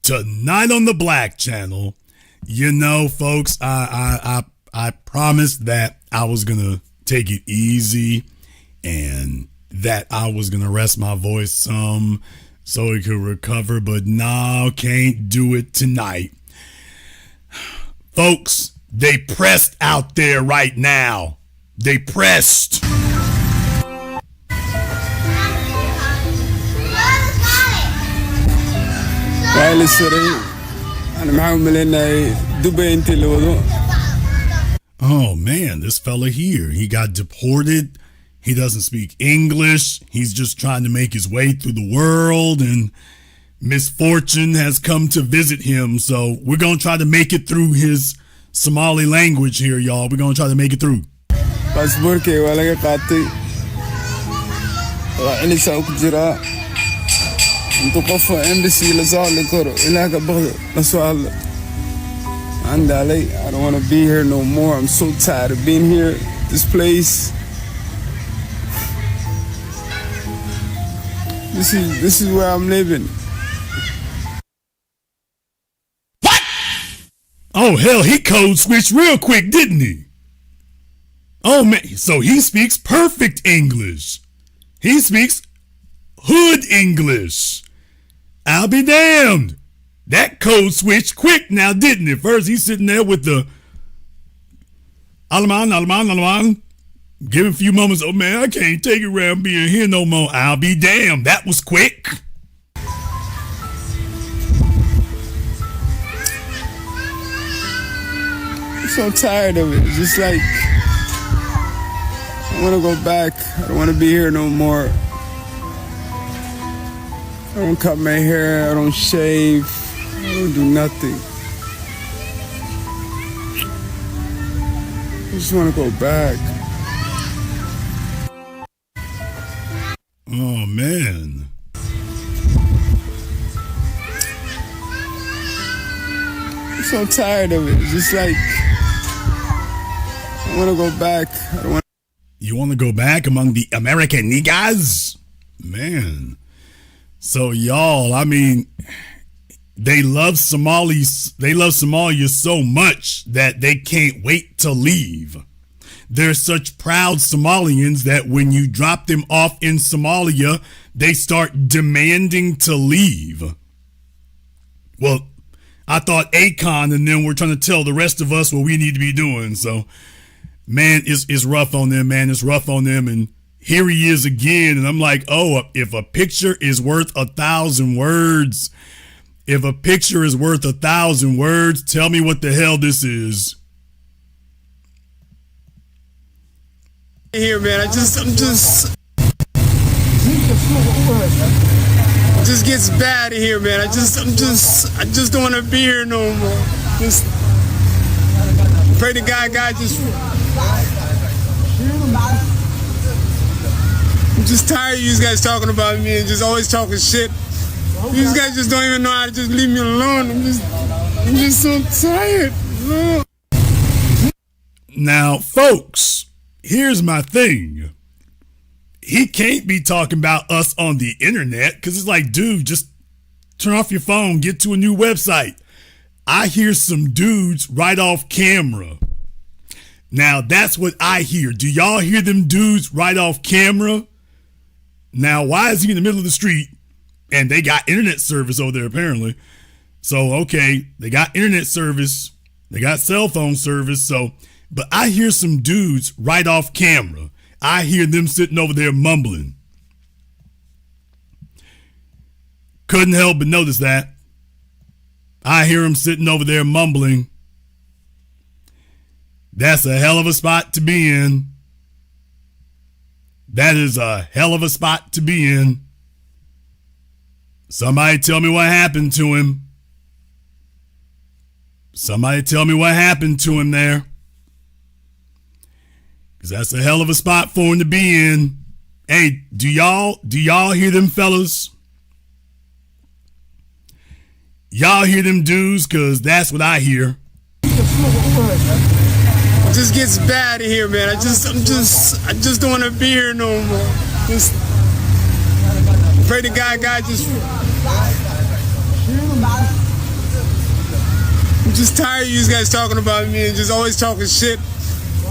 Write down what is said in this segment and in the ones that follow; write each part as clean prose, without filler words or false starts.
Tonight on the Black Channel, you know, folks, I promised that I was gonna take it easy and that I was gonna rest my voice some so it could recover, but no, can't do it tonight. Folks, they pressed out there right now. They pressed. Oh man, this fella here, he got deported. He doesn't speak English. He's just trying to make his way through the world, and misfortune has come to visit him. So we're going to try to make it through his Somali language here, y'all. We're going to try to make it through. I don't want to be here no more. I'm so tired of being here. This place. This is where I'm living. What? Oh hell, he code switched real quick, didn't he? Oh man, so he speaks perfect English. He speaks hood English. I'll be damned. That code switched quick now, didn't it? First, he's sitting there with the Alaman. Give him a few moments. Oh, man, I can't take it around being here no more. I'll be damned. That was quick. I'm so tired of it. It's just like, I want to go back. I don't want to be here no more. I don't cut my hair. I don't shave. I don't do nothing. I just want to go back. Oh, man. I'm so tired of it. It's just like, I want to go back. I don't want. You want to go back among the American niggas? Man. So, y'all, I mean, they love Somalis. They love Somalia so much that they can't wait to leave. They're such proud Somalians that when you drop them off in Somalia, they start demanding to leave. Well, I thought Akon and then we're trying to tell the rest of us what we need to be doing. So, man, it's rough on them, man. It's rough on them. And here he is again. And I'm like, oh, if a picture is worth 1,000 words, if a picture is worth 1,000 words, tell me what the hell this is. Here, man, I'm just gets bad in here, man. I just don't want to be here no more. Just pray to God just. I'm just tired of you guys talking about me and just always talking shit. You guys just don't even know how to just leave me alone. I'm just so tired. Now, folks, here's my thing. He can't be talking about us on the internet because it's like, dude, just turn off your phone, get to a new website. I hear some dudes right off camera. Now, that's what I hear. Do y'all hear them dudes right off camera? Now, why is he in the middle of the street? And they got internet service over there, apparently. So, okay, they got internet service. They got cell phone service. So, but I hear some dudes right off camera. I hear them sitting over there mumbling. Couldn't help but notice that. I hear them sitting over there mumbling. That's a hell of a spot to be in. That is a hell of a spot to be in. Somebody tell me what happened to him. Somebody tell me what happened to him there. Because that's a hell of a spot for him to be in. Hey, do y'all hear them fellas? Y'all hear them dudes? Because that's what I hear. It just gets bad in here, man. I just don't want to be here no more. Just pray to God just. just tired of you guys talking about me and just always talking shit.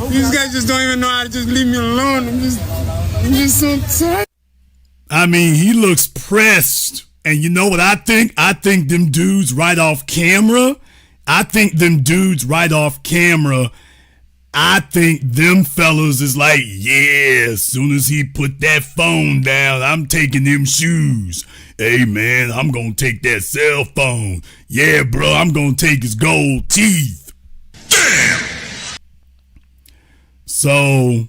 You guys just don't even know how to just leave me alone. I'm just so tired. I mean, he looks pressed. And you know what I think? I think them dudes right off camera. I think them fellas is like, yeah, as soon as he put that phone down, I'm taking them shoes. Hey, man, I'm going to take that cell phone. Yeah, bro, I'm going to take his gold teeth. Damn! So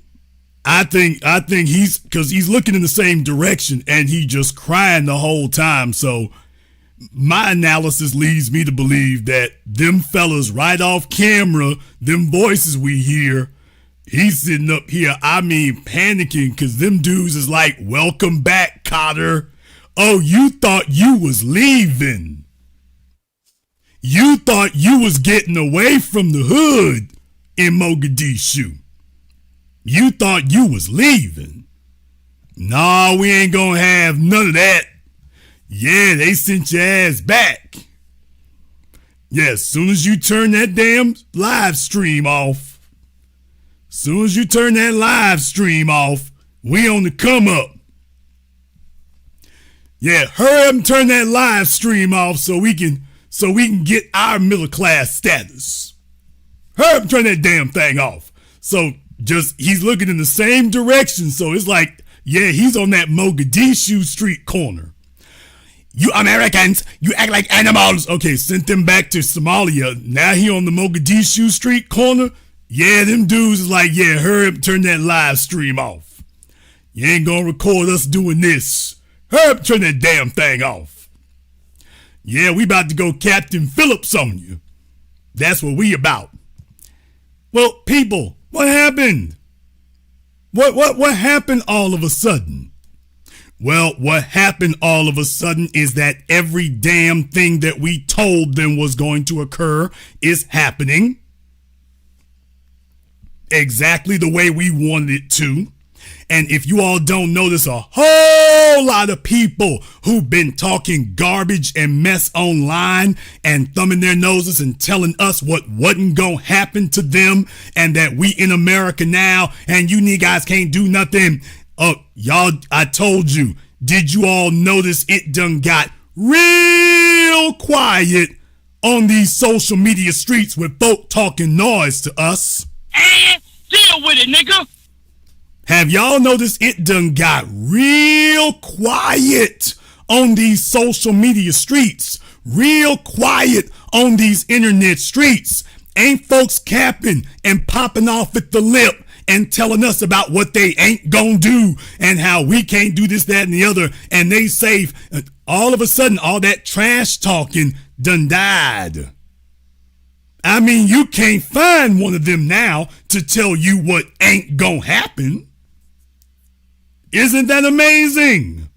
I think because he's looking in the same direction and he just crying the whole time. So my analysis leads me to believe that them fellas right off camera, them voices we hear, he's sitting up here, I mean, panicking because them dudes is like, welcome back, Cotter. Oh, you thought you was leaving. You thought you was getting away from the hood in Mogadishu. You thought you was leaving. Nah, we ain't gonna have none of that. Yeah, they sent your ass back. Yeah, as soon as you turn that damn live stream off, we on the come up. Yeah, hurry up and turn that live stream off so we can get our middle class status. Hurry up and turn that damn thing off. So he's looking in the same direction. So it's like, yeah, he's on that Mogadishu street corner. You Americans, you act like animals. Okay, sent them back to Somalia. Now he on the Mogadishu street corner. Yeah, them dudes is like, yeah, hurry up and turn that live stream off. You ain't gonna record us doing this. Hurry up and turn that damn thing off. Yeah, we about to go Captain Phillips on you. That's what we about. Well, people, what happened? What happened all of a sudden? Well, what happened all of a sudden is that every damn thing that we told them was going to occur is happening. Exactly the way we wanted it to. And if you all don't know, there's a whole lot of people who've been talking garbage and mess online and thumbing their noses and telling us what wasn't gonna happen to them and that we in America now and you guys can't do nothing. Oh, y'all, I told you. Did you all notice it done got real quiet on these social media streets with folk talking noise to us? And deal with it, nigga. Have y'all noticed it done got real quiet on these social media streets? Real quiet on these internet streets. Ain't folks capping and popping off at the lip and telling us about what they ain't gonna do and how we can't do this, that, and the other. And they say all of a sudden all that trash talking done died. I mean, you can't find one of them now to tell you what ain't gonna happen. Isn't that amazing?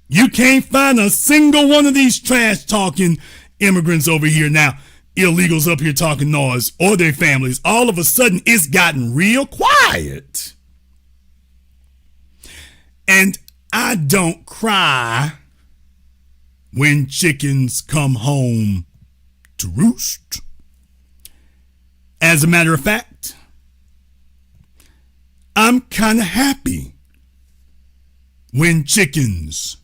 You can't find a single one of these trash talking immigrants over here now, illegals up here talking noise, or their families. All of a sudden, it's gotten real quiet. And I don't cry when chickens come home to roost. As a matter of fact, I'm kind of happy when chickens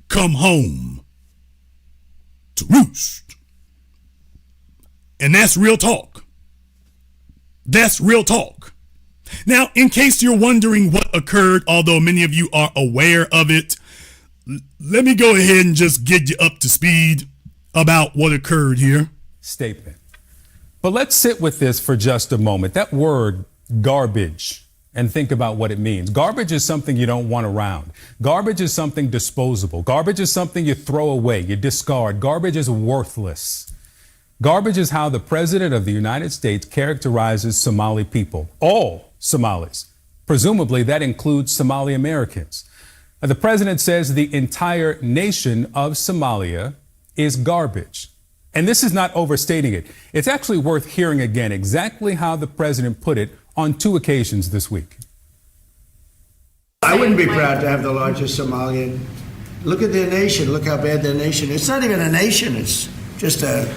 come home to roost. And that's real talk. That's real talk. Now, in case you're wondering what occurred, although many of you are aware of it, let me go ahead and just get you up to speed about what occurred here. Statement. But let's sit with this for just a moment. That word, garbage, and think about what it means. Garbage is something you don't want around. Garbage is something disposable. Garbage is something you throw away, you discard. Garbage is worthless. Garbage is how the President of the United States characterizes Somali people. All Somalis. Presumably, that includes Somali Americans. The President says the entire nation of Somalia is garbage. And this is not overstating it. It's actually worth hearing again exactly how the President put it on two occasions this week. I wouldn't be proud to have the largest Somalian. Look at their nation. Look how bad their nation is. It's not even a nation. It's just a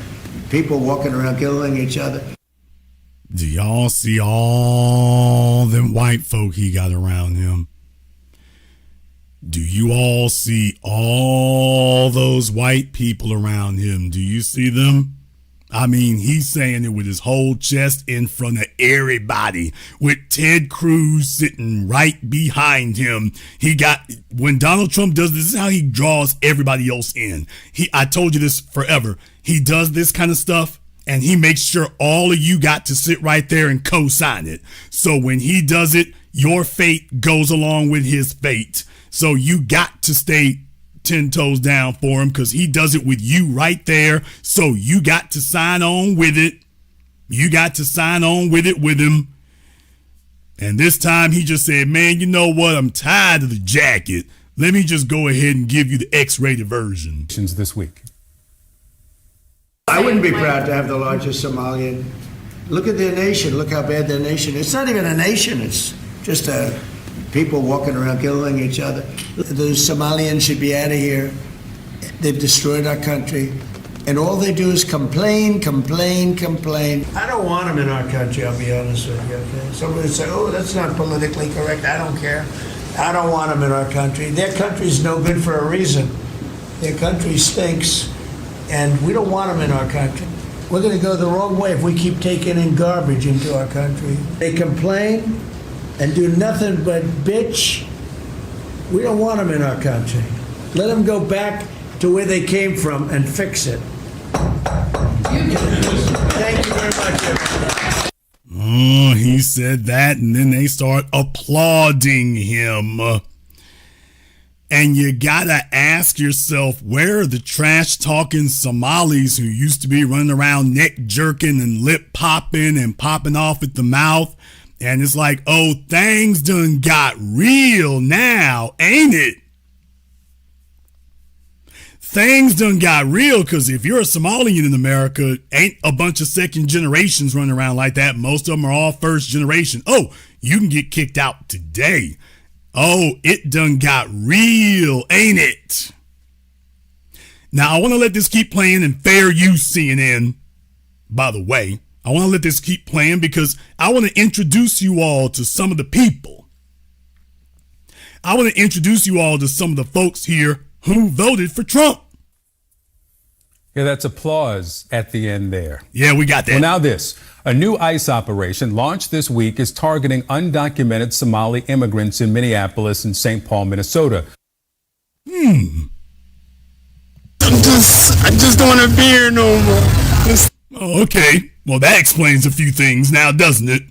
people walking around killing each other. Do y'all see all them white folk he got around him? Do you all see all those white people around him? Do you see them? I mean, he's saying it with his whole chest in front of everybody, with Ted Cruz sitting right behind him. When Donald Trump does this is how he draws everybody else in. I told you this forever. He does this kind of stuff and he makes sure all of you got to sit right there and co-sign it. So when he does it, your fate goes along with his fate. So you got to stay 10 toes down for him because he does it with you right there. So you got to sign on with it. You got to sign on with it with him. And this time he just said, man, you know what? I'm tired of the jacket. Let me just go ahead and give you the X-rated version. This week. I wouldn't be proud to have the largest Somalian. Look at their nation. Look how bad their nation is. It's not even a nation. It's just people walking around killing each other. The Somalians should be out of here. They've destroyed our country. And all they do is complain, complain, complain. I don't want them in our country, I'll be honest with you. Okay? Somebody would say, oh, that's not politically correct. I don't care. I don't want them in our country. Their country's no good for a reason. Their country stinks. And we don't want them in our country. We're going to go the wrong way if we keep taking in garbage into our country. They complain and do nothing but bitch. We don't want them in our country. Let them go back to where they came from and fix it. Thank you very much, everybody. Oh, he said that, and then they start applauding him. And you gotta ask yourself, where are the trash-talking Somalis who used to be running around neck-jerking and lip-popping and popping off at the mouth? And it's like, oh, things done got real now, ain't it? Things done got real, because if you're a Somalian in America, ain't a bunch of second generations running around like that. Most of them are all first generation. Oh, you can get kicked out today. Oh, it done got real, ain't it? Now, I want to let this keep playing in fair use, CNN, by the way. I want to let this keep playing because I want to introduce you all to some of the people. I want to introduce you all to some of the folks here who voted for Trump. Yeah, that's applause at the end there. Yeah, we got that. Well, now this. A new ICE operation launched this week is targeting undocumented Somali immigrants in Minneapolis and St. Paul, Minnesota. I just don't want to be here no more. Oh, okay. Well, that explains a few things now, doesn't it?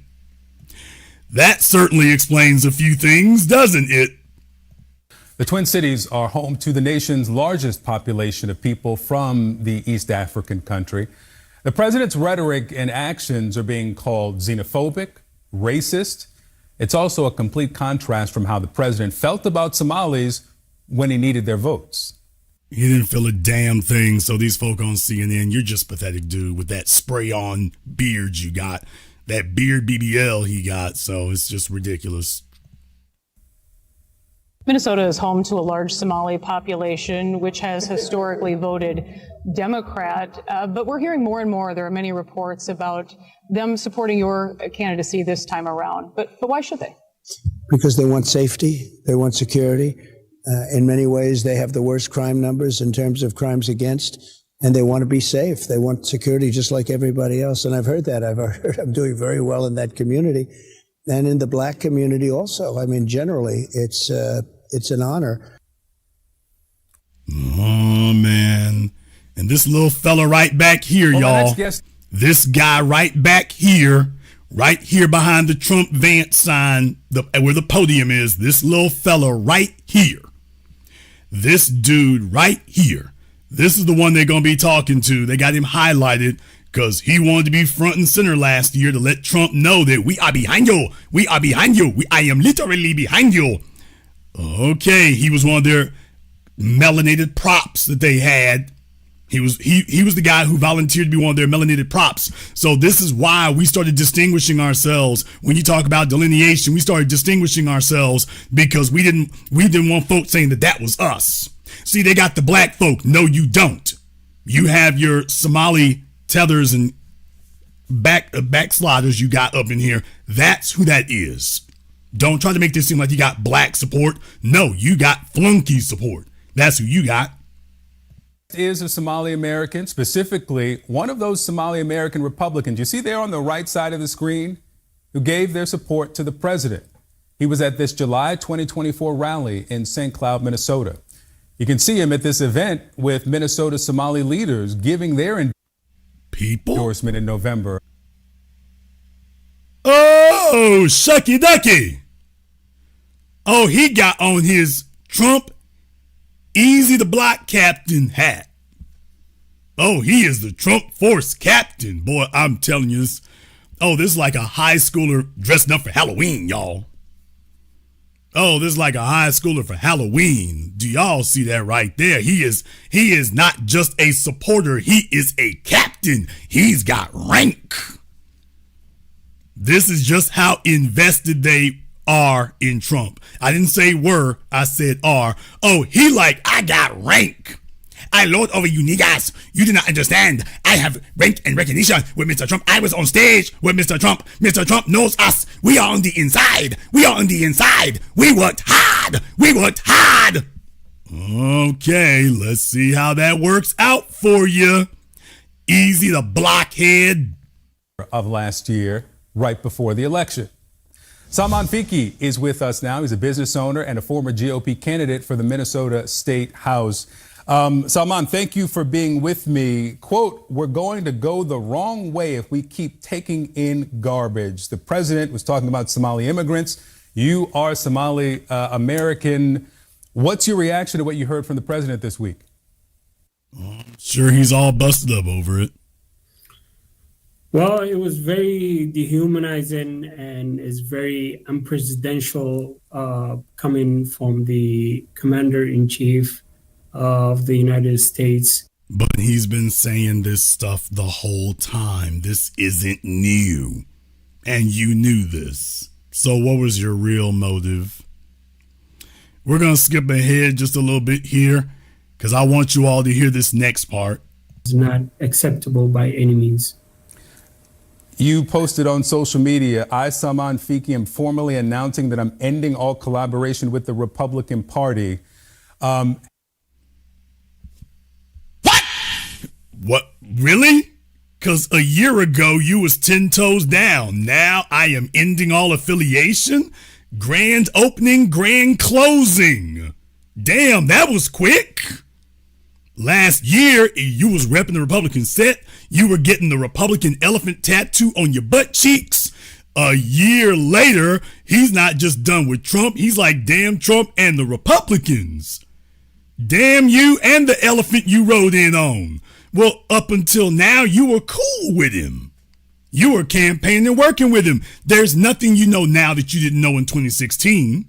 That certainly explains a few things, doesn't it? The Twin Cities are home to the nation's largest population of people from the East African country. The president's rhetoric and actions are being called xenophobic, racist. It's also a complete contrast from how the president felt about Somalis when he needed their votes. He didn't feel a damn thing, so these folk on CNN, you're just pathetic, dude, with that spray-on beard you got. That beard BBL he got, so it's just ridiculous. Minnesota is home to a large Somali population, which has historically voted Democrat. But we're hearing more and more. There are many reports about them supporting your candidacy this time around. But why should they? Because they want safety. They want security. In many ways, they have the worst crime numbers in terms of crimes against, and they want to be safe. They want security just like everybody else. And I've heard that. I've heard I'm doing very well in that community. And in the black community also. I mean, generally, it's an honor. Oh, man. And this little fella right back here, y'all. This guy right back here, right here behind the Trump Vance sign, where the podium is, this little fella right here. This dude right here. This is the one they're going to be talking to. They got him highlighted because he wanted to be front and center last year to let Trump know that we are behind you. We are behind you. I am literally behind you. Okay, he was one of their melanated props that they had. He was the guy who volunteered to be one of their melanated props. So this is why we started distinguishing ourselves. When you talk about delineation, we started distinguishing ourselves because we didn't want folks saying that was us. See, they got the black folk. No, you don't. You have your Somali tethers and backsliders you got up in here. That's who that is. Don't try to make this seem like you got black support. No, you got flunky support. That's who you got. Is a Somali American, specifically one of those Somali American Republicans you see there on the right side of the screen, who gave their support to the president. He was at this July 2024 rally in St. Cloud, Minnesota. You can see him at this event with Minnesota Somali leaders giving their endorsement in November. Oh, shucky ducky. Oh, he got on his Trump Easy the Block Captain hat. Oh, he is the Trump Force Captain. Boy, I'm telling you this. Oh, this is like a high schooler dressing up for Halloween, y'all. Oh, this is like a high schooler for Halloween. Do y'all see that right there? He is not just a supporter. He is a captain. He's got rank. This is just how invested they are in Trump. I didn't say were, I said are. Oh, he like, I got rank. I lord over you niggas. You do not understand. I have rank and recognition with Mr. Trump. I was on stage with Mr. Trump. Mr. Trump knows us. We are on the inside. We are on the inside. We worked hard. We worked hard. Okay, let's see how that works out for you. Easy the blockhead. Of last year, right before the election. Salman Fiki is with us now. He's a business owner and a former GOP candidate for the Minnesota State House. Salman, thank you for being with me. Quote, we're going to go the wrong way if we keep taking in garbage. The president was talking about Somali immigrants. You are Somali American. What's your reaction to what you heard from the president this week? I'm sure he's all busted up over it. Well, it was very dehumanizing and is very unpresidential coming from the commander-in-chief of the United States. But he's been saying this stuff the whole time. This isn't new. And you knew this. So what was your real motive? We're going to skip ahead just a little bit here because I want you all to hear this next part. It's not acceptable by any means. You posted on social media, I, Salman Fiki, am formally announcing that I'm ending all collaboration with the Republican Party. What? Really? Because a year ago, you was 10 toes down. Now I am ending all affiliation? Grand opening, grand closing. Damn, that was quick. Last year, you was repping the Republican set. You were getting the Republican elephant tattoo on your butt cheeks. A year later, he's not just done with Trump. He's like, damn Trump and the Republicans. Damn you and the elephant you rode in on. Well, up until now, you were cool with him. You were campaigning and working with him. There's nothing you know now that you didn't know in 2016.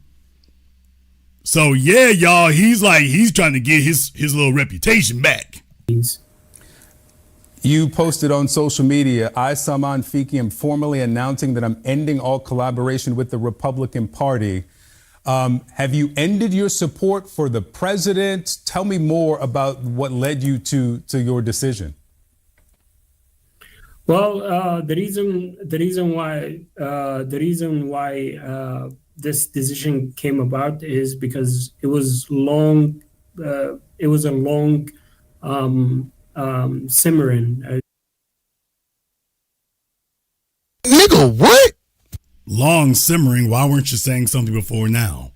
So, yeah, y'all, he's trying to get his little reputation back. You posted on social media, I, Salman Fiki, am formally announcing that I'm ending all collaboration with the Republican Party. Have you ended your support for the president? Tell me more about what led you to your decision. Well, the reason why this decision came about is because it was long. It was a long simmering. Nigga, what? Long simmering? Why weren't you saying something before now?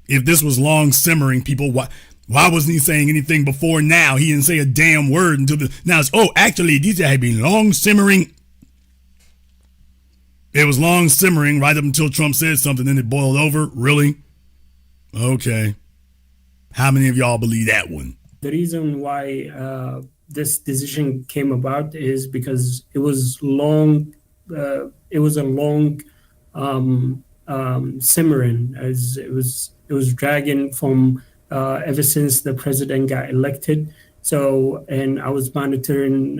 If this was long simmering, people, why wasn't he saying anything before now? He didn't say a damn word until now it's, actually, these had been long simmering. It was long simmering right up until Trump said something, then it boiled over. Really? Okay. How many of y'all believe that one? The reason why this decision came about is because it was long. It was a long simmering, as it was dragging from ever since the president got elected. So, and I was monitoring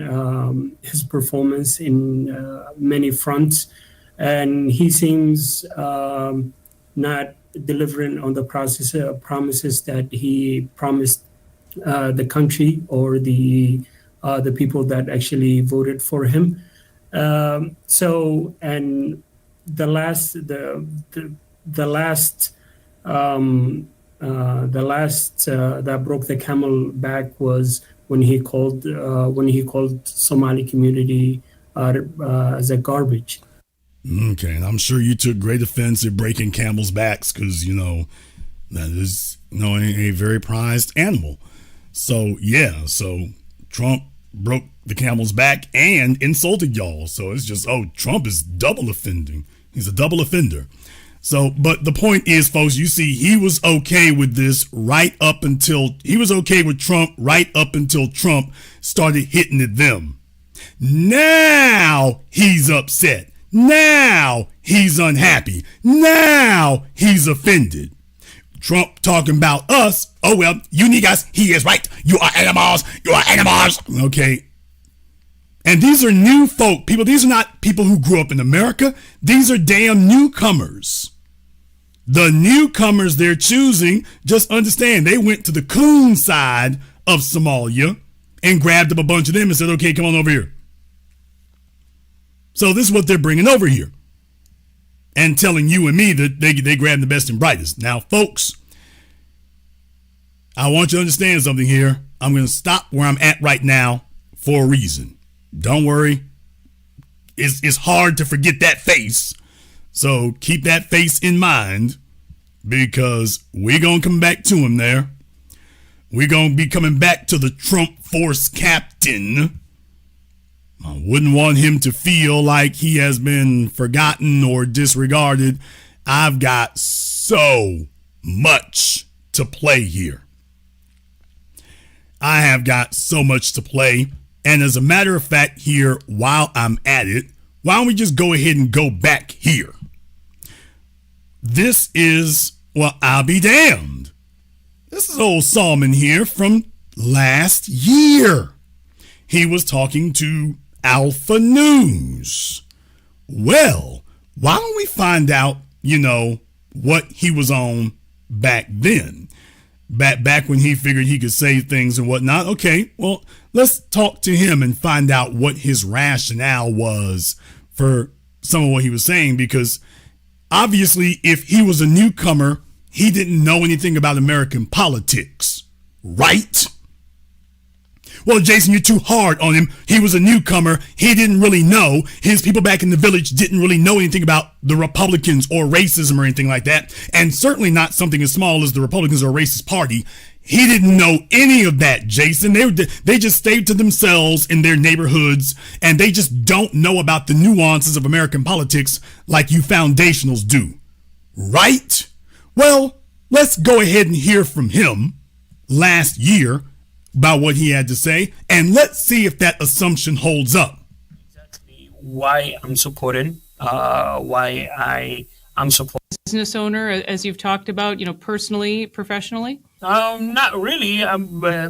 his performance in many fronts, and he seems not delivering on the promises that he promised the country or the the people that actually voted for him. And the last that broke the camel back was when he called Somali community as a garbage. Okay, and I'm sure you took great offense at breaking camels' backs because that is a very prized animal. So so Trump broke the camel's back and insulted y'all. So it's just, Trump is double offending. He's a double offender. So, but the point is, folks, you see, he was okay with this he was okay with Trump right up until Trump started hitting at them. Now he's upset. Now he's unhappy. Now he's offended. Trump talking about us. Oh, well, you niggas, he is right. You are animals. You are animals. Okay. And these are new folk, people. These are not people who grew up in America. These are damn newcomers. The newcomers they're choosing, just understand, they went to the coon side of Somalia and grabbed up a bunch of them and said, okay, come on over here. So this is what they're bringing over here and telling you and me that they grabbed the best and brightest. Now, folks, I want you to understand something here. I'm going to stop where I'm at right now for a reason. Don't worry. It's hard to forget that face. So keep that face in mind because we're going to come back to him there. We're going to be coming back to the Trump force captain. I wouldn't want him to feel like he has been forgotten or disregarded. I've got so much to play here. I have got so much to play. And as a matter of fact here, while I'm at it, why don't we just go ahead and go back here? This is, well, I'll be damned. This is old Solomon here from last year. He was talking to Alpha News. Well, why don't we find out, what he was on back then? Back when he figured he could say things and whatnot. Okay, well, let's talk to him and find out what his rationale was for some of what he was saying, because obviously if he was a newcomer, he didn't know anything about American politics, right? Well, Jason, you're too hard on him. He was a newcomer. He didn't really know. His people back in the village didn't really know anything about the Republicans or racism or anything like that. And certainly not something as small as the Republicans or racist party. He didn't know any of that, Jason. They just stayed to themselves in their neighborhoods, and they just don't know about the nuances of American politics like you foundationals do. Right? Well, let's go ahead and hear from him last year about what he had to say, and let's see if that assumption holds up. Exactly why I'm supporting, why I'm supporting. Business owner, as you've talked about, personally, professionally? Not really,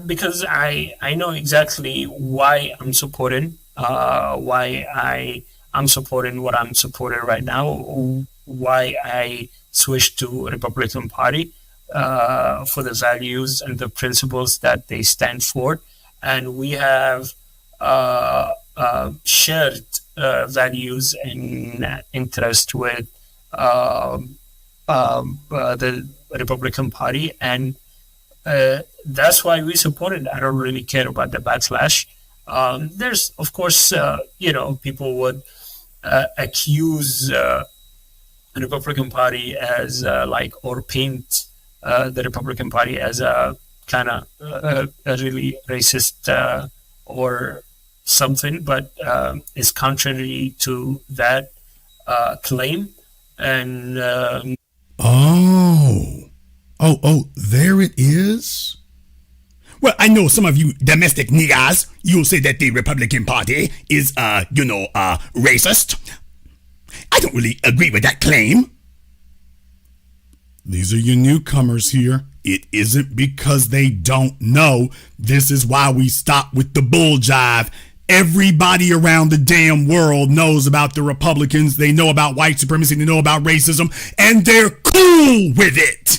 because I know exactly why I'm supporting, why I'm supporting what I'm supporting right now, why I switched to Republican Party. For the values and the principles that they stand for. And we have shared values and interest with the Republican Party. And that's why we support it. I don't really care about the backlash. There's, of course, people would accuse the Republican Party as or paint the Republican Party as a kind of a really racist or something, but it's contrary to that claim. And there it is. Well, I know some of you domestic niggas, you'll say that the Republican Party is, racist. I don't really agree with that claim. These are your newcomers here. It isn't because they don't know. This is why we stop with the bull jive. Everybody around the damn world knows about the Republicans. They know about white supremacy. They know about racism. And they're cool with it.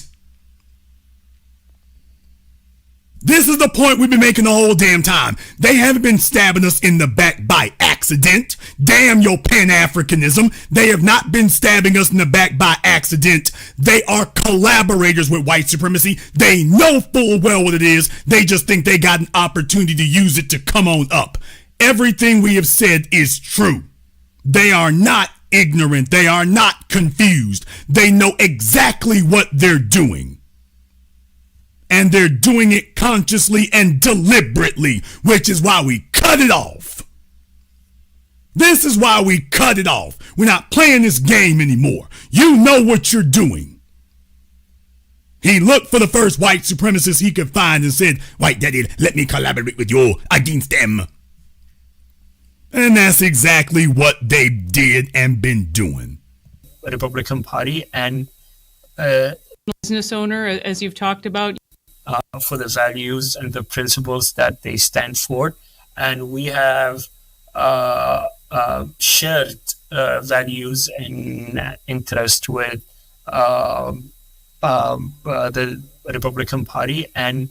This is the point we've been making the whole damn time. They haven't been stabbing us in the back by accident. Damn your Pan-Africanism. They have not been stabbing us in the back by accident. They are collaborators with white supremacy. They know full well what it is. They just think they got an opportunity to use it to come on up. Everything we have said is true. They are not ignorant. They are not confused. They know exactly what they're doing. And they're doing it consciously and deliberately, which is why we cut it off. This is why we cut it off. We're not playing this game anymore. You know what you're doing. He looked for the first white supremacist he could find and said, "White daddy, let me collaborate with you against them." And that's exactly what they did and been doing. The Republican Party and business owner, as you've talked about, for the values and the principles that they stand for. And we have shared values and interest with the Republican Party. And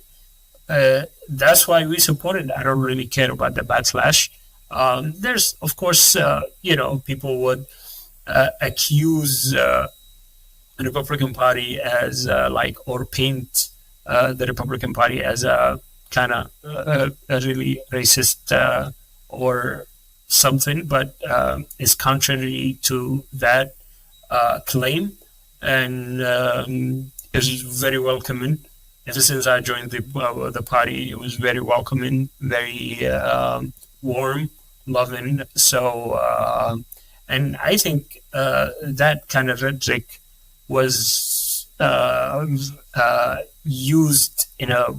that's why we support it. I don't really care about the backlash. There's, of course, people would accuse the Republican Party as or paint the Republican Party as a kind of a really racist or something, but it's contrary to that claim, and is very welcoming. Ever since I joined the party, it was very welcoming, very warm, loving. So, and I think that kind of rhetoric was used in a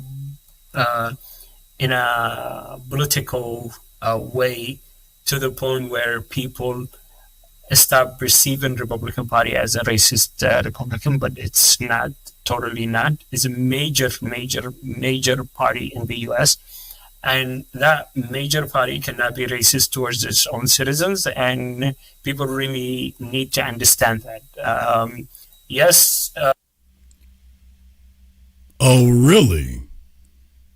political way, to the point where people start perceiving Republican Party as a racist Republican, but it's not, totally not. It's a major party in the U.S., and that major party cannot be racist towards its own citizens, and people really need to understand that. Yes. Oh, really?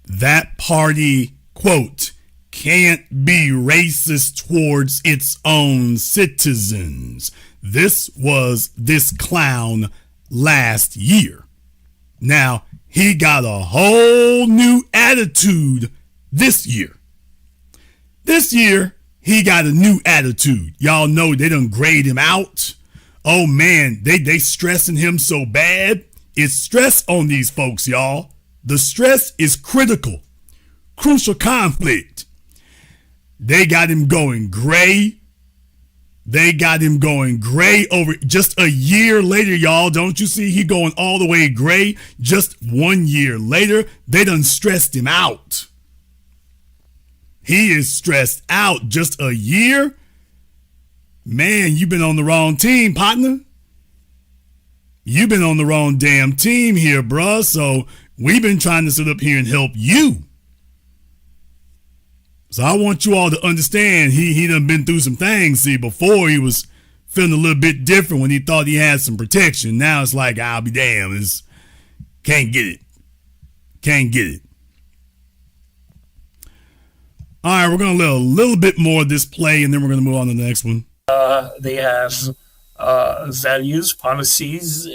That party, quote, can't be racist towards its own citizens. This was this clown last year. Now, he got a whole new attitude this year. This year, he got a new attitude. Y'all know they done grade him out. Oh, man, they stressing him so bad. It's stress on these folks, y'all. The stress is critical. Crucial conflict. They got him going gray. They got him going gray over just a year later, y'all. Don't you see he going all the way gray? Just 1 year later, they done stressed him out. He is stressed out just a year. Man, you've been on the wrong team, partner. You've been on the wrong damn team here, bruh. So we've been trying to sit up here and help you. So I want you all to understand he done been through some things. See, before he was feeling a little bit different when he thought he had some protection. Now it's like, I'll be damned. Can't get it. Can't get it. All right, we're going to let a little bit more of this play, and then we're going to move on to the next one. They have values, policies.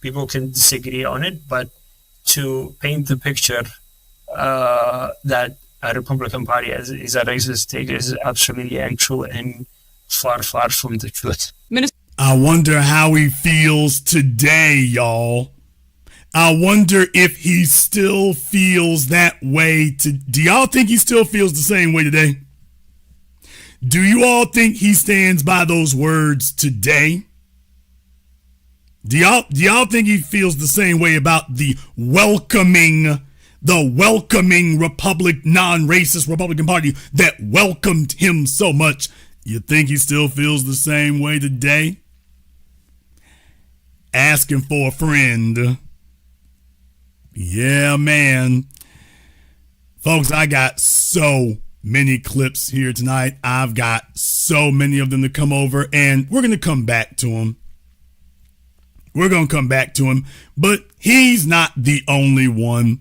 People can disagree on it, but to paint the picture that a Republican Party is a racist state is absolutely untrue and far, far from the truth. I wonder how he feels today, y'all. I wonder if he still feels that way. Do y'all think he still feels the same way today? Do you all think he stands by those words today? Do y'all think he feels the same way about the welcoming non-racist Republican Party that welcomed him so much? You think he still feels the same way today? Asking for a friend. Yeah, man. Folks, I got so many clips here tonight. I've got so many of them to come over, and we're going to come back to them. We're going to come back to him, but he's not the only one.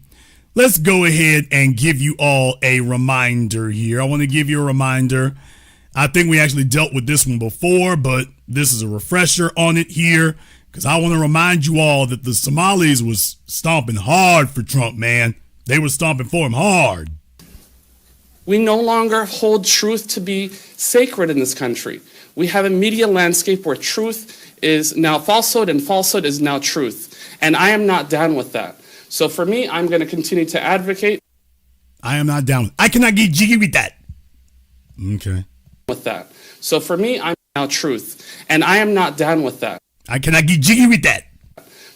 let's go ahead and give you all a reminder here. I want to give you a reminder. I think we actually dealt with this one before, but this is a refresher on it here because I want to remind you all that the Somalis was stomping hard for Trump, man. They were stomping for him hard. We no longer hold truth to be sacred in this country. We have a media landscape where truth is now falsehood and falsehood is now truth. And I am not down with that. So for me, I'm going to continue to advocate. I am not down. I cannot get jiggy with that. Okay. With that. So for me, I'm now truth. And I am not down with that. I cannot get jiggy with that.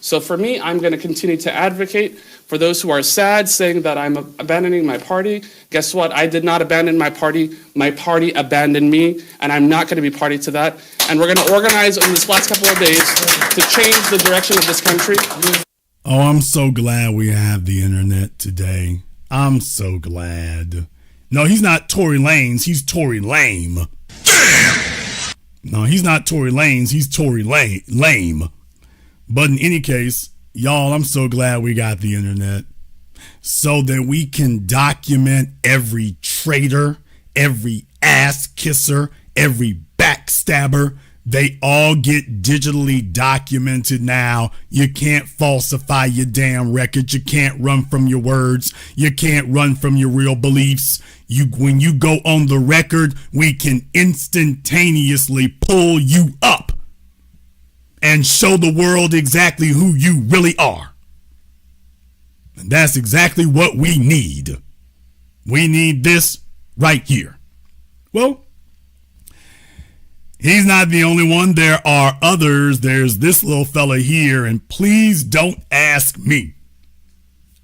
So for me, I'm going to continue to advocate for those who are sad, saying that I'm abandoning my party. Guess what? I did not abandon my party. My party abandoned me, and I'm not going to be party to that. And we're going to organize in this last couple of days to change the direction of this country. Oh, I'm so glad we have the internet today. I'm so glad. No, he's not Tory Lanez. He's Tory Lame. No, he's not Tory Lanez. He's Tory Lame. But in any case, y'all, I'm so glad we got the internet so that we can document every traitor, every ass kisser, every backstabber. They all get digitally documented now. You can't falsify your damn record. You can't run from your words. You can't run from your real beliefs. When you go on the record, we can instantaneously pull you up and show the world exactly who you really are. And that's exactly what we need. We need this right here. Well, he's not the only one. There are others. There's this little fella here, and please don't ask me.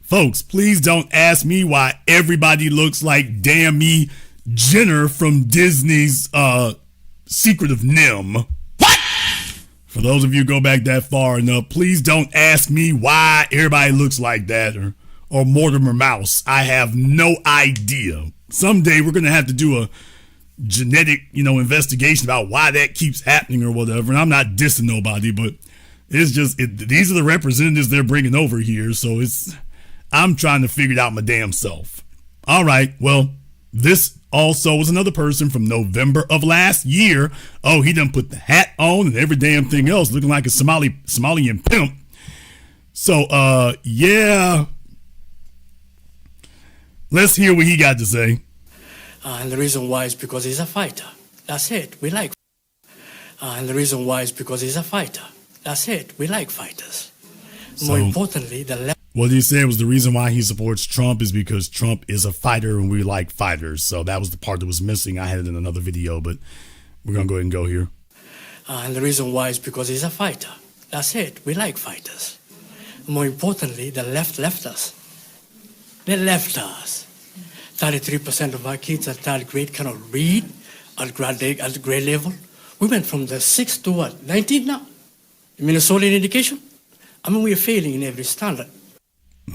Folks, please don't ask me why everybody looks like Damn Me Jenner from Disney's Secret of Nim. What? For those of you who go back that far enough, please don't ask me why everybody looks like that or Mortimer Mouse. I have no idea. Someday we're going to have to do a genetic, investigation about why that keeps happening or whatever. And I'm not dissing nobody, but it's just, these are the representatives they're bringing over here. So I'm trying to figure it out my damn self. All right. Well, this also was another person from November of last year. Oh, he done put the hat on and every damn thing else, looking like a Somalian pimp. So, yeah. Let's hear what he got to say. And the reason why is because he's a fighter. That's it. We like. And the reason why is because he's a fighter. That's it. We like fighters. More importantly, the left. What he said was the reason why he supports Trump is because Trump is a fighter and we like fighters. So that was the part that was missing. I had it in another video, but we're going to go ahead and go here. And the reason why is because he's a fighter. That's it. We like fighters. More importantly, the left us. They left us. 33% of our kids at third grade cannot read at grade level. We went from the 6th to what? 19th now? In Minnesota in education? I mean, we are failing in every standard.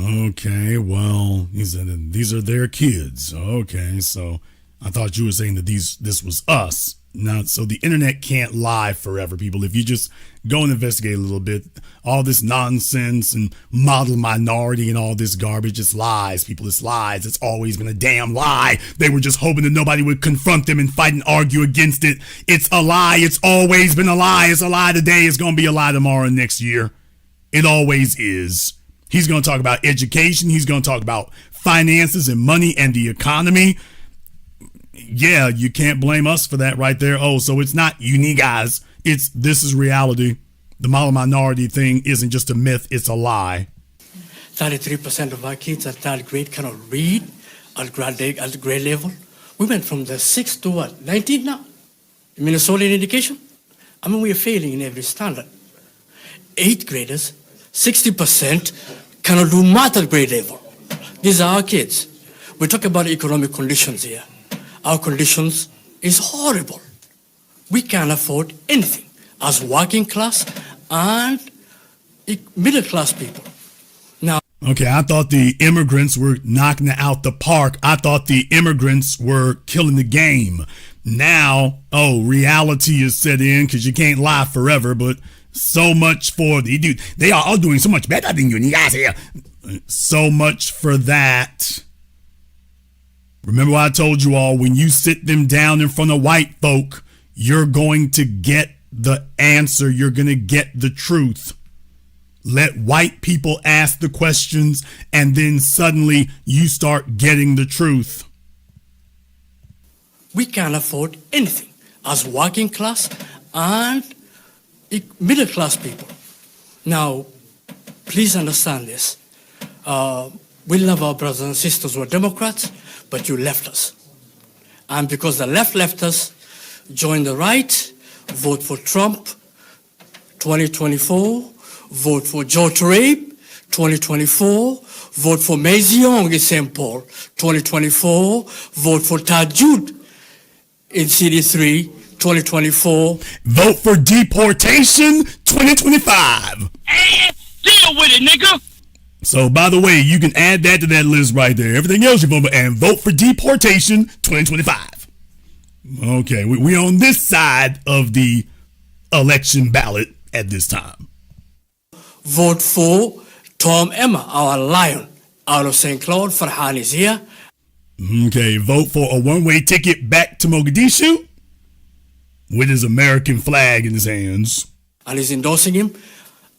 Okay, well, he said these are their kids. Okay, so I thought you were saying that this was us. Now, so the internet can't lie forever, people. If you just go and investigate a little bit, all this nonsense and model minority and all this garbage, it's lies, people. It's lies. It's always been a damn lie. They were just hoping that nobody would confront them and fight and argue against it. It's a lie. It's always been a lie. It's a lie today. It's going to be a lie tomorrow and next year. It always is. He's going to talk about education. He's going to talk about finances and money and the economy. Yeah, you can't blame us for that right there. Oh, so it's not uni guys. This is reality. The model minority thing isn't just a myth. It's a lie. 33% of our kids at third grade cannot read at grade level. We went from the 6th to what? 19th now? In Minnesota in education? I mean, we are failing in every standard. 8th graders, 60% cannot do math at grade level. These are our kids. We talk about economic conditions here. Our conditions is horrible. We can't afford anything as working class and middle class people. Now, okay, I thought the immigrants were knocking it out the park. I thought the immigrants were killing the game. Now, reality is set in because you can't lie forever, but so much for the dude. They are all doing so much better than you guys here. So much for that. Remember what I told you all, when you sit them down in front of white folk, you're going to get the answer. You're going to get the truth. Let white people ask the questions, and then suddenly you start getting the truth. We can't afford anything as working class and middle class people. Now, please understand this. We love our brothers and sisters who are Democrats, but you left us. And because the left left us, join the right, vote for Trump 2024, vote for George Rabe 2024, vote for Mazie Young in St. Paul 2024, vote for Todd Jude in CD3 2024. Vote for deportation 2025. Deal with it, nigga. So, by the way, you can add that to that list right there. Everything else you vote for, and vote for deportation 2025. Okay, we're on this side of the election ballot at this time. Vote for Tom Emma, our lion, out of St. Cloud. Farhan is here. Okay, vote for a one-way ticket back to Mogadishu with his American flag in his hands. And he's endorsing him.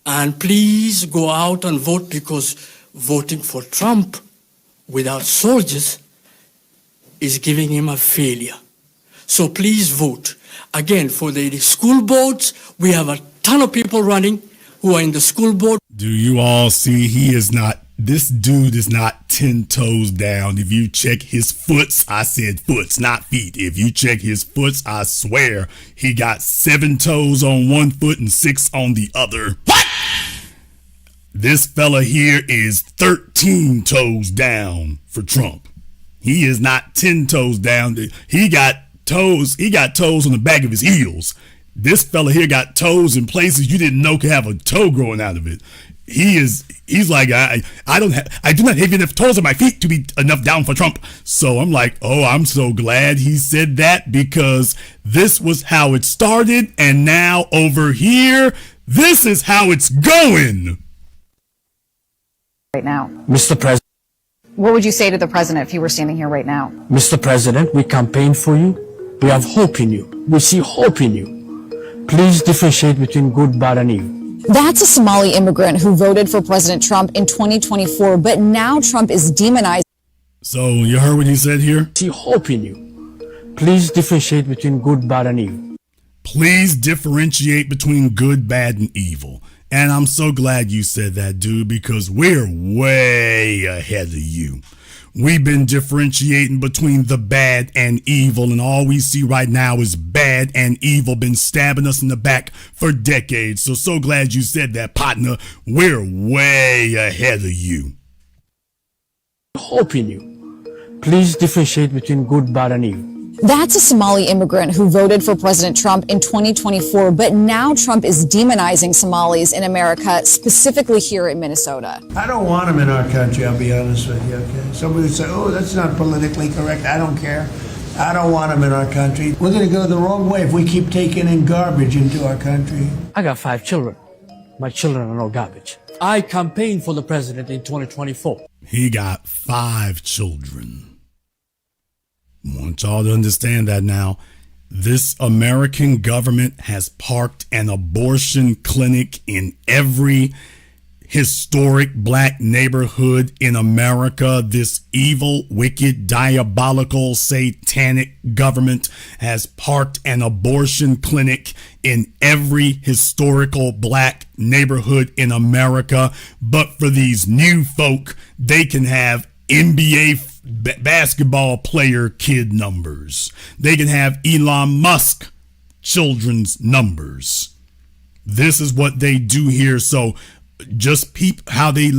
And please go out and vote, because voting for Trump without soldiers is giving him a failure. So please vote. Again, for the school boards, we have a ton of people running who are in the school board. Do you all see this dude is not 10 toes down. If you check his foots, I said foots, not feet. If you check his foots, I swear he got 7 toes on one foot and 6 on the other. What? This fella here is 13 toes down for Trump. He is not 10 toes down. He got toes on the back of his heels. This fella here got toes in places you didn't know could have a toe growing out of it. He's like, I do not have enough toes on my feet to be enough down for Trump. So I'm like, oh, I'm so glad he said that, because this was how it started, and now over here, this is how it's going. Right now. Mr. President. What would you say to the president if he were standing here right now? Mr. President, we campaign for you. We have hope in you. We see hope in you. Please differentiate between good, bad, and evil. That's a Somali immigrant who voted for President Trump in 2024, but now Trump is demonized. So you heard what he said here? See hope in you. Please differentiate between good, bad, and evil. Please differentiate between good, bad, and evil. And I'm so glad you said that, dude, because we're way ahead of you. We've been differentiating between the bad and evil, and all we see right now is bad and evil been stabbing us in the back for decades. So glad you said that, partner. We're way ahead of you. Hope in you. Please differentiate between good, bad, and evil. That's a Somali immigrant who voted for President Trump in 2024, but now Trump is demonizing Somalis in America, specifically here in Minnesota. I don't want them in our country, I'll be honest with you, okay? Somebody would say, oh, that's not politically correct. I don't care. I don't want them in our country. We're going to go the wrong way if we keep taking in garbage into our country. I got 5 children. My children are no garbage. I campaigned for the president in 2024. He got 5 children. I want y'all to understand that now. This American government has parked an abortion clinic in every historic black neighborhood in America. This evil, wicked, diabolical, satanic government has parked an abortion clinic in every historical black neighborhood in America. But for these new folk, they can have NBA basketball player kid numbers. They can have Elon Musk children's numbers. This is what they do here. So just peep how they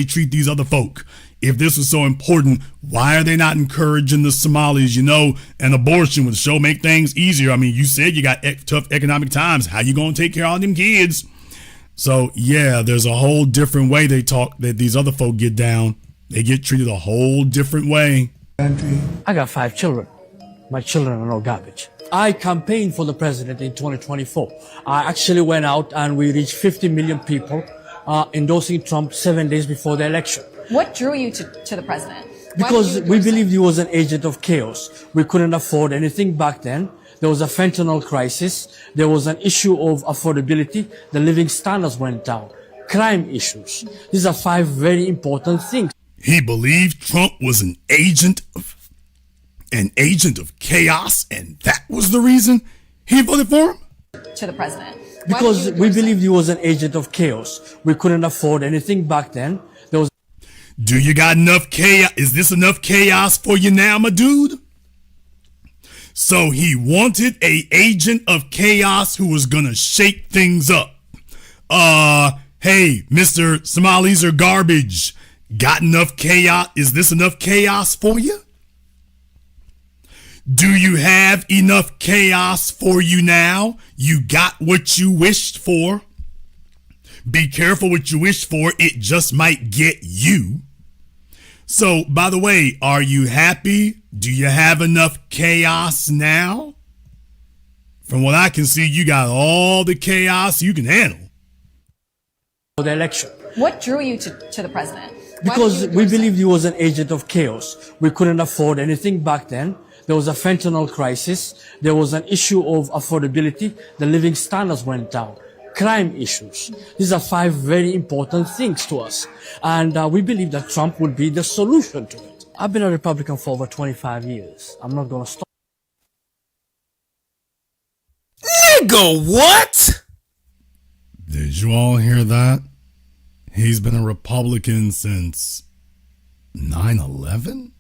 treat these other folk. If this was so important, why are they not encouraging the Somalis? You know, an abortion would make things easier. I mean, you said you got tough economic times. How you gonna take care of all them kids? So yeah, there's a whole different way they talk that these other folk get down. They get treated a whole different way. I got 5 children. My children are no garbage. I campaigned for the president in 2024. I actually went out and we reached 50 million people endorsing Trump 7 days before the election. What drew you to the president? Because we believed he was an agent of chaos. We couldn't afford anything back then. There was a fentanyl crisis. There was an issue of affordability. The living standards went down. Crime issues. These are 5 very important things. He believed Trump was an agent of chaos, and that was the reason he voted for him? To the president. Because we believed he was an agent of chaos. We couldn't afford anything back then. There was. Do you got enough chaos? Is this enough chaos for you now, my dude? So he wanted a agent of chaos who was gonna shake things up. Hey, Mr. Somalis are garbage. Got enough chaos? Is this enough chaos for you? Do you have enough chaos for you now? You got what you wished for. Be careful what you wish for. It just might get you. So, by the way, are you happy? Do you have enough chaos now? From what I can see, you got all the chaos you can handle. The election. What drew you to the president? Because we believed he was an agent of chaos. We couldn't afford anything back then. There was a fentanyl crisis. There was an issue of affordability. The living standards went down. Crime issues. These are 5 very important things to us. And we believe that Trump would be the solution to it. I've been a Republican for over 25 years. I'm not going to stop. Nigga, what? Did you all hear that? He's been a Republican since 9/11?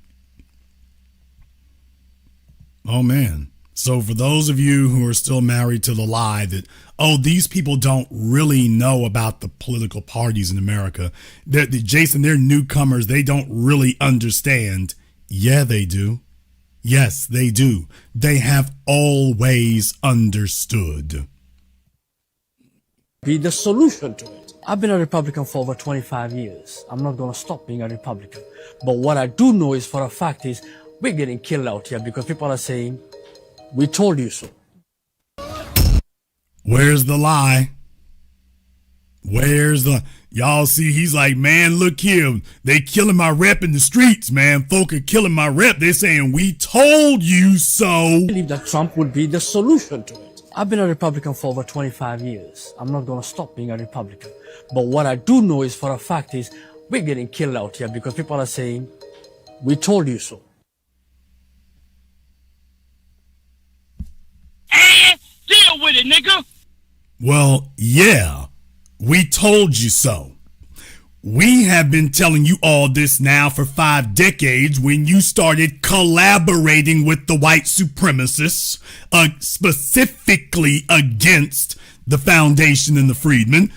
Oh, man. So for those of you who are still married to the lie that, oh, these people don't really know about the political parties in America. Jason, they're newcomers. They don't really understand. Yeah, they do. Yes, they do. They have always understood. Be the solution to it. I've been a Republican for over 25 years. I'm not going to stop being a Republican. But what I do know is for a fact is we're getting killed out here because people are saying, we told you so. Where's the lie? Where's the... Y'all see, he's like, man, look here. They killing my rep in the streets, man. Folk are killing my rep. They're saying, we told you so. I believe that Trump would be the solution to it. I've been a Republican for over 25 years. I'm not going to stop being a Republican. But what I do know is for a fact is we're getting killed out here because people are saying, we told you so. And deal with it, nigga. Well, yeah, we told you so. We have been telling you all this now for 5 decades when you started collaborating with the white supremacists, specifically against the Foundation and the Freedmen.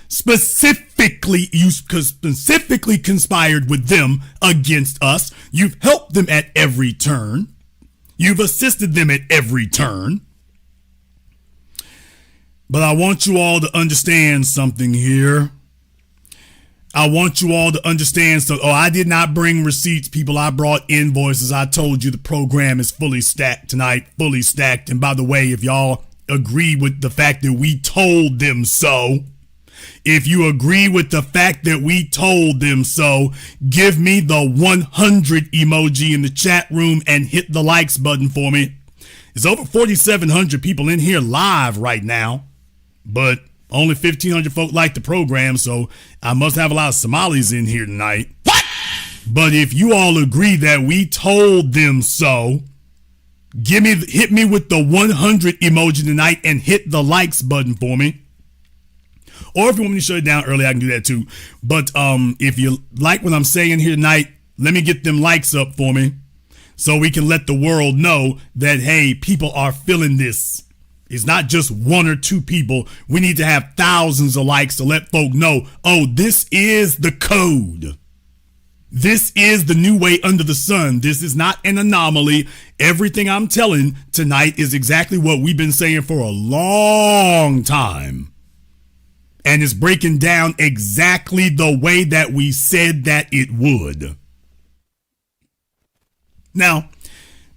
You specifically conspired with them against us. You've helped them at every turn. You've assisted them at every turn. But I want you all to understand something here. I want you all to understand. I did not bring receipts, people. I brought invoices. I told you the program is fully stacked tonight, fully stacked. And by the way, if y'all agree with the fact that we told them so, if you agree with the fact that we told them so, give me the 100 emoji in the chat room and hit the likes button for me. There's over 4,700 people in here live right now, but only 1,500 folk like the program, so I must have a lot of Somalis in here tonight. What? But if you all agree that we told them so, hit me with the 100 emoji tonight and hit the likes button for me. Or if you want me to shut it down early, I can do that too. But if you like what I'm saying here tonight, let me get them likes up for me so we can let the world know that, hey, people are feeling this. It's not just 1 or 2 people. We need to have thousands of likes to let folk know, oh, this is the code. This is the new way under the sun. This is not an anomaly. Everything I'm telling tonight is exactly what we've been saying for a long time. And it's breaking down exactly the way that we said that it would. Now,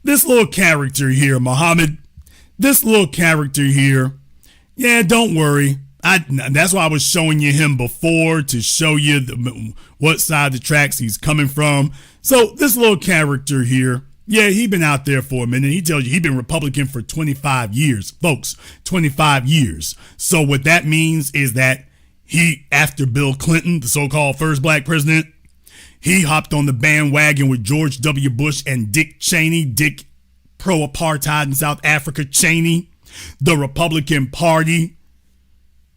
this little character here, Muhammad, this little character here, yeah, don't worry. That's why I was showing you him before, to show you what side of the tracks he's coming from. So this little character here, yeah, he been out there for a minute. He tells you he been Republican for 25 years, folks, 25 years. So what that means is that he, after Bill Clinton, the so-called first black president, he hopped on the bandwagon with George W. Bush and Dick Cheney, Dick pro-apartheid in South Africa Cheney, the Republican Party,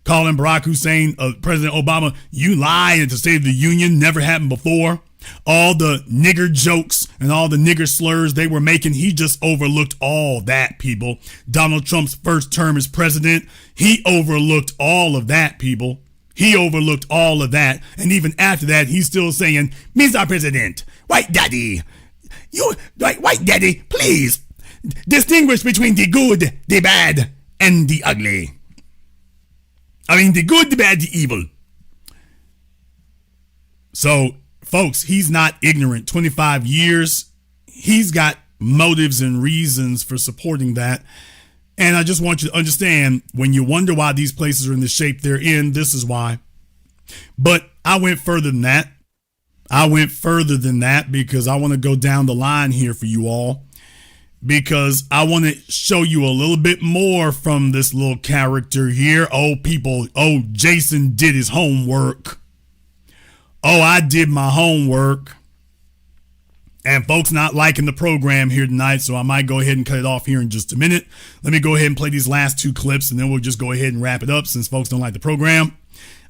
calling Barack Hussein, President Obama, you lie, and to save the Union never happened before. All the nigger jokes and all the nigger slurs they were making, he just overlooked all that, people. Donald Trump's first term as president, he overlooked all of that, people. He overlooked all of that. And even after that, he's still saying, Mr. President, white daddy, white daddy, please distinguish between the good, the bad, and the ugly. I mean, the good, the bad, the evil. So, folks, he's not ignorant. 25 years, he's got motives and reasons for supporting that. And I just want you to understand, when you wonder why these places are in the shape they're in, this is why. But I went further than that. Because I want to go down the line here for you all. Because I want to show you a little bit more from this little character here. Oh, people. Oh, Jason did his homework. Oh, I did my homework. And folks not liking the program here tonight, so I might go ahead and cut it off here in just a minute. Let me go ahead and play these last two clips, and then we'll just go ahead and wrap it up since folks don't like the program.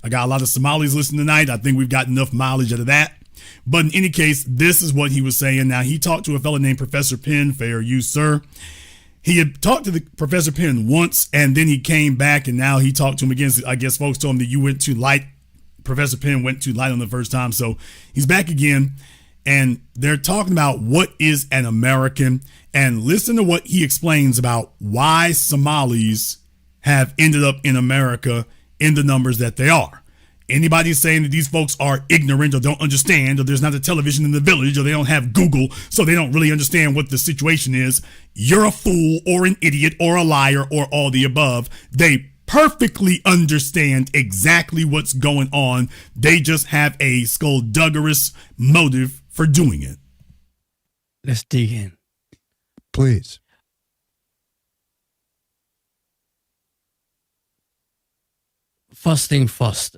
I got a lot of Somalis listening tonight. I think we've got enough mileage out of that. But in any case, this is what he was saying. Now, he talked to a fellow named Professor Penn, fair use, sir. He had talked to the Professor Penn once, and then he came back, and now he talked to him again. I guess folks told him that you went too light. Professor Penn went too light on the first time, so he's back again. And they're talking about what is an American. And listen to what he explains about why Somalis have ended up in America in the numbers that they are. Anybody saying that these folks are ignorant or don't understand, or there's not a television in the village, or they don't have Google, so they don't really understand what the situation is, you're a fool or an idiot or a liar or all the above. They perfectly understand exactly what's going on. They just have a skullduggerous motive for doing it. Let's dig in. Please. First thing first.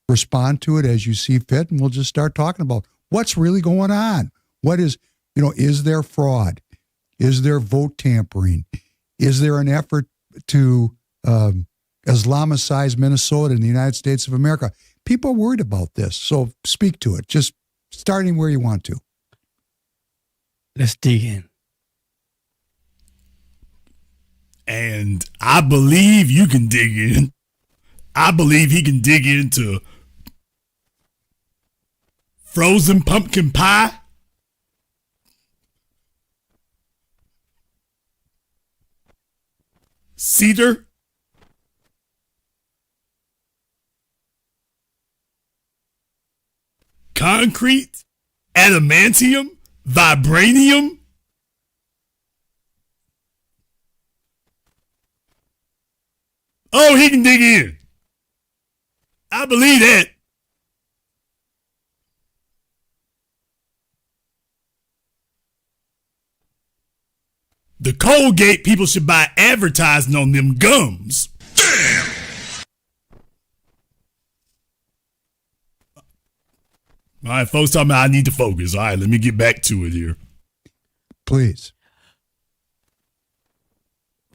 Respond to it as you see fit, and we'll just start talking about what's really going on. What is, is there fraud? Is there vote tampering? Is there an effort to Islamicize Minnesota and the United States of America? People are worried about this, so speak to it. Just starting where you want to. Let's dig in. And I believe you can dig in. I believe he can dig into frozen pumpkin pie, cedar, concrete, adamantium, vibranium. Oh, he can dig in. I believe that. The Colgate people should buy advertising on them gums. Damn! All right, folks, talking about I need to focus. All right, let me get back to it here. Please.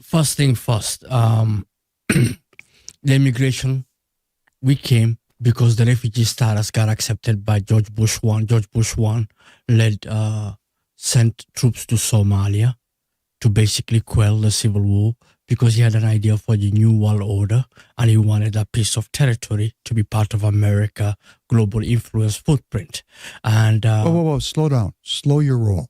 First thing first. The immigration, we came because the refugee status got accepted by George Bush 1. George Bush 1 sent troops to Somalia to basically quell the civil war because he had an idea for the new world order and he wanted a piece of territory to be part of America global influence footprint. And whoa, slow down. Slow your roll.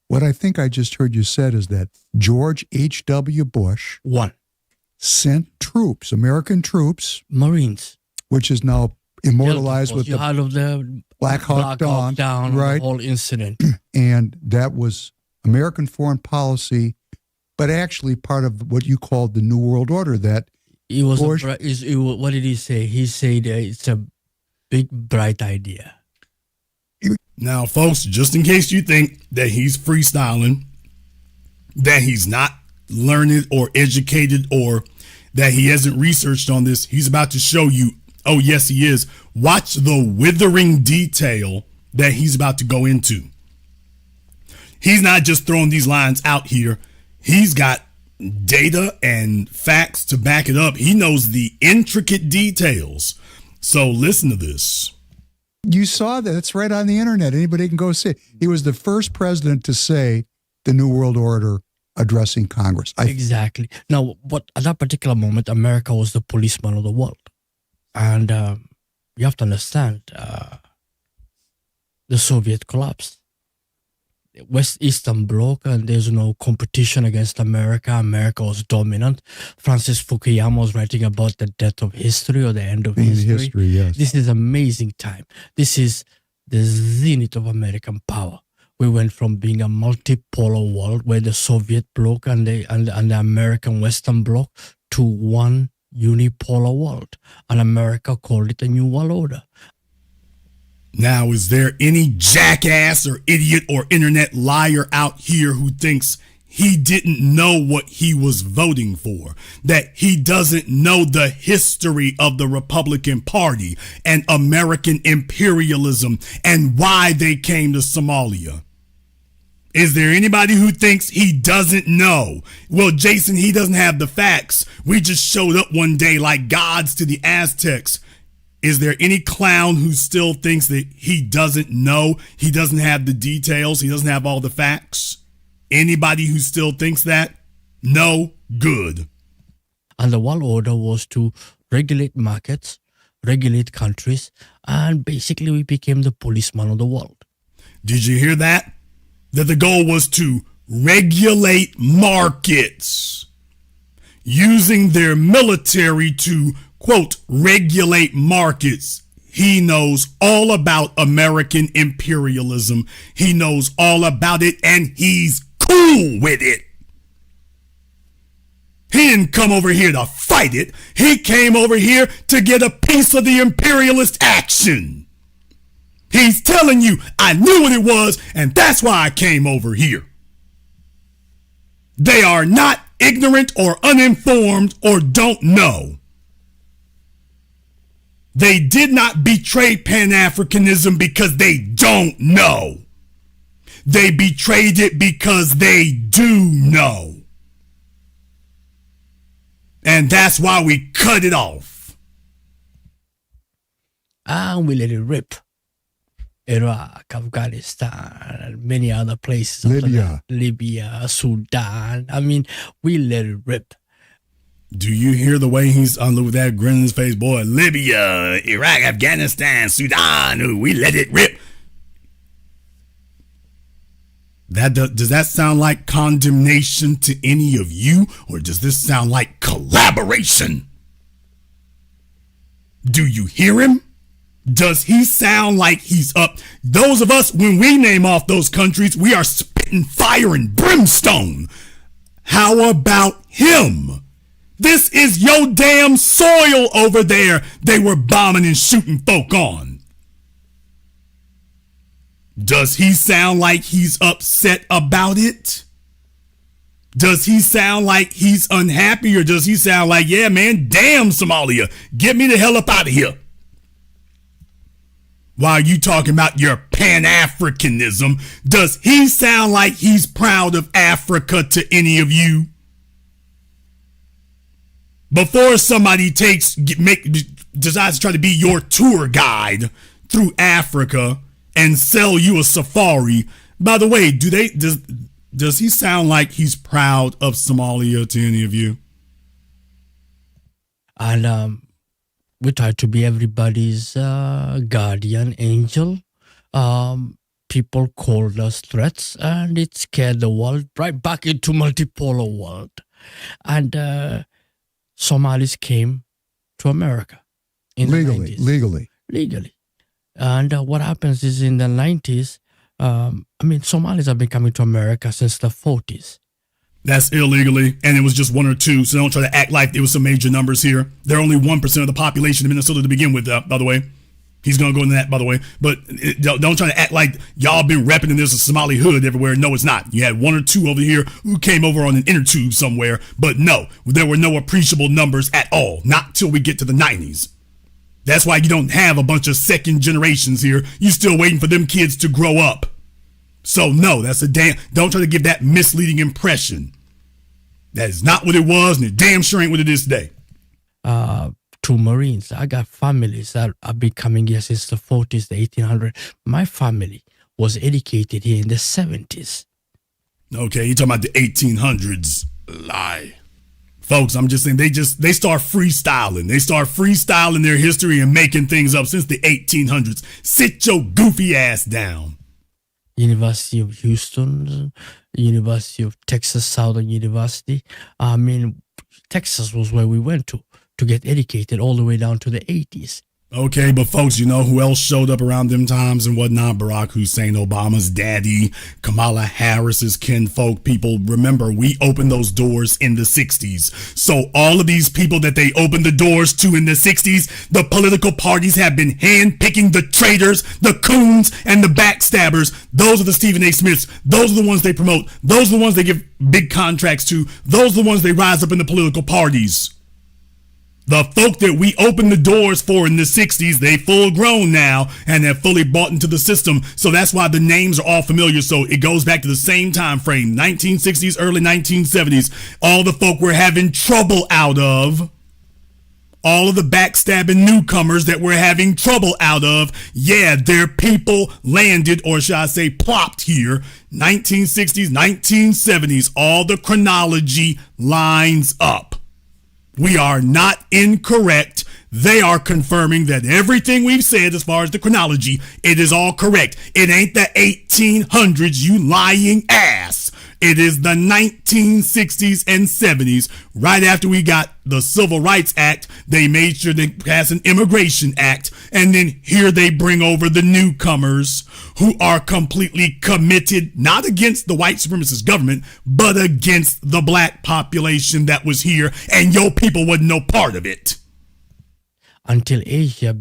What I think I just heard you said is that George H.W. Bush 1 sent troops, American troops, Marines, which is now immortalized with the Black Hawk Down, right? The whole incident. And that was American foreign policy, but actually part of what you called the New World Order, that He was Bush? what did he say? He said it's a big, bright idea. Now, folks, just in case you think that he's freestyling, that he's not learned or educated, or that he hasn't researched on this, he's about to show you, oh, yes, he is. Watch the withering detail that he's about to go into. He's not just throwing these lines out here. He's got data and facts to back it up. He knows the intricate details. So listen to this. You saw that. It's right on the internet. Anybody can go see it. He was the first president to say the New World Order addressing Congress. Exactly. Now, what at that particular moment, America was the policeman of the world. And you have to understand, the Soviet collapsed. West Eastern Bloc, and there's no competition against America. America was dominant. Francis Fukuyama was writing about the death of history or the end of history. Yes. This is amazing time. This is the zenith of American power. We went from being a multipolar world where the Soviet bloc and the American Western Bloc to one unipolar world. And America called it a new world order. Now, is there any jackass or idiot or internet liar out here who thinks he didn't know what he was voting for, that he doesn't know the history of the Republican Party and American imperialism and why they came to Somalia? Is there anybody who thinks he doesn't know? Well, Jason, he doesn't have the facts. We just showed up one day like gods to the Aztecs. Is there any clown who still thinks that he doesn't know? He doesn't have the details. He doesn't have all the facts? Anybody who still thinks that? No good. And the world order was to regulate markets, regulate countries, and basically we became the policeman of the world. Did you hear that? That the goal was to regulate markets, using their military to, quote, regulate markets. He knows all about American imperialism. He knows all about it, and he's cool with it. He didn't come over here to fight it. He came over here to get a piece of the imperialist action. He's telling you, I knew what it was, and that's why I came over here. They are not ignorant or uninformed or don't know. They did not betray Pan-Africanism because they don't know. They betrayed it because they do know. And that's why we cut it off. And we let it rip. Iraq, Afghanistan, and many other places. Libya, Sudan. I mean, we let it rip. Do you hear the way he's on with that grin on his face? Boy, Libya, Iraq, Afghanistan, Sudan, we let it rip. Does that sound like condemnation to any of you? Or does this sound like collaboration? Do you hear him? Does he sound like he's up? Those of us, when we name off those countries, we are spitting fire and brimstone. How about him? This is your damn soil over there they were bombing and shooting folk on. Does he sound like he's upset about it? Does he sound like he's unhappy, or does he sound like, yeah, man, damn Somalia, get me the hell up out of here? While you talking about your Pan-Africanism, does he sound like he's proud of Africa to any of you? Before somebody decides to try to be your tour guide through Africa and sell you a safari, by the way, does he sound like he's proud of Somalia to any of you? And we try to be everybody's guardian angel. People called us threats, and it scared the world right back into multipolar world. And Somalis came to America in the 90s. Legally. And what happens is in the 90s, Somalis have been coming to America since the 40s. That's illegally, and it was just 1 or 2, so don't try to act like there was some major numbers here. They're only 1% of the population of Minnesota to begin with, by the way. He's going to go into that, by the way. But don't try to act like y'all been repping and there's a Somali hood everywhere. No, it's not. You had 1 or 2 over here who came over on an inner tube somewhere. But no, there were no appreciable numbers at all. Not till we get to the 90s. That's why you don't have a bunch of second generations here. You're still waiting for them kids to grow up. So no, don't try to give that misleading impression. That is not what it was, and it damn sure ain't what it is today. To Marines, I got families that have been coming here since the 40s, the 1800s. My family was educated here in the 70s. Okay, you're talking about the 1800s. Lie. Folks, I'm just saying they start freestyling. They start freestyling their history and making things up since the 1800s. Sit your goofy ass down. University of Houston, University of Texas Southern University. I mean, Texas was where we went to get educated all the way down to the 80s. Okay, but folks, you know who else showed up around them times and whatnot? Barack Hussein Obama's daddy, Kamala Harris's kinfolk. People, remember, we opened those doors in the 60s. So all of these people that they opened the doors to in the 60s, the political parties have been handpicking the traitors, the coons, and the backstabbers. Those are the Stephen A. Smiths. Those are the ones they promote. Those are the ones they give big contracts to. Those are the ones they rise up in the political parties. The folk that we opened the doors for in the 60s, they full grown now and have fully bought into the system. So that's why the names are all familiar. So it goes back to the same time frame, 1960s, early 1970s. All the folk we're having trouble out of, all of the backstabbing newcomers that we're having trouble out of, yeah, their people landed, or shall I say plopped here, 1960s, 1970s. All the chronology lines up. We are not incorrect. They are confirming that everything we've said as far as the chronology, it is all correct. It ain't the 1800s, you lying ass. It is the 1960s and 70s. Right after we got the Civil Rights Act, they made sure they passed an Immigration Act. And then here they bring over the newcomers who are completely committed, not against the white supremacist government, but against the black population that was here. And your people wasn't no part of it. Until India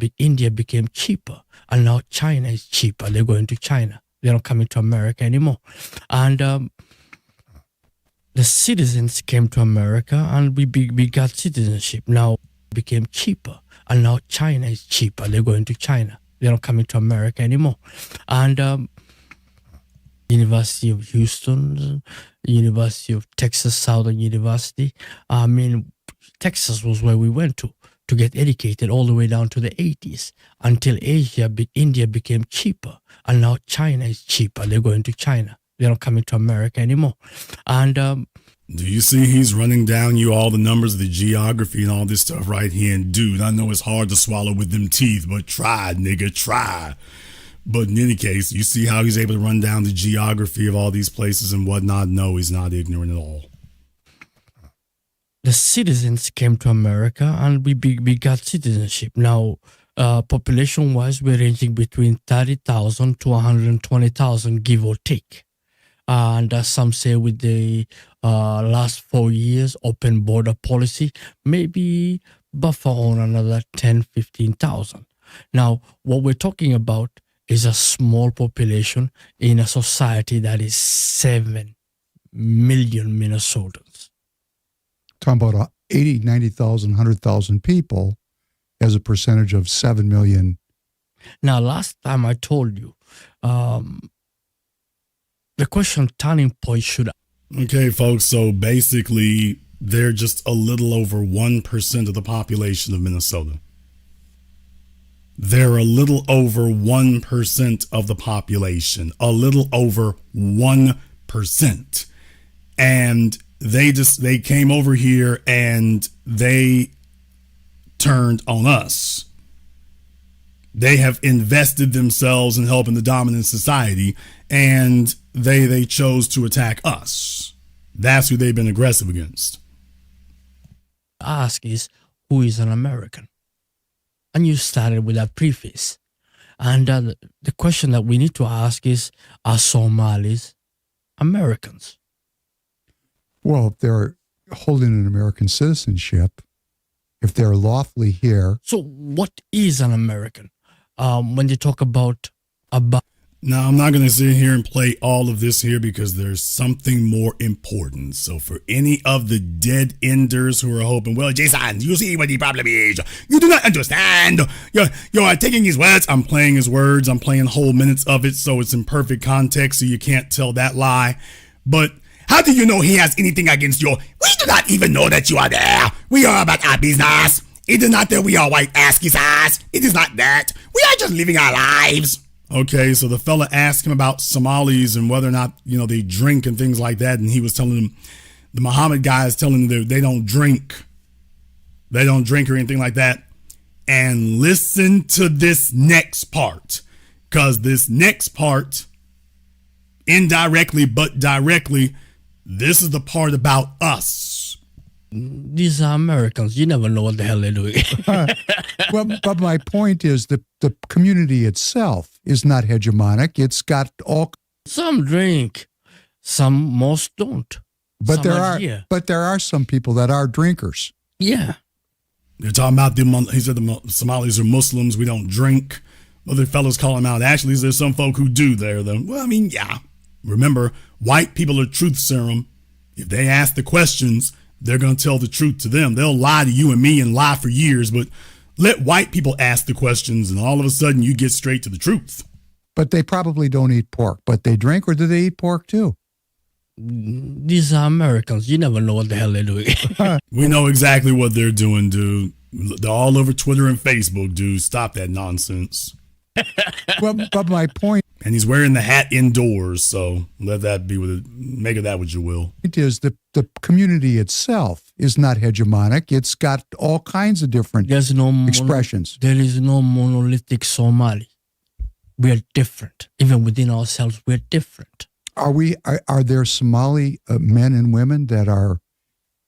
became cheaper. And now China is cheaper. They're going to China. They're not coming to America anymore. And the citizens came to America and we got citizenship. Now it became cheaper. And now China is cheaper. They're going to China. They're not coming to America anymore. And University of Houston, University of Texas Southern University. I mean, Texas was where we went to get educated all the way down to the 80s until India became cheaper. And now China is cheaper. They're going to China. They're not coming to America anymore. And do you see he's running down you all the numbers, the geography and all this stuff right here? And dude, I know it's hard to swallow with them teeth, but try, nigga, try. But in any case, you see how he's able to run down the geography of all these places and whatnot? No, he's not ignorant at all. The citizens came to America and we got citizenship. Now, population-wise, we're ranging between 30,000 to 120,000, give or take. And as some say with the last 4 years open border policy, maybe buffer on another 10, 15,000. Now, what we're talking about is a small population in a society that is 7 million Minnesotans. Talking about 80, 90,000, 100,000 people as a percentage of 7 million. Now, last time I told you, the question turning point should... Okay, folks, so basically, they're just a little over 1% of the population of Minnesota. They're a little over 1% of the population. A little over 1%. And they came over here and they turned on us. They have invested themselves in helping the dominant society, and they chose to attack us. That's who they've been aggressive against. Ask is, who is an American? And you started with that preface. And the question that we need to ask is, are Somalis Americans? Well, if they're holding an American citizenship, if they're lawfully here. So what is an American? When they talk about Now, I'm not going to sit here and play all of this here because there's something more important. So for any of the dead enders who are hoping, well, Jason, you see what the problem is. You do not understand. You're taking his words. I'm playing his words. I'm playing whole minutes of it, so it's in perfect context, so you can't tell that lie. But how do you know he has anything against you? We do not even know that you are there. We are about our business. It is not that we are white ass ass. It is not that. We are just living our lives. Okay, so the fella asked him about Somalis and whether or not, they drink and things like that. And he was telling him, the Muhammad guy is telling them they don't drink. They don't drink or anything like that. And listen to this next part, because this next part, indirectly but directly, this is the part about us. These are Americans. You never know what the hell they're doing. Well, but my point is that the community itself is not hegemonic. It's got all. Some drink, most don't. But there are some people that are drinkers. Yeah. They're talking about he said the Somalis are Muslims. We don't drink. Other fellows call him out. Actually, there's some folk who do there, though. Well, I mean, yeah. Remember, white people are truth serum. If they ask the questions, they're going to tell the truth to them. They'll lie to you and me and lie for years, but let white people ask the questions and all of a sudden you get straight to the truth. But they probably don't eat pork, but they drink, or do they eat pork too? These are Americans. You never know what the hell they're doing. We know exactly what they're doing, dude. They're all over Twitter and Facebook, dude. Stop that nonsense. Well, but my point. And he's wearing the hat indoors, so let that be make of that what you will. It is the community itself is not hegemonic. It's got all kinds of different expressions. There is no monolithic Somali. We are different. Even within ourselves, we're different. Are there Somali men and women that are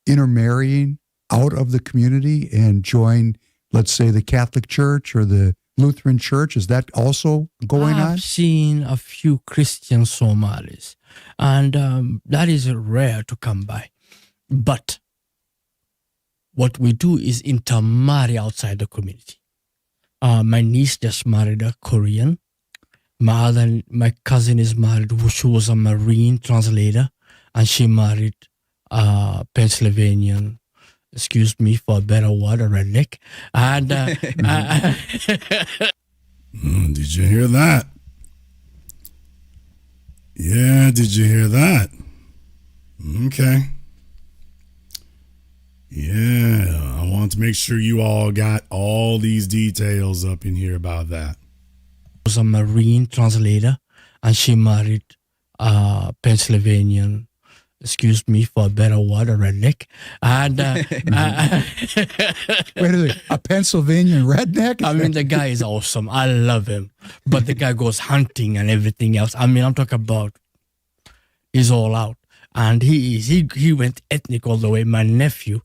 intermarrying out of the community and join, let's say, the Catholic Church or the Lutheran Church? Is that also going on? I've seen a few Christian Somalis, and that is rare to come by. But what we do is intermarry outside the community. My niece just married a Korean. My cousin is married, she was a Marine translator, and she married a Pennsylvanian, excuse me for a better word, a redneck. And did you hear that? Yeah, did you hear that? Okay. Yeah, I want to make sure you all got all these details up in here about that. Was a Marine translator, and she married a Pennsylvanian, excuse me for a better word, a redneck. And wait a minute, a Pennsylvanian redneck? I mean, the guy is awesome. I love him. But the guy goes hunting and everything else. I mean, I'm talking about he's all out. And he went ethnic all the way. My nephew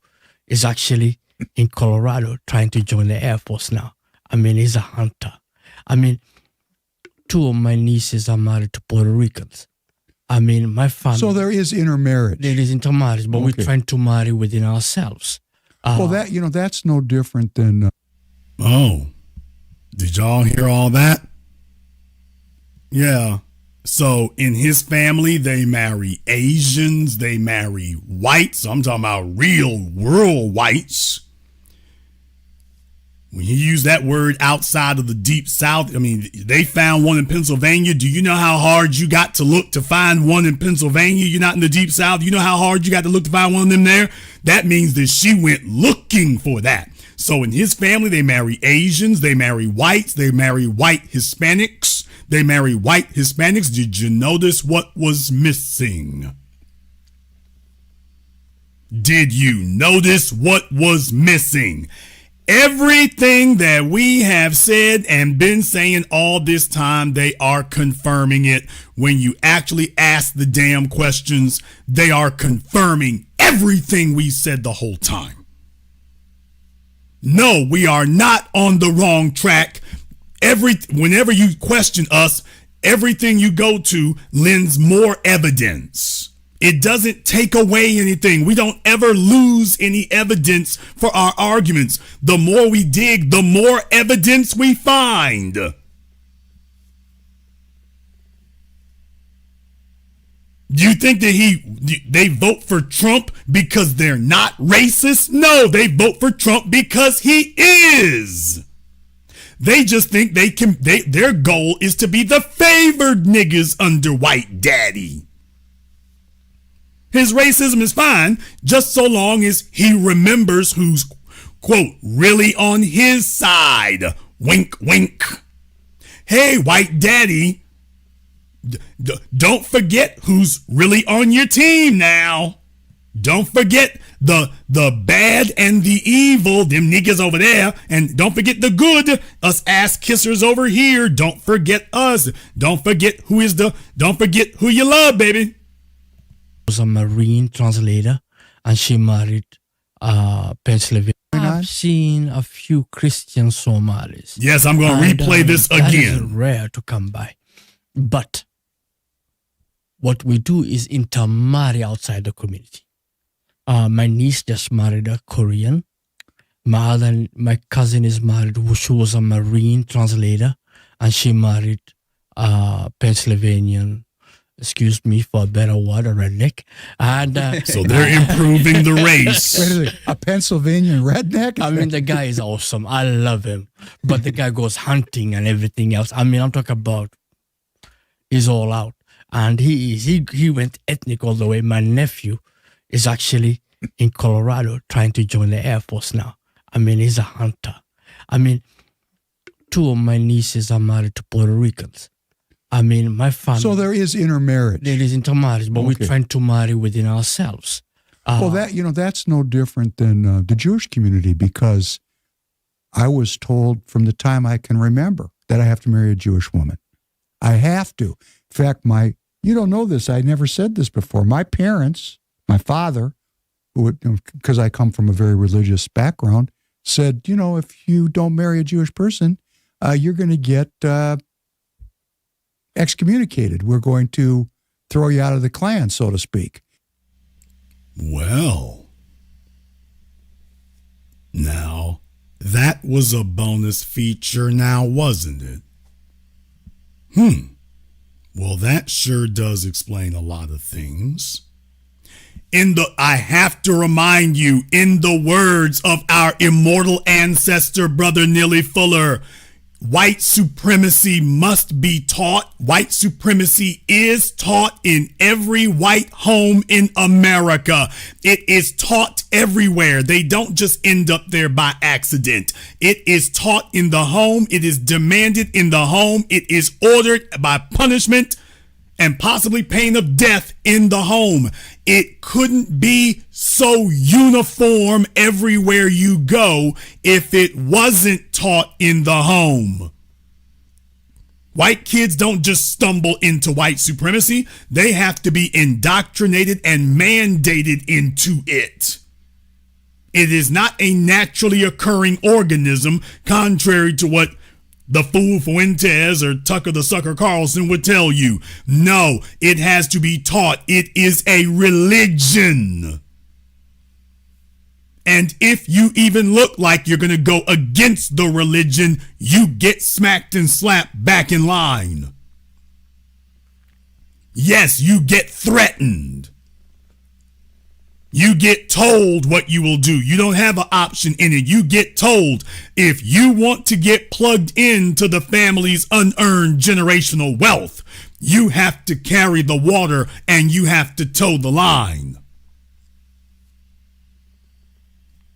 is actually in Colorado trying to join the Air Force now. I mean, he's a hunter. I mean, 2 of my nieces are married to Puerto Ricans. I mean, my family. So there is intermarriage. There is intermarriage, but we're trying to marry within ourselves. Well, that's no different than. Oh, did y'all hear all that? Yeah. So in his family, they marry Asians, they marry whites. I'm talking about real world whites. When you use that word outside of the deep South, I mean, they found one in Pennsylvania. Do you know how hard you got to look to find one in Pennsylvania? You're not in the deep South. You know how hard you got to look to find one of them there? That means that she went looking for that. So in his family, they marry Asians, they marry whites, they marry white Hispanics, they marry white Hispanics. Did you notice what was missing? Did you notice what was missing? Everything that we have said and been saying all this time, they are confirming it. When you actually ask the damn questions, they are confirming everything we said the whole time. No, we are not on the wrong track. Whenever you question us, everything you go to lends more evidence. It doesn't take away anything. We don't ever lose any evidence for our arguments. The more we dig, the more evidence we find. Do you think that they vote for Trump because they're not racist? No, they vote for Trump because he is. They just think their goal is to be the favored niggas under white daddy. His racism is fine just so long as he remembers who's, quote, really on his side. Wink, wink. Hey, white daddy, don't forget who's really on your team now. Don't forget the bad and the evil, them niggas over there. And don't forget the good, us ass kissers over here. Don't forget us. Don't forget who you love, baby. Was a Marine translator, and she married Pennsylvania. I've seen a few Christian Somalis. Yes, I'm going to replay this again. That is rare to come by. But what we do is intermarry outside the community. My niece just married a Korean. My cousin is married, she was a Marine translator, and she married Pennsylvanian, excuse me for a better word, a redneck. And so they're improving the race. Wait a minute, a Pennsylvanian redneck? I mean, the guy is awesome. I love him. But the guy goes hunting and everything else. I mean, I'm talking about he's all out. And he went ethnic all the way. My nephew is actually in Colorado trying to join the Air Force now. I mean, he's a hunter. I mean, 2 of my nieces are married to Puerto Ricans. I mean, my family. So there is intermarriage. There is intermarriage, but we're trying to marry within ourselves. Well, that's no different than the Jewish community, because I was told from the time I can remember that I have to marry a Jewish woman. I have to. In fact, you don't know this, I never said this before. My parents, my father, because I come from a very religious background, said, if you don't marry a Jewish person, you're going to get excommunicated. We're going to throw you out of the clan, so to speak. Well, now, that was a bonus feature now, wasn't it? Well, that sure does explain a lot of things. I have to remind you, in the words of our immortal ancestor, Brother Neely Fuller, white supremacy must be taught. White supremacy is taught in every white home in America. It is taught everywhere. They don't just end up there by accident. It is taught in the home. It is demanded in the home. It is ordered by punishment and possibly pain of death in the home. It couldn't be so uniform everywhere you go if it wasn't taught in the home. White kids don't just stumble into white supremacy. They have to be indoctrinated and mandated into it. It is not a naturally occurring organism, contrary to what the fool Fuentes or Tucker the Sucker Carlson would tell you. No, it has to be taught. It is a religion. And if you even look like you're going to go against the religion, you get smacked and slapped back in line. Yes, you get threatened. You get told what you will do. You don't have an option in it. You get told if you want to get plugged into the family's unearned generational wealth, you have to carry the water and you have to toe the line.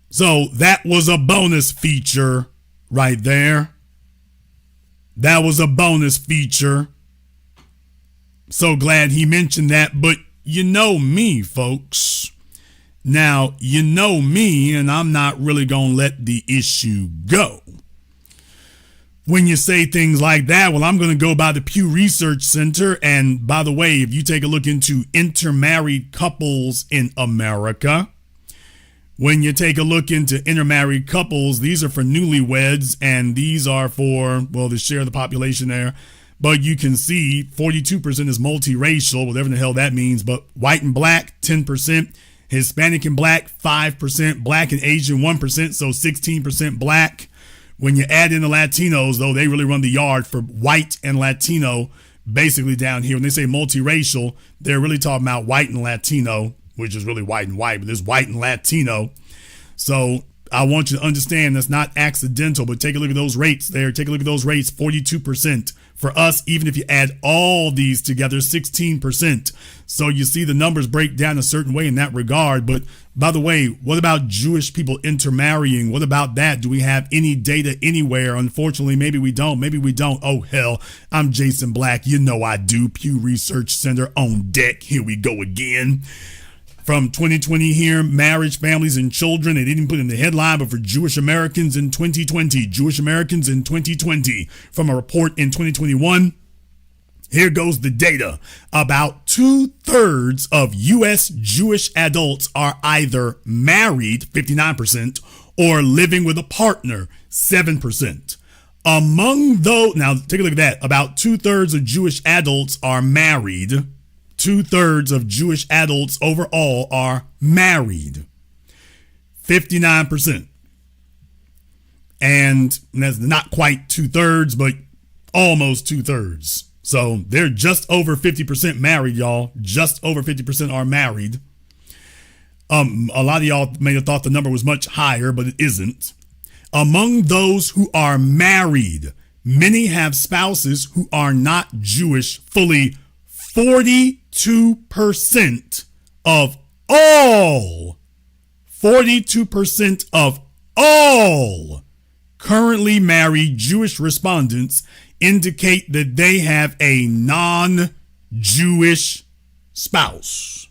So that was a bonus feature right there. That was a bonus feature. So glad he mentioned that. But you know me, folks. Now, you know me, and I'm not really going to let the issue go. When you say things like that, well, I'm going to go by the Pew Research Center. And by the way, if you take a look into intermarried couples in America, when you take a look into intermarried couples, these are for newlyweds, and these are for, well, the share of the population there. But you can see 42% is multiracial, whatever the hell that means. But white and black, 10%. Hispanic and black, 5%. Black and Asian, 1%. So 16% black. When you add in the Latinos, though, they really run the yard for white and Latino basically down here. When they say multiracial, they're really talking about white and Latino, which is really white and white, but there's white and Latino. So I want you to understand that's not accidental, but take a look at those rates there. Take a look at those rates, 42%. For us, even if you add all these together, 16%. So you see the numbers break down a certain way in that regard. But by the way, what about Jewish people intermarrying? What about that? Do we have any data anywhere? Unfortunately, maybe we don't. Maybe we don't. Oh, hell, I'm Jason Black. You know I do. Pew Research Center on deck. Here we go again. From 2020 here, marriage, families, and children. They didn't put in the headline, but for Jewish Americans in 2020, Jewish Americans in 2020, from a report in 2021, here goes the data. About 2/3 of U.S. Jewish adults are either married, 59%, or living with a partner, 7%. Among those, now take a look at that. About 2/3 of Jewish adults are married. 2/3 of Jewish adults overall are married. 59%. And that's not quite 2/3, but almost 2/3. So they're just over 50% married, y'all. Just over 50% are married. A lot of y'all may have thought the number was much higher, but it isn't. Among those who are married, many have spouses who are not Jewish. Fully 42% of all, 42% of all currently married Jewish respondents indicate that they have a non-Jewish spouse.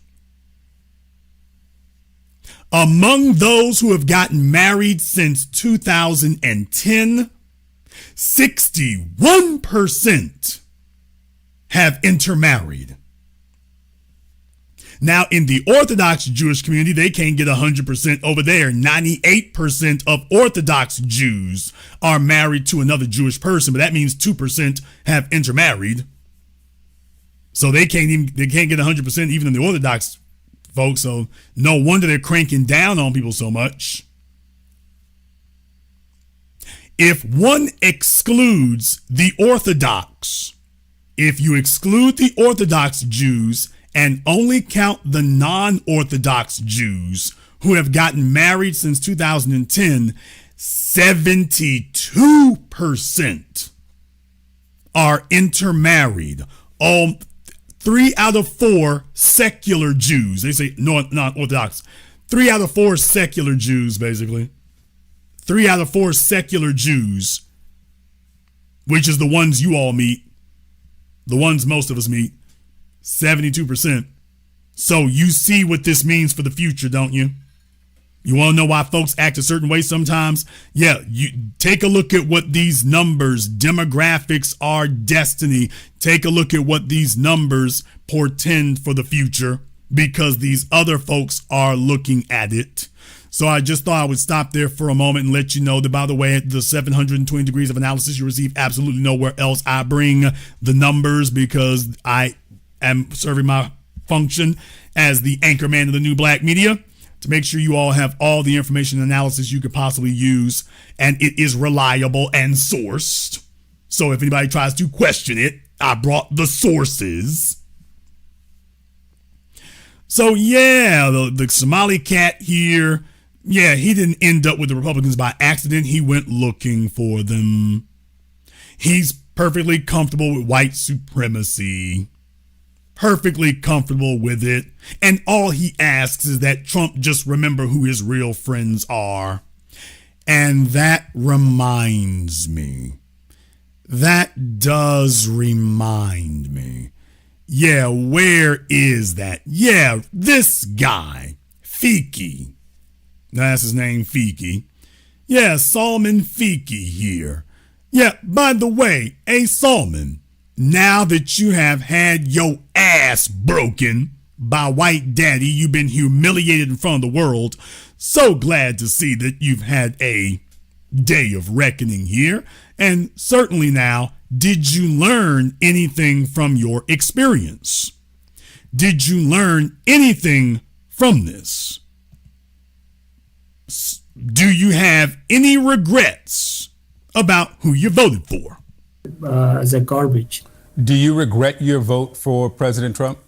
Among those who have gotten married since 2010, 61% have intermarried. Now, in the Orthodox Jewish community, they can't get 100% over there. 98% of Orthodox Jews are married to another Jewish person, but that means 2% have intermarried. So they can't get 100% even in the Orthodox folks. So no wonder they're cranking down on people so much. If one excludes the Orthodox, if you exclude the Orthodox Jews and only count the non-Orthodox Jews who have gotten married since 2010, 72% are intermarried. All 3 out of 4 secular Jews, they say non-Orthodox, 3 out of 4 secular Jews, basically. 3 out of 4 secular Jews, which is the ones you all meet, the ones most of us meet, 72%. So you see what this means for the future, don't you? You want to know why folks act a certain way sometimes? Yeah, you take a look at what these numbers, demographics are destiny. Take a look at what these numbers portend for the future, because these other folks are looking at it. So I just thought I would stop there for a moment and let you know that, by the way, the 720 degrees of analysis you receive absolutely nowhere else. I bring the numbers because I am serving my function as the anchor man of the new black media to make sure you all have all the information and analysis you could possibly use, and it is reliable and sourced. So if anybody tries to question it, I brought the sources. So yeah, the Somali cat here, yeah, he didn't end up with the Republicans by accident. He went looking for them. He's perfectly comfortable with white supremacy. Perfectly comfortable with it. And all he asks is that Trump just remember who his real friends are. And that reminds me. That does remind me. Yeah, where is that? Yeah, this guy, Fiki. That's his name, Fiki. Yeah, Salman Fiki here. Yeah, by the way, hey Salman, now that you have had your ass broken by White Daddy, you've been humiliated in front of the world. So glad to see that you've had a day of reckoning here. And certainly now, Did you learn anything from your experience? Did you learn anything from this? Do you have any regrets about who you voted for? As a garbage. Do you regret your vote for President Trump?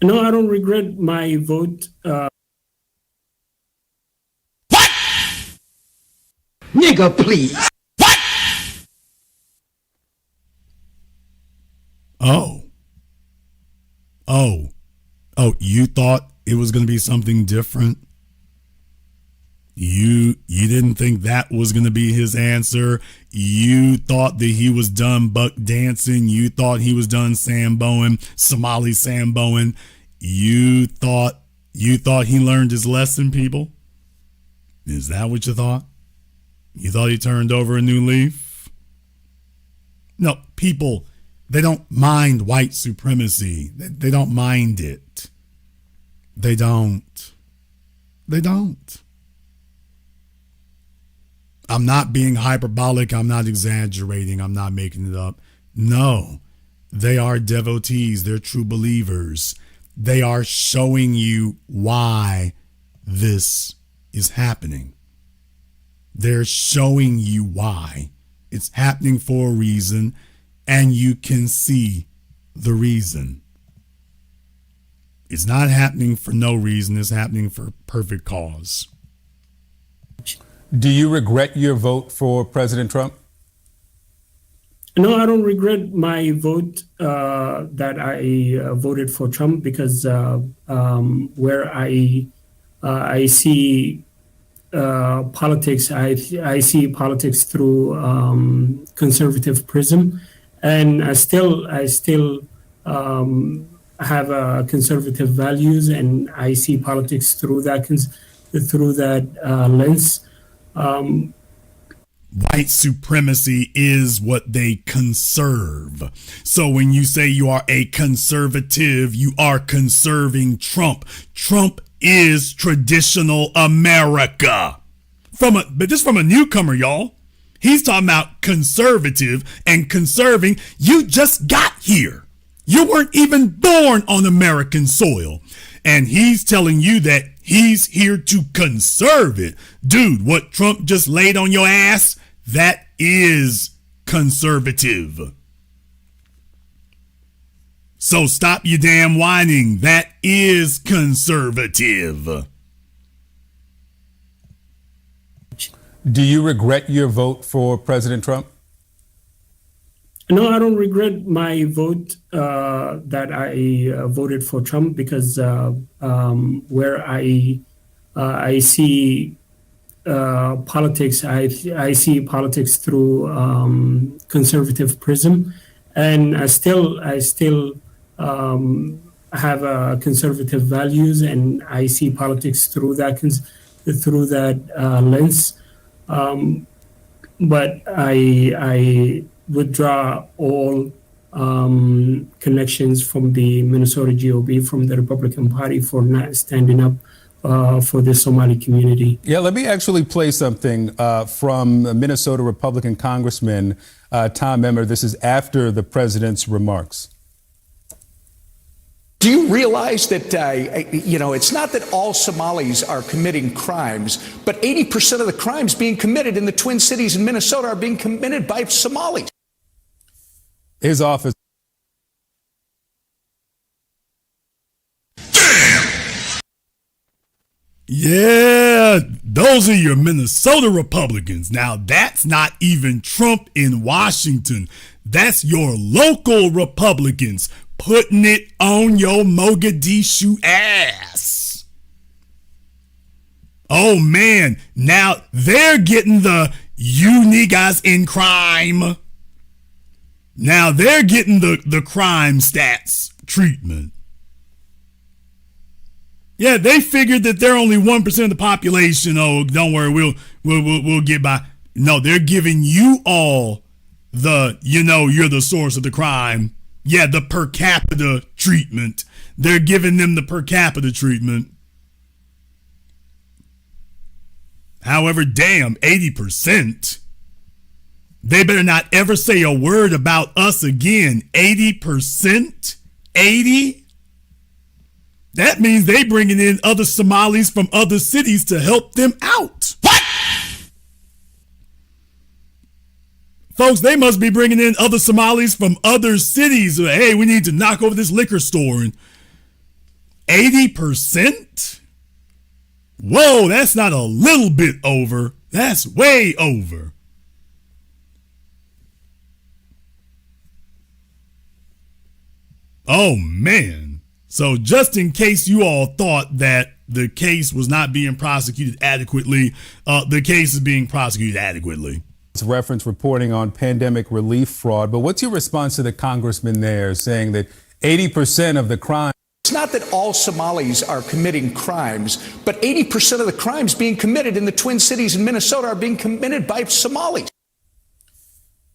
No, I don't regret my vote. Nigga, please. Oh, you thought it was going to be something different? You didn't think that was going to be his answer. You thought that he was done buck dancing. You thought he was done samboing, Somali samboing. You thought he learned his lesson, people? Is that what you thought? You thought he turned over a new leaf? No, people, they don't mind white supremacy. They don't mind it. They don't. They don't. I'm not being hyperbolic. I'm not exaggerating. I'm not making it up. No, they are devotees. They're true believers. They are showing you why this is happening. They're showing you why. It's happening for a reason, and you can see the reason. It's not happening for no reason. It's happening for perfect cause. Do you regret your vote for President Trump? No, I don't regret my vote that I voted for Trump because where I see politics, I see politics through conservative prism, and I still have conservative values, and I see politics through that lens. White supremacy is what they conserve. So when you say you are a conservative, you are conserving Trump. Trump is traditional America. But this from a newcomer, y'all. He's talking about conservative and conserving. You just got here. You weren't even born on American soil. And he's telling you that he's here to conserve it. Dude, what Trump just laid on your ass, that is conservative. So stop your damn whining. That is conservative. Do you regret your vote for President Trump? No, I don't regret my vote that I voted for Trump because where I see politics, I see politics through conservative prism, and I still have conservative values, and I see politics through that lens. But I withdraw all connections from the Minnesota GOP, from the Republican Party, for not standing up for the Somali community. Yeah, let me actually play something from a Minnesota Republican Congressman Tom Emmer. This is after the president's remarks. Do you realize that, it's not that all Somalis are committing crimes, but 80% of the crimes being committed in the Twin Cities in Minnesota are being committed by Somalis? His office. Yeah, those are your Minnesota Republicans. Now, that's not even Trump in Washington. That's your local Republicans putting it on your Mogadishu ass. Oh, man. Now they're getting the you niggas in crime. Now they're getting the crime stats treatment. Yeah, they figured that they're only 1% of the population. Oh, don't worry, we'll get by. No, they're giving you all the, you're the source of the crime. Yeah, the per capita treatment. They're giving them the per capita treatment. However, damn, 80%. They better not ever say a word about us again. 80%? 80? That means they bringing in other Somalis from other cities to help them out. What? Folks, they must be bringing in other Somalis from other cities. Hey, we need to knock over this liquor store. And 80%? Whoa, that's not a little bit over. That's way over. Oh, man. So just in case you all thought that the case was not being prosecuted adequately, the case is being prosecuted adequately. It's reference reporting on pandemic relief fraud. But what's your response to the congressman there saying that 80% of the crime? It's not that all Somalis are committing crimes, but 80% of the crimes being committed in the Twin Cities in Minnesota are being committed by Somalis.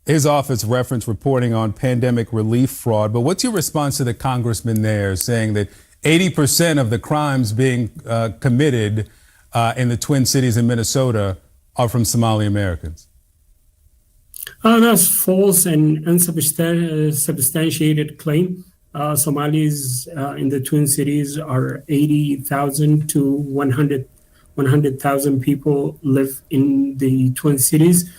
His office reference reporting on pandemic relief fraud. But what's your response to the congressman there saying that 80% of the crimes being committed in the Twin Cities in Minnesota are from Somali Americans? That's false and unsubstantiated claim. Somalis in the Twin Cities are 80,000 to 100,000 people live in the Twin Cities.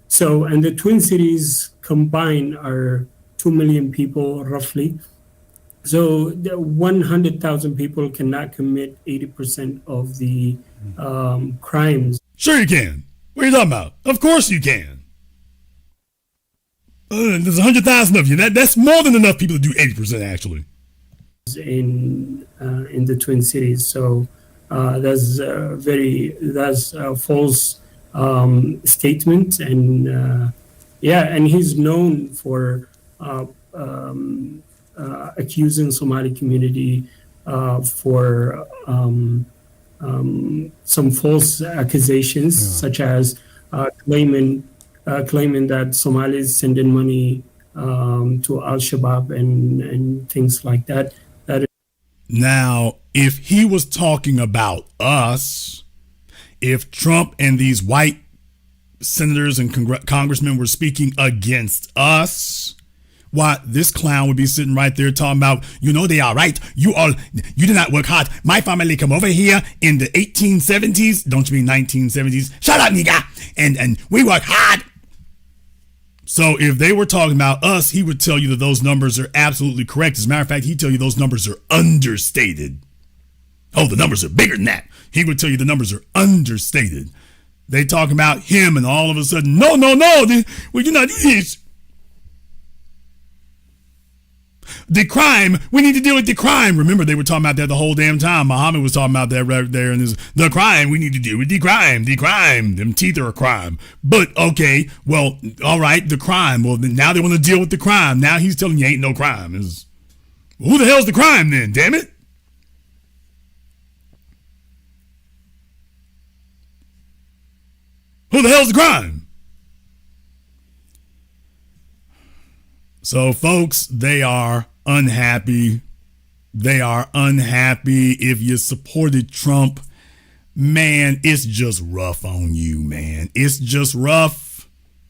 So, and the Twin Cities combined are 2 million people roughly. So the 100,000 people cannot commit 80% of the crimes. Sure you can. What are you talking about? Of course you can. There's 100,000 of you. That's more than enough people to do 80% actually. In the Twin Cities. So that's a false statement, and and he's known for accusing Somali community for some false accusations, such as claiming that Somalis send in money to Al-Shabaab and things like that. Now, if he was talking about us, if Trump and these white senators and congressmen were speaking against us, why, this clown would be sitting right there talking about, they are right. You did not work hard. My family come over here in the 1870s. Don't you mean 1970s? Shut up, nigga. And we work hard. So if they were talking about us, he would tell you that those numbers are absolutely correct. As a matter of fact, he'd tell you those numbers are understated. Oh, the numbers are bigger than that. He would tell you the numbers are understated. They talking about him, and all of a sudden, no, we do not do this. The crime, we need to deal with the crime. Remember, they were talking about that the whole damn time. Muhammad was talking about that right there. And the crime, we need to deal with the crime. Them teeth are a crime. But, okay, well, all right, the crime. Well, now they want to deal with the crime. Now he's telling you ain't no crime. Who the hell's the crime then, damn it? Who the hell's the crime? So, folks, they are unhappy. They are unhappy. If you supported Trump, man, it's just rough on you, man. It's just rough.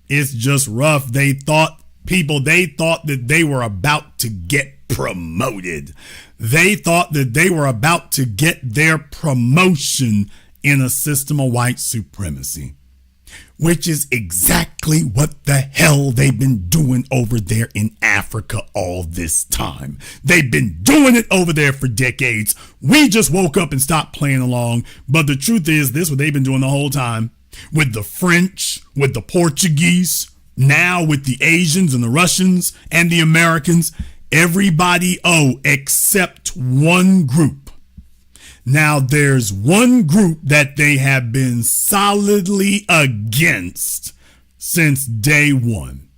It's just rough. They thought that they were about to get promoted. They thought that they were about to get their promotion in a system of white supremacy, which is exactly what the hell they've been doing over there in Africa all this time. They've been doing it over there for decades. We just woke up and stopped playing along. But the truth is, this is what they've been doing the whole time. With the French, with the Portuguese, now with the Asians and the Russians and the Americans. Everybody except one group. Now, there's one group that they have been solidly against since day one.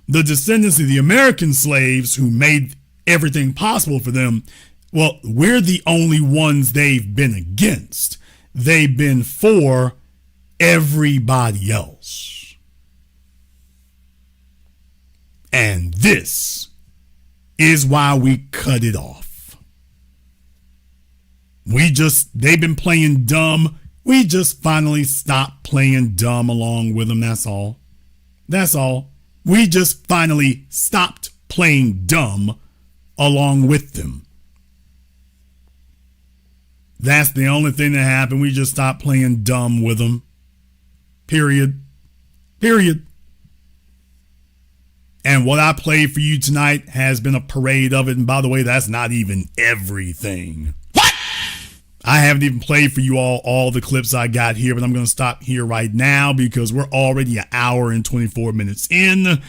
The descendants of the American slaves who made everything possible for them, well, we're the only ones they've been against. They've been for everybody else. And this is why we cut it off. They've been playing dumb. We just finally stopped playing dumb along with them. That's all. That's all. We just finally stopped playing dumb along with them. That's the only thing that happened. We just stopped playing dumb with them. Period. Period. And what I played for you tonight has been a parade of it. And by the way, that's not even everything. What? I haven't even played for you all the clips I got here, but I'm going to stop here right now because we're already an hour and 24 minutes in.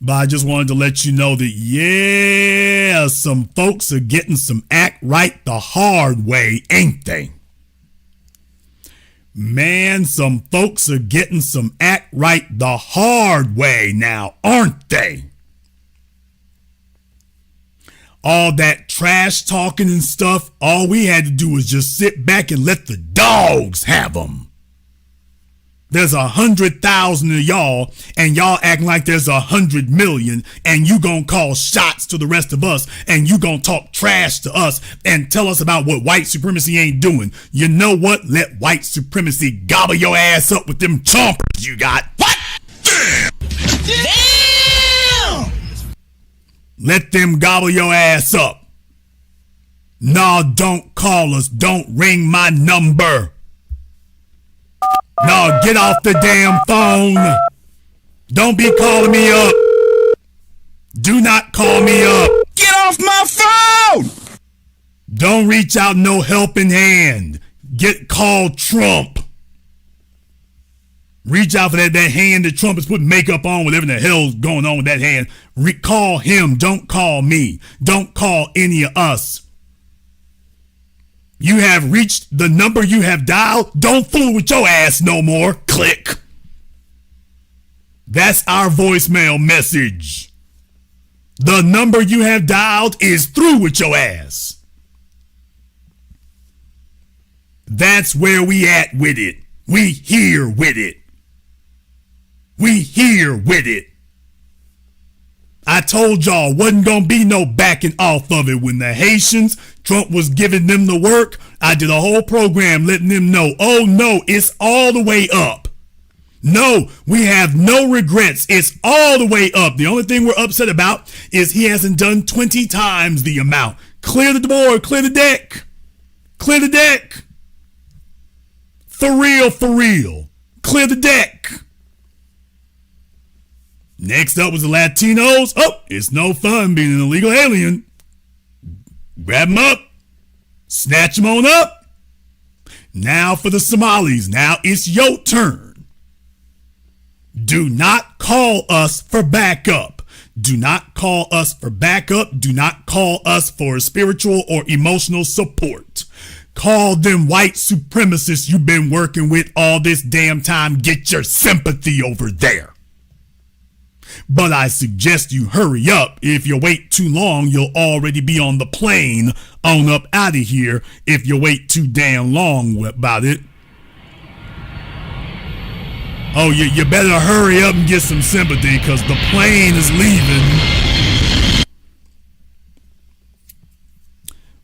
But I just wanted to let you know that, yeah, some folks are getting some act right the hard way, ain't they? Man, some folks are getting some act right the hard way now, aren't they? All that trash talking and stuff, all we had to do was just sit back and let the dogs have them. There's 100,000 of y'all, and y'all acting like there's 100 million, and you gonna call shots to the rest of us, and you gonna talk trash to us, and tell us about what white supremacy ain't doing. You know what? Let white supremacy gobble your ass up with them chompers you got. What? Damn! Let them gobble your ass up. No, don't call us. Don't ring my number. No, get off the damn phone. Don't be calling me up. Do not call me up. Get off my phone. Don't reach out no helping hand. Get called Trump. Reach out for that hand that Trump is putting makeup on, whatever the hell's going on with that hand. Call him. Don't call me. Don't call any of us. You have reached the number you have dialed. Don't fool with your ass no more. Click. That's our voicemail message. The number you have dialed is through with your ass. That's where we at with it. We here with it. We here with it. I told y'all wasn't gonna be no backing off of it. When the Haitians, Trump was giving them the work, I did a whole program letting them know, oh no, it's all the way up. No, we have no regrets. It's all the way up. The only thing we're upset about is he hasn't done 20 times the amount. Clear the board, clear the deck. Clear the deck. For real, for real. Clear the deck. Next up was the Latinos. Oh, it's no fun being an illegal alien. Grab them up. Snatch them on up. Now for the Somalis. Now it's your turn. Do not call us for backup. Do not call us for backup. Do not call us for spiritual or emotional support. Call them white supremacists you've been working with all this damn time. Get your sympathy over there. But I suggest you hurry up. If you wait too long, you'll already be on the plane on up out of here if you wait too damn long about it. Oh, you better hurry up and get some sympathy because the plane is leaving.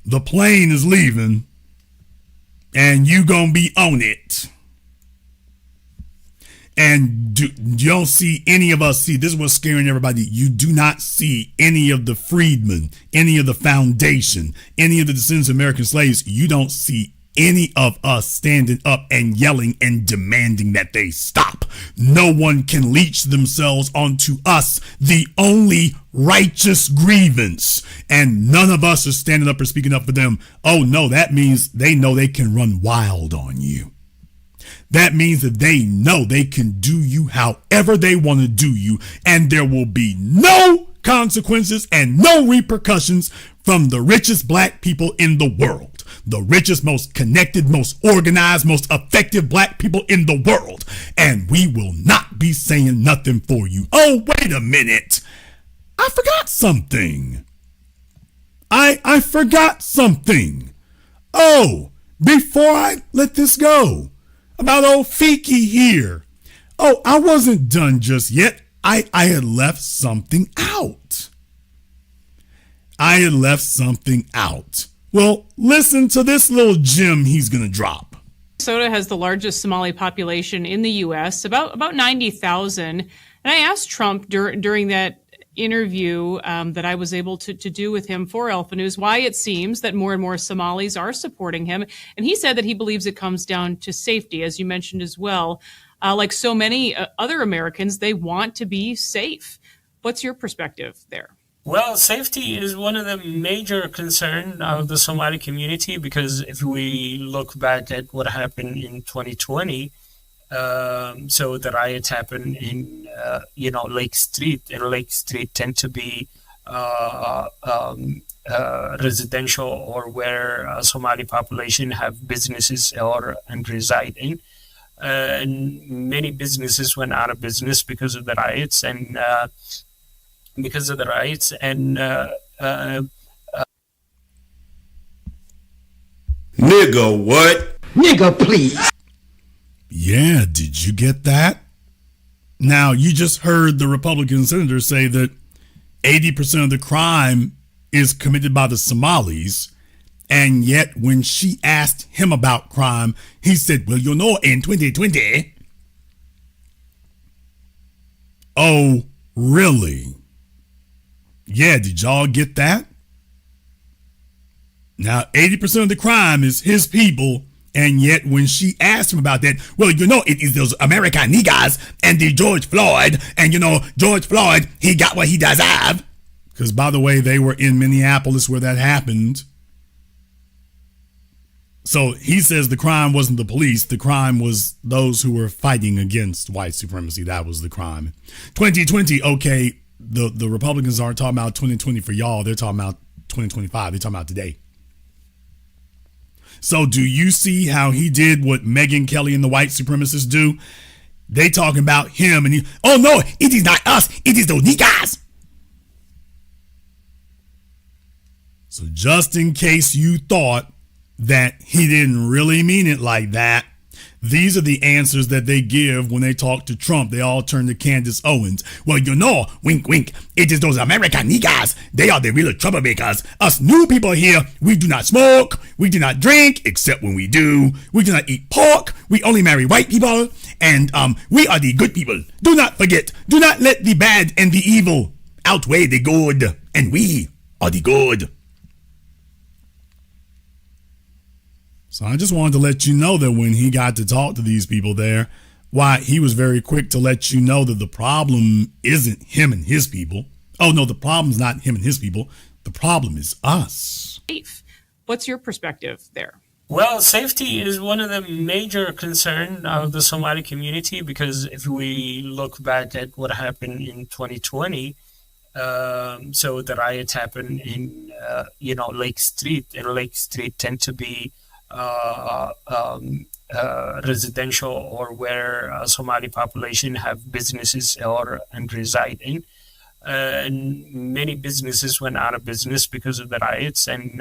The plane is leaving and you gonna be on it. And you don't see any of us. See, this is what's scaring everybody. You do not see any of the freedmen, any of the foundation, any of the descendants of American slaves. You don't see any of us standing up and yelling and demanding that they stop. No one can leech themselves onto us, the only righteous grievance. And none of us are standing up or speaking up for them. Oh no, that means they know they can run wild on you. That means that they know they can do you however they want to do you, and there will be no consequences and no repercussions from the richest black people in the world. The richest, most connected, most organized, most effective black people in the world. And we will not be saying nothing for you. Oh, wait a minute. I forgot something. I forgot something. Oh, before I let this go. About old Fiki here. Oh, I wasn't done just yet. I had left something out. I had left something out. Well, listen to this little gem he's going to drop. Minnesota has the largest Somali population in the U.S., about 90,000. And I asked Trump during that interview that I was able to do with him for Alpha News why it seems that more and more Somalis are supporting him. And he said that he believes it comes down to safety, as you mentioned as well. Like so many other Americans, they want to be safe. What's your perspective there? Well, safety is one of the major concerns of the Somali community because if we look back at what happened in 2020, so the riots happened in, Lake Street, and Lake Street tend to be residential or where Somali population have businesses and reside in. And many businesses went out of business because of the riots and Nigga, what? Nigga, please. Yeah, did you get that? Now, you just heard the Republican senator say that 80% of the crime is committed by the Somalis. And yet, when she asked him about crime, he said, well, in 2020. Oh, really? Yeah, did y'all get that? Now, 80% of the crime is his people, and yet when she asked him about that, well, it is those American niggas and the George Floyd, and George Floyd, he got what he deserved. Because, by the way, they were in Minneapolis where that happened. So he says the crime wasn't the police. The crime was those who were fighting against white supremacy. That was the crime. 2020, okay, the Republicans aren't talking about 2020 for y'all. They're talking about 2025. They're talking about today. So do you see how he did what Megyn Kelly and the white supremacists do? They talking about him and oh no, it is not us. It is those niggas. So just in case you thought that he didn't really mean it like that, these are the answers that they give when they talk to Trump. They all turn to Candace Owens. Well, wink, wink, it is those American niggas. They are the real troublemakers. Us new people here, we do not smoke. We do not drink, except when we do. We do not eat pork. We only marry white people. And we are the good people. Do not forget. Do not let the bad and the evil outweigh the good. And we are the good. So I just wanted to let you know that when he got to talk to these people there, why he was very quick to let you know that the problem isn't him and his people. Oh, no, the problem's not him and his people. The problem is us. What's your perspective there? Well, safety is one of the major concerns of the Somali community because if we look back at what happened in 2020, so the riots happened in, Lake Street, and Lake Street tend to be residential or where Somali population have businesses and reside in. And many businesses went out of business because of the riots and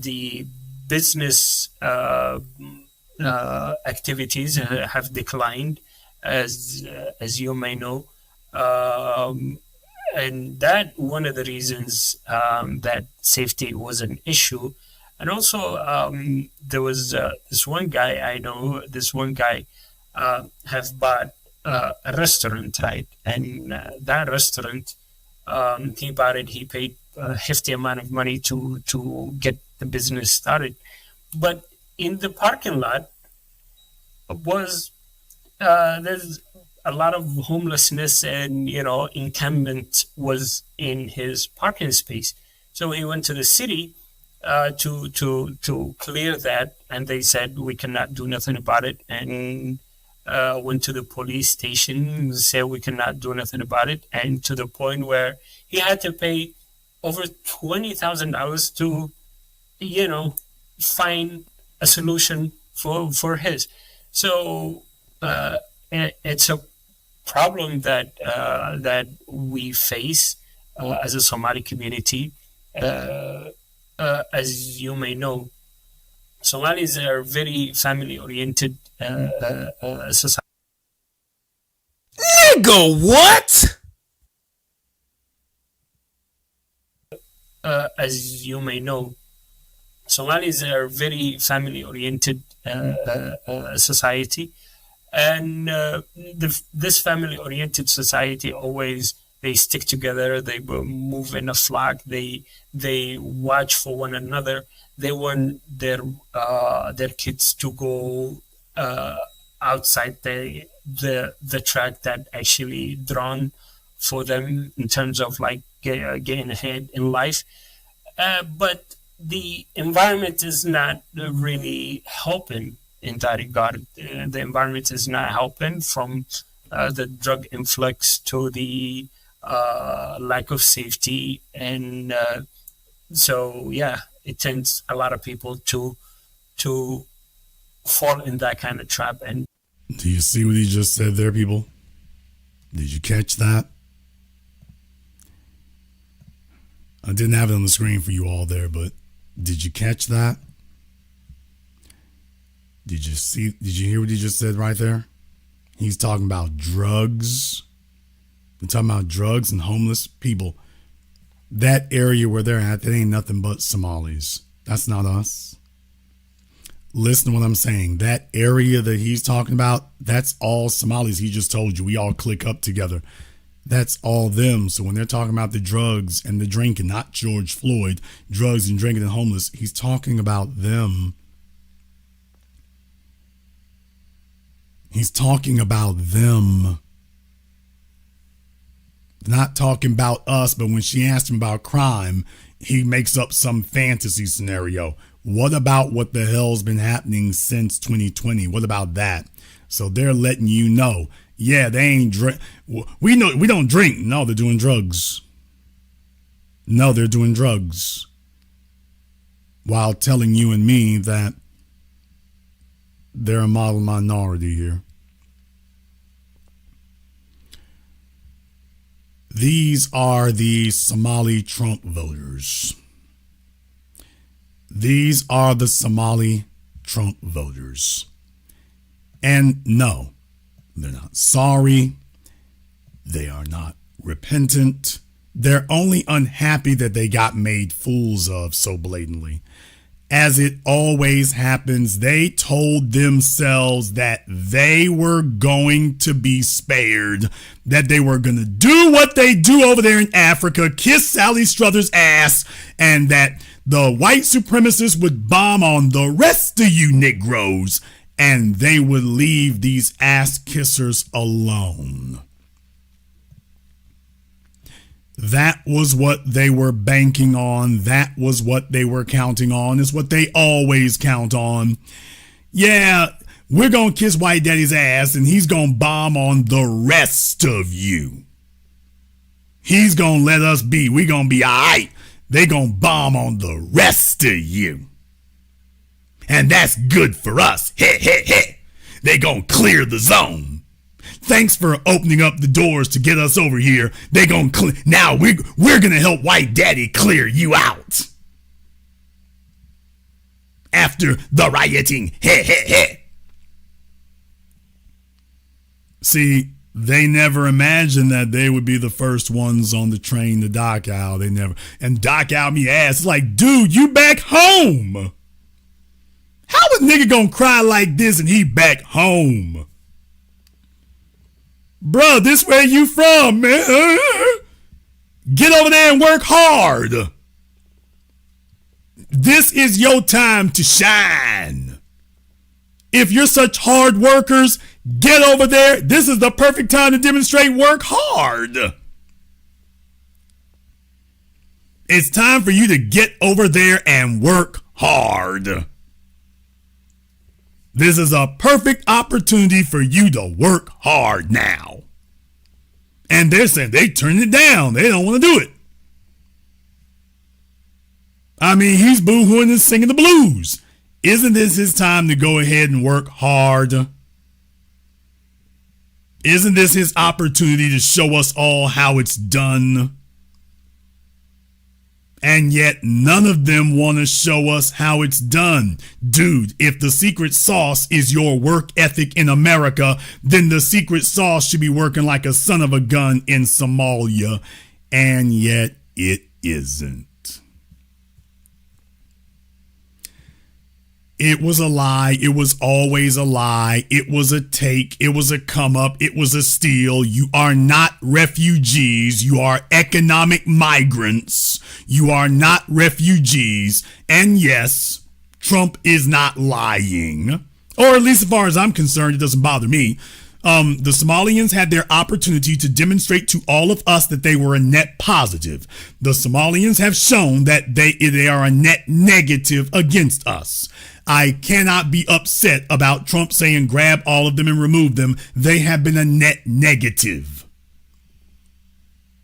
the business activities have declined, as you may know. And that one of the reasons that safety was an issue. And also there was this one guy I know, have bought a restaurant, right? And that restaurant, he bought it, he paid a hefty amount of money to get the business started. But in the parking lot was, there's a lot of homelessness and, encampment was in his parking space. So he went to the city to clear that, and they said, we cannot do nothing about it. And went to the police station, said we cannot do nothing about it. And to the point where he had to pay over $20,000 to, find a solution for his. So it's a problem that we face as a Somali community. As you may know, Somalis are very family-oriented society. Nigga, what? As you may know, Somalis are very family-oriented society, and this family-oriented society always they stick together. They move in a flock. They watch for one another. They want their kids to go outside the track that actually drawn for them in terms of like getting ahead in life. But the environment is not really helping in that regard. The environment is not helping from the drug influx to the lack of safety. And so, yeah, it tends a lot of people to fall in that kind of trap. And do you see what he just said there, people? Did you catch that? I didn't have it on the screen for you all there, but did you catch that? Did you hear what he just said right there? He's talking about drugs. We're talking about drugs and homeless people. That area where they're at, that ain't nothing but Somalis. That's not us. Listen to what I'm saying. That area that he's talking about, that's all Somalis. He just told you. We all click up together. That's all them. So when they're talking about the drugs and the drinking, not George Floyd, drugs and drinking and homeless, he's talking about them. He's talking about them. Not talking about us, but when she asked him about crime, he makes up some fantasy scenario. What about what the hell's been happening since 2020? What about that? So they're letting you know, yeah, they ain't drink. We know we don't drink. No, they're doing drugs. No, they're doing drugs. While telling you and me that they're a model minority here. These are the Somali Trump voters. These are the Somali Trump voters. And no, they're not sorry. They are not repentant. They're only unhappy that they got made fools of so blatantly. As it always happens, they told themselves that they were going to be spared, that they were going to do what they do over there in Africa, kiss Sally Struthers' ass, and that the white supremacists would bomb on the rest of you Negroes, and they would leave these ass kissers alone. That was what they were banking on. That was what they were counting on. It's what they always count on. Yeah, we're going to kiss White Daddy's ass and he's going to bomb on the rest of you. He's going to let us be. We're going to be all right. They're going to bomb on the rest of you. And that's good for us. Heh, heh, heh. They're going to clear the zone. Thanks for opening up the doors to get us over here. They're going to now we're going to help White Daddy clear you out. After the rioting. Heh, heh, heh. See, they never imagined that they would be the first ones on the train to Dachau. They never. And Dachau me ass. It's like, dude, you back home. How a nigga gonna cry like this and he back home? Bruh, this where you from, man. Get over there and work hard. This is your time to shine. If you're such hard workers, get over there. This is the perfect time to demonstrate work hard. It's time for you to get over there and work hard. This is a perfect opportunity for you to work hard now. And they're saying they turned it down. They don't want to do it. I mean, he's boo-hooing and singing the blues. Isn't this his time to go ahead and work hard? Isn't this his opportunity to show us all how it's done? And yet none of them want to show us how it's done. Dude, if the secret sauce is your work ethic in America, then the secret sauce should be working like a son of a gun in Somalia. And yet it isn't. It was a lie. It was always a lie. It was a take. It was a come up. It was a steal. You are not refugees. You are economic migrants. You are not refugees. And yes, Trump is not lying. Or at least as far as I'm concerned, it doesn't bother me. The Somalians had their opportunity to demonstrate to all of us that they were a net positive. The Somalians have shown that they are a net negative against us. I cannot be upset about Trump saying grab all of them and remove them. They have been a net negative.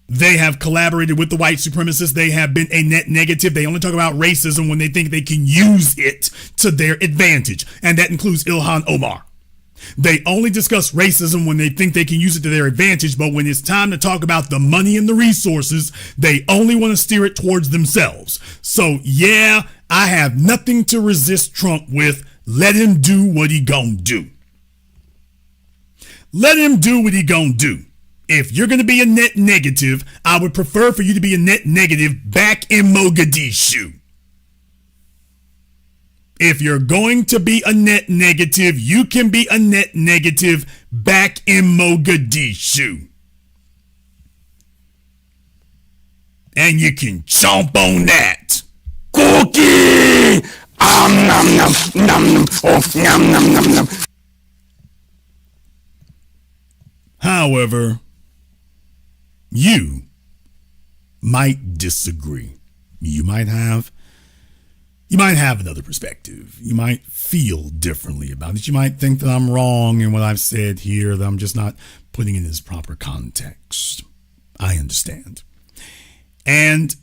They have collaborated with the white supremacists. They have been a net negative. They only talk about racism when they think they can use it to their advantage. And that includes Ilhan Omar. They only discuss racism when they think they can use it to their advantage, but when it's time to talk about the money and the resources, they only want to steer it towards themselves. So yeah, I have nothing to resist Trump with. Let him do what he gonna do. Let him do what he gonna do. If you're gonna be a net negative, I would prefer for you to be a net negative back in Mogadishu. If you're going to be a net negative, you can be a net negative back in Mogadishu. And you can chomp on that. Cookie! Nom, nom, nom, nom, oh, nom, nom, nom, nom. However, you might disagree. You might have another perspective. You might feel differently about it. You might think that I'm wrong in what I've said here, that I'm just not putting it in its proper context. I understand. And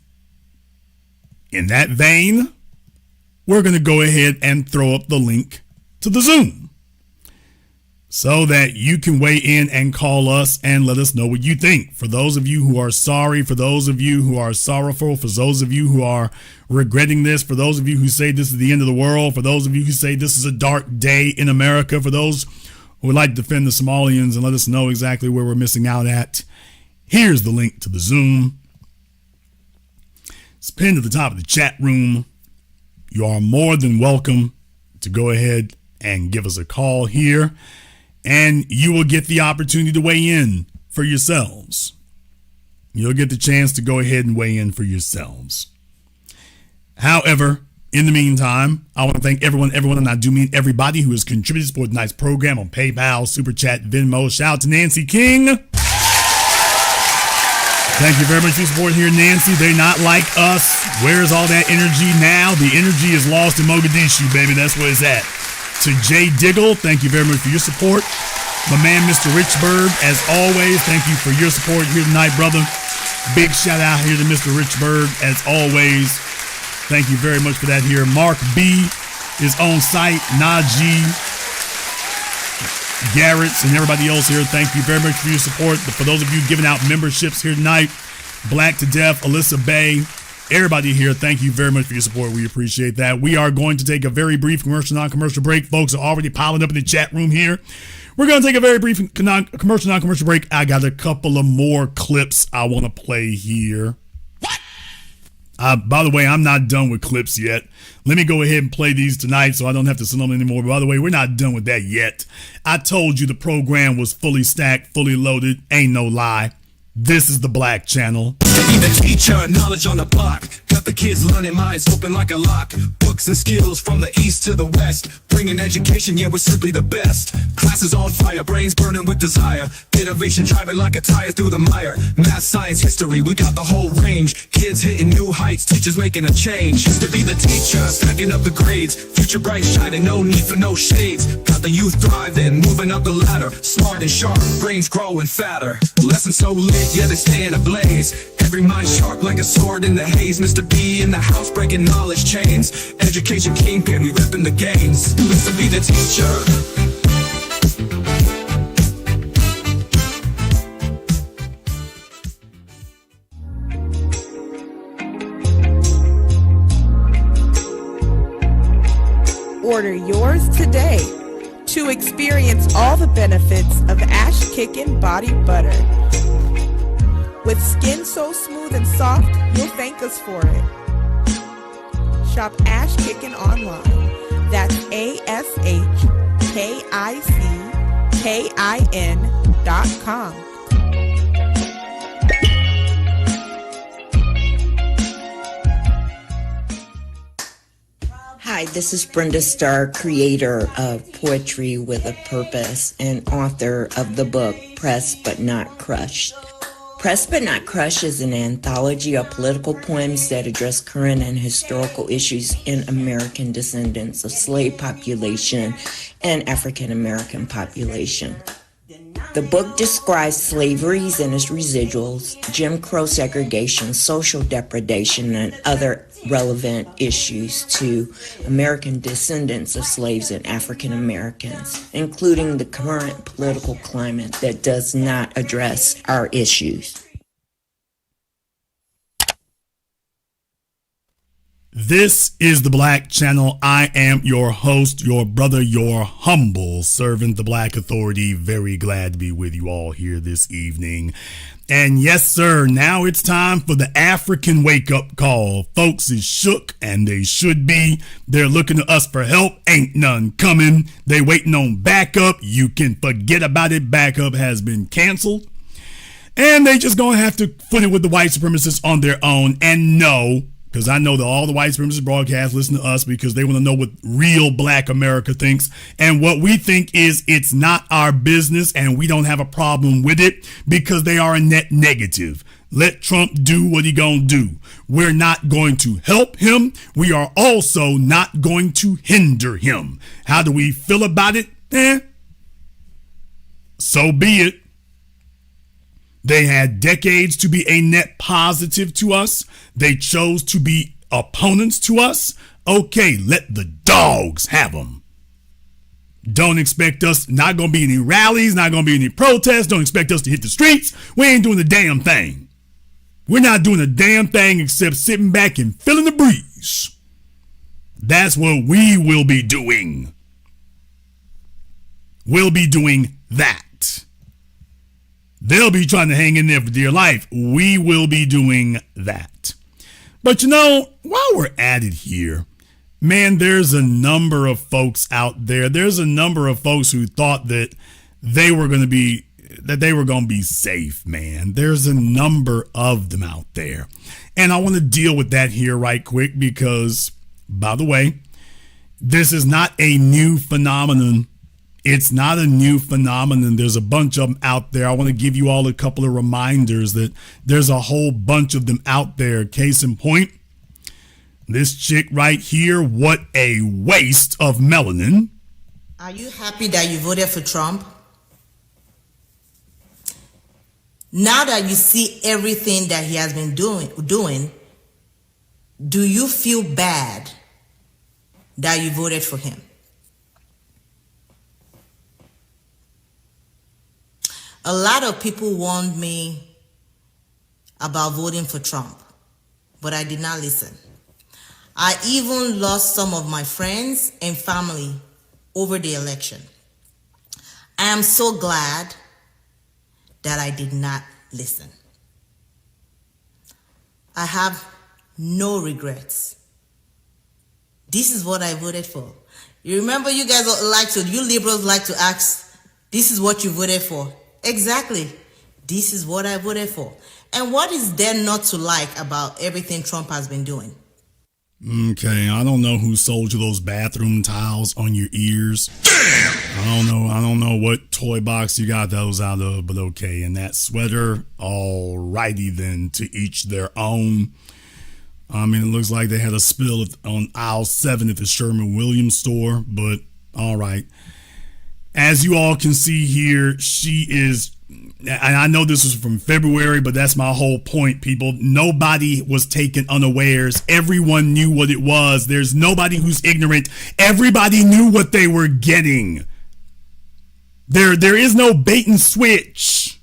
in that vein, we're going to go ahead and throw up the link to the Zoom so that you can weigh in and call us and let us know what you think. For those of you who are sorry, for those of you who are sorrowful, for those of you who are regretting this, for those of you who say this is the end of the world, for those of you who say this is a dark day in America, for those who would like to defend the Somalians and let us know exactly where we're missing out at, here's the link to the Zoom. It's pinned at the top of the chat room. You are more than welcome to go ahead and give us a call here, and you will get the opportunity to weigh in for yourselves. You'll get the chance to go ahead and weigh in for yourselves. However, in the meantime, I want to thank everyone, and I do mean everybody who has contributed to support tonight's program on PayPal, Super Chat, Venmo. Shout out to Nancy King. Thank you very much for your support here, Nancy. They're not like us. Where's all that energy now? The energy is lost in Mogadishu, baby. That's where it's at. To Jay Diggle, thank you very much for your support. My man, Mr. Richburg, as always, thank you for your support here tonight, brother. Big shout out here to Mr. Richburg, as always. Thank you very much for that here. Mark B is on site. Najee, Garrett's, and everybody else here, thank you very much for your support. But for those of you giving out memberships here tonight, Black to Death, Alyssa Bay, everybody here, thank you very much for your support. We appreciate that. We are going to take a very brief commercial, non-commercial break. Folks are already piling up in the chat room here. We're going to take a very brief commercial, non-commercial break. I got a couple of more clips I want to play here. By the way, I'm not done with clips yet. Let me go ahead and play these tonight so I don't have to send them anymore. But by the way, we're not done with that yet. I told you the program was fully stacked, fully loaded. Ain't no lie. This is the Black Channel. Be the teacher, knowledge on the block. Got the kids learning, minds open like a lock. Books and skills from the east to the west. Bringing education, yeah, we're simply the best. Classes on fire, brains burning with desire. Innovation driving like a tire through the mire. Math, science, history, we got the whole range. Kids hitting new heights, teachers making a change. Used to be the teacher, stacking up the grades. Future bright shining, no need for no shades. Got the youth thriving, moving up the ladder. Smart and sharp, brains growing fatter. Lessons so lit, yeah, they stay in a blaze. Every mind sharp like a sword in the haze. Mr. B in the house breaking knowledge chains. Education kingpin, we ripping the games. Mr. B the teacher. Order yours today to experience all the benefits of Ash Kickin' Body Butter. With skin so smooth and soft, you'll thank us for it. Shop Ash Kickin' online. That's ASHKICKIN.com. Hi, this is Brenda Starr, creator of Poetry with a Purpose and author of the book Pressed But Not Crushed. Pressed But Not Crushed is an anthology of political poems that address current and historical issues in American descendants of slave population and African American population. The book describes slaveries and its residuals, Jim Crow segregation, social depredation, and other relevant issues to American descendants of slaves and African Americans, including the current political climate that does not address our issues. This is the Black Channel. I am your host, your brother, your humble servant, the Black Authority. Very glad to be with you all here this evening. And yes, sir, now it's time for the African wake-up call. Folks is shook, and they should be. They're looking to us for help. Ain't none coming. They waiting on backup. You can forget about it. Backup has been canceled. And they just gonna have to foot it with the white supremacists on their own. And no, because I know that all the white supremacist broadcasts listen to us because they want to know what real Black America thinks. And what we think is it's not our business, and we don't have a problem with it because they are a net negative. Let Trump do what he gonna do. We're not going to help him. We are also not going to hinder him. How do we feel about it? So be it. They had decades to be a net positive to us. They chose to be opponents to us. Okay, let the dogs have them. Don't expect us, not going to be any rallies, not going to be any protests. Don't expect us to hit the streets. We ain't doing a damn thing. We're not doing a damn thing except sitting back and feeling the breeze. That's what we will be doing. We'll be doing that. They'll be trying to hang in there for dear life. We will be doing that. But you know, while we're at it here, man, there's a number of folks out there. There's a number of folks who thought that they were going to be safe, man. There's a number of them out there. And I want to deal with that here right quick because, by the way, this is not a new phenomenon. It's not a new phenomenon. There's a bunch of them out there. I want to give you all a couple of reminders that there's a whole bunch of them out there. Case in point, this chick right here, what a waste of melanin. Are you happy that you voted for Trump? Now that you see everything that he has been doing, do you feel bad that you voted for him? A lot of people warned me about voting for Trump, but I did not listen. I even lost some of my friends and family over the election. I am so glad that I did not listen. I have no regrets. This is what I voted for. You remember you liberals like to ask, this is what you voted for. Exactly. This is what I voted for. And what is there not to like about everything Trump has been doing? Okay, I don't know who sold you those bathroom tiles on your ears. I don't know what toy box you got those out of, but okay. And that sweater, alrighty then, to each their own. I mean, it looks like they had a spill on aisle 7 at the Sherman-Williams store, but all right. As you all can see here, she is, and I know this was from February, but that's my whole point, people. Nobody was taken unawares. Everyone knew what it was. There's nobody who's ignorant. Everybody knew what they were getting. There is no bait and switch.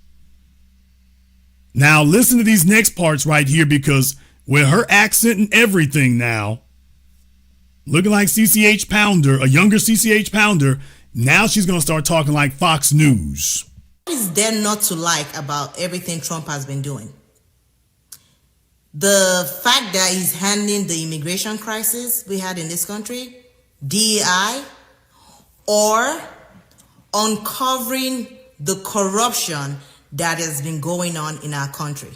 Now, listen to these next parts right here, because with her accent and everything now, looking like CCH Pounder, a younger CCH Pounder, now she's going to start talking like Fox News. What is there not to like about everything Trump has been doing? The fact that he's handling the immigration crisis we had in this country, DEI, or uncovering the corruption that has been going on in our country.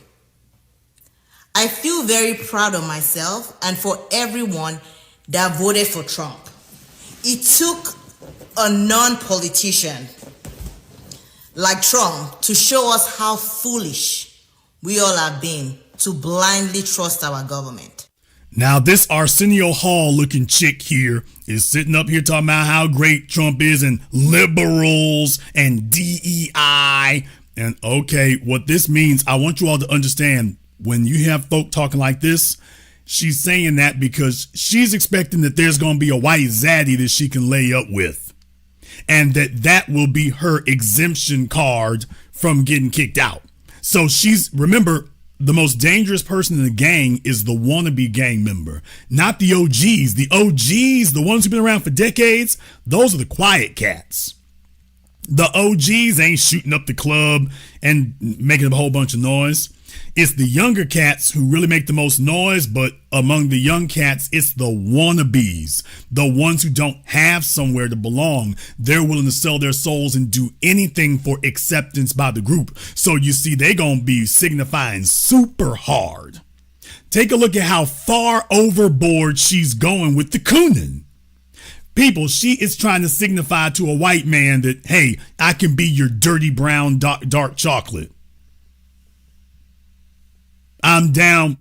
I feel very proud of myself and for everyone that voted for Trump. It took a non-politician like Trump to show us how foolish we all have been to blindly trust our government. Now, this Arsenio Hall looking chick here is sitting up here talking about how great Trump is and liberals and DEI. And okay, what this means, I want you all to understand, when you have folk talking like this, she's saying that because she's expecting that there's going to be a white zaddy that she can lay up with. And that will be her exemption card from getting kicked out. So remember, the most dangerous person in the gang is the wannabe gang member, not the OGs. The OGs, the ones who've been around for decades, those are the quiet cats. The OGs ain't shooting up the club and making a whole bunch of noise. It's the younger cats who really make the most noise, but among the young cats, it's the wannabes, the ones who don't have somewhere to belong. They're willing to sell their souls and do anything for acceptance by the group. So you see, they're going to be signifying super hard. Take a look at how far overboard she's going with the cooning. People, she is trying to signify to a white man that, hey, I can be your dirty brown dark chocolate. I'm down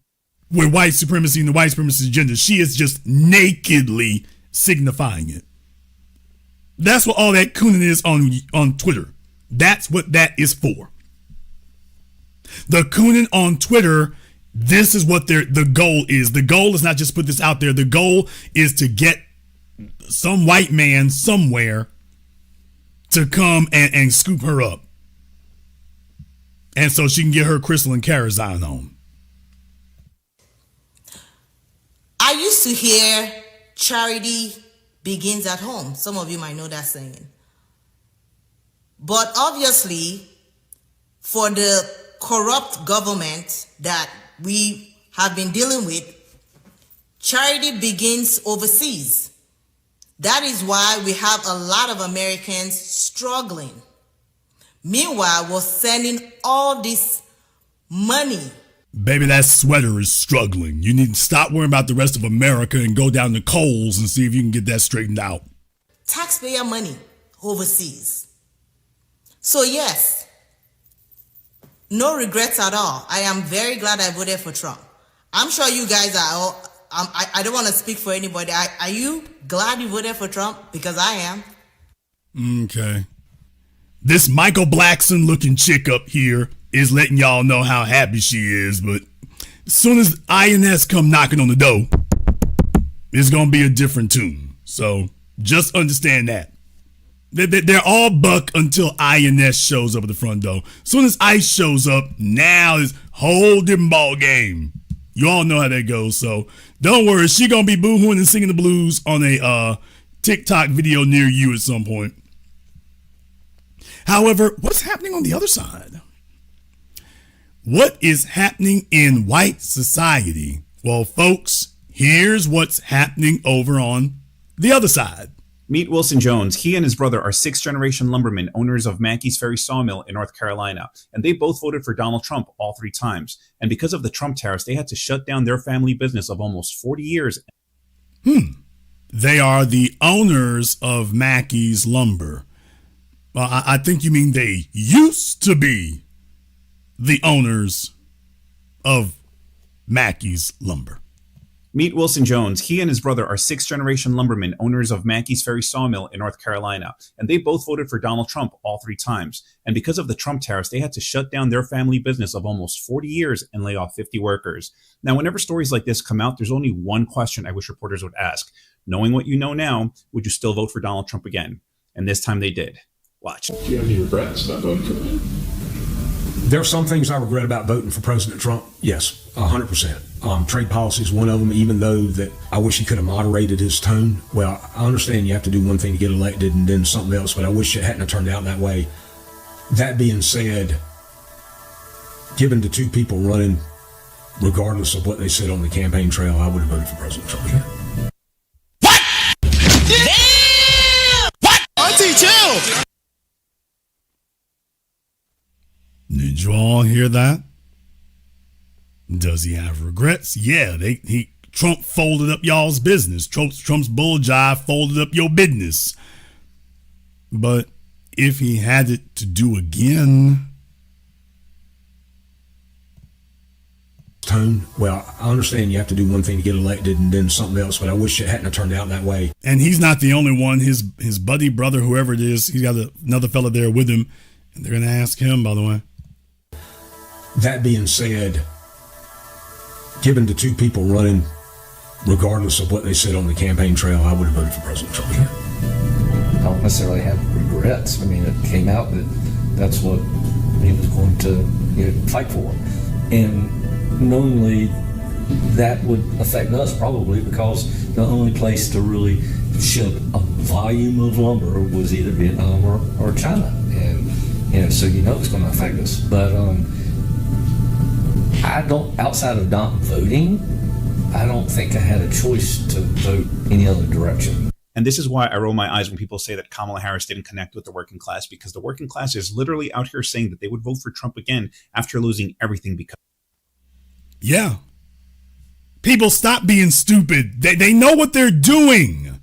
with white supremacy and the white supremacist agenda. She is just nakedly signifying it. That's what all that cooning is on Twitter. That's what that is for. The cooning on Twitter, this is what the goal is. The goal is not just put this out there. The goal is to get some white man somewhere to come and scoop her up. And so she can get her Crystal and Karazine on. I used to hear charity begins at home. Some of you might know that saying. But obviously, for the corrupt government that we have been dealing with, charity begins overseas. That is why we have a lot of Americans struggling. Meanwhile, we're sending all this money. Baby, that sweater is struggling. You need to stop worrying about the rest of America and go down to Kohl's and see if you can get that straightened out. Taxpayer money overseas. So yes, no regrets at all. I am very glad I voted for Trump. I'm sure you guys are all, I don't want to speak for anybody. Are you glad you voted for Trump? Because I am. Okay. This Michael Blackson looking chick up here is letting y'all know how happy she is, but as soon as INS come knocking on the door, it's going to be a different tune. So just understand that. They're all buck until INS shows up at the front door. As soon as ICE shows up, now is whole different ball game. You all know how that goes, so don't worry. She going to be boo-hooing and singing the blues on a TikTok video near you at some point. However, what's happening on the other side? What is happening in white society? Well, folks, here's what's happening over on the other side. Meet Wilson Jones. He and his brother are sixth-generation lumbermen, owners of Mackey's Ferry Sawmill in North Carolina, and they both voted for Donald Trump all 3 times. And because of the Trump tariffs, they had to shut down their family business of almost 40 years. They are the owners of Mackey's Lumber. Well, I think you mean they used to be the owners of Mackey's Lumber. Meet Wilson Jones. He and his brother are sixth-generation lumbermen, owners of Mackey's Ferry Sawmill in North Carolina, and they both voted for Donald Trump all 3 times. And because of the Trump tariffs, they had to shut down their family business of almost 40 years and lay off 50 workers. Now, whenever stories like this come out, there's only one question I wish reporters would ask. Knowing what you know now, would you still vote for Donald Trump again? And this time they did. Watch. Do you have any regrets about voting for him? There are some things I regret about voting for President Trump. Yes, 100%. Trade policy is one of them, even though that I wish he could have moderated his tone. Well, I understand you have to do one thing to get elected and then something else, but I wish it hadn't turned out that way. That being said, given the 2 people running, regardless of what they said on the campaign trail, I would have voted for President Trump again. Damn! What? Auntie, chill! Did you all hear that? Does he have regrets? Yeah, Trump folded up y'all's business. Trump's bull jive folded up your business. But if he had it to do again... Tone, well, I understand you have to do one thing to get elected and then something else, but I wish it hadn't turned out that way. And he's not the only one. His buddy, brother, whoever it is, he's got another fella there with him. And they're going to ask him, by the way. That being said, given the two people running, regardless of what they said on the campaign trail, I would have voted for President Trump again. I don't necessarily have regrets. I mean, it came out that that's what he was going to fight for. And knowingly that would affect us probably, because the only place to really ship a volume of lumber was either Vietnam or China. And so it's going to affect us. But I don't, outside of not voting, I don't think I had a choice to vote any other direction. And this is why I roll my eyes when people say that Kamala Harris didn't connect with the working class, because the working class is literally out here saying that they would vote for Trump again after losing everything. Because yeah, people stop being stupid. They know what they're doing.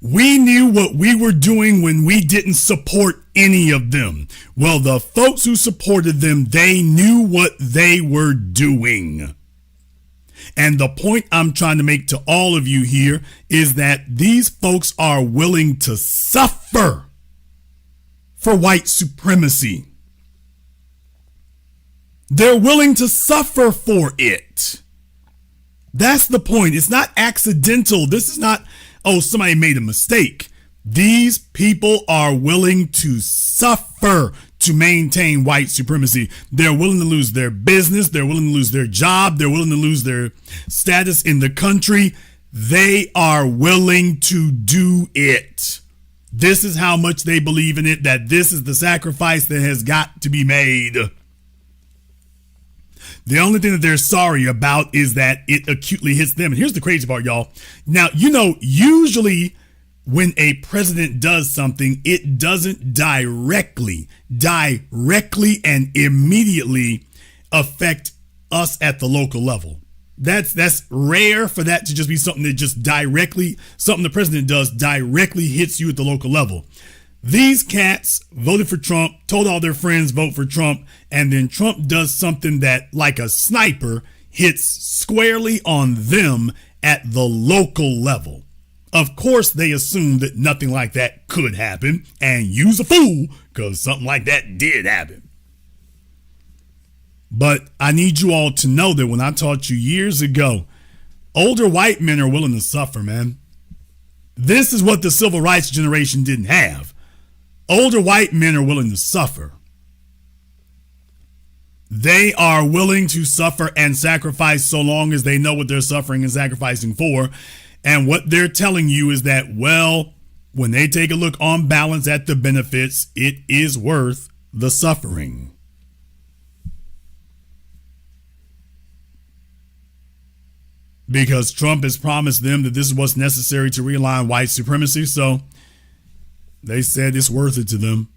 We knew what we were doing when we didn't support any of them. Well, the folks who supported them, they knew what they were doing. And the point I'm trying to make to all of you here is that these folks are willing to suffer for white supremacy. They're willing to suffer for it. That's the point. It's not accidental. This is not, oh, somebody made a mistake. These people are willing to suffer to maintain white supremacy. They're willing to lose their business. They're willing to lose their job. They're willing to lose their status in the country. They are willing to do it. This is how much they believe in it, that this is the sacrifice that has got to be made. The only thing that they're sorry about is that it acutely hits them. And here's the crazy part, y'all. Now, usually when a president does something, it doesn't directly and immediately affect us at the local level. That's rare for that to just be something that just something the president does directly hits you at the local level. These cats voted for Trump, told all their friends vote for Trump, and then Trump does something that, like a sniper, hits squarely on them at the local level. Of course, they assume that nothing like that could happen, and use a fool, because something like that did happen. But I need you all to know that when I taught you years ago, older white men are willing to suffer, man. This is what the civil rights generation didn't have. Older white men are willing to suffer. They are willing to suffer and sacrifice so long as they know what they're suffering and sacrificing for. And what they're telling you is that, well, when they take a look on balance at the benefits, it is worth the suffering. Because Trump has promised them that this is what's necessary to realign white supremacy, so they said it's worth it to them.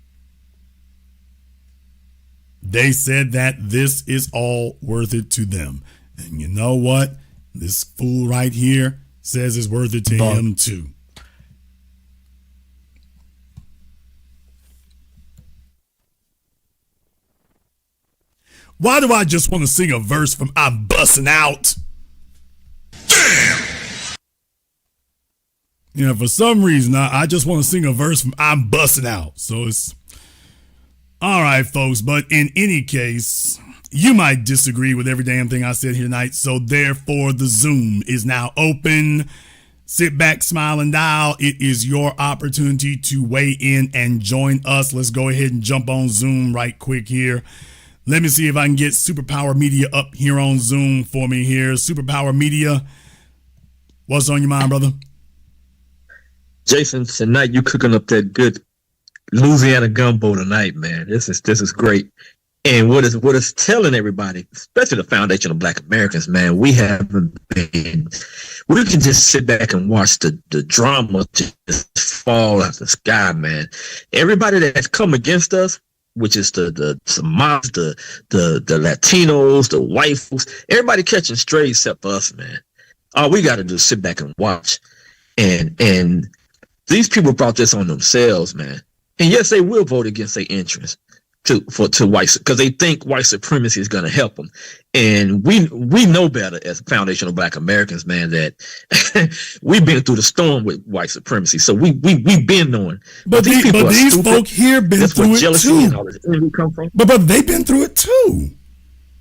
They said that this is all worth it to them. And you know what? This fool right here says it's worth it to him too. Why do I just want to sing a verse from I'm Bussin' Out? Damn! For some reason, I just want to sing a verse from I'm Bussin' Out. So it's all right, folks. But in any case, you might disagree with every damn thing I said here tonight. So therefore, the Zoom is now open. Sit back, smile, and dial. It is your opportunity to weigh in and join us. Let's go ahead and jump on Zoom right quick here. Let me see if I can get Superpower Media up here on Zoom for me here. Superpower Media, what's on your mind, brother? Jason, tonight you cooking up that good Louisiana gumbo tonight, man. This is great. And what is telling everybody, especially the foundation of Black Americans, man, we can just sit back and watch the drama just fall out the sky, man. Everybody that's come against us, which is the Somalis, the Latinos, the white folks, everybody catching strays except for us, man. All we got to do is sit back and watch. And these people brought this on themselves, man. And yes, they will vote against their interests to white, because they think white supremacy is going to help them. And we know better as foundational Black Americans, man, that we've been through the storm with white supremacy. So we've been knowing. But these folk here been through it too. And all this envy come from. But they've been through it too.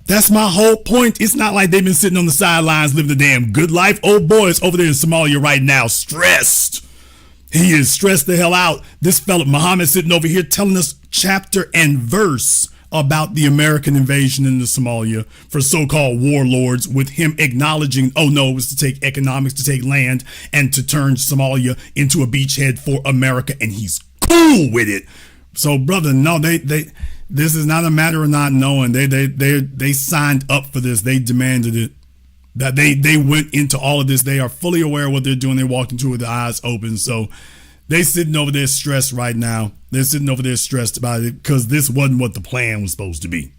That's my whole point. It's not like they've been sitting on the sidelines living the damn good life. Old boy is over there in Somalia right now, stressed. He is stressed the hell out. This fella, Muhammad, sitting over here telling us chapter and verse about the American invasion into Somalia for so-called warlords, with him acknowledging, oh no, it was to take economics, to take land, and to turn Somalia into a beachhead for America, and he's cool with it. So, brother, no, this is not a matter of not knowing. They signed up for this. They demanded it. That they went into all of this. They are fully aware of what they're doing. They walked into it with their eyes open. So they sitting over there stressed right now. They're sitting over there stressed about it because this wasn't what the plan was supposed to be.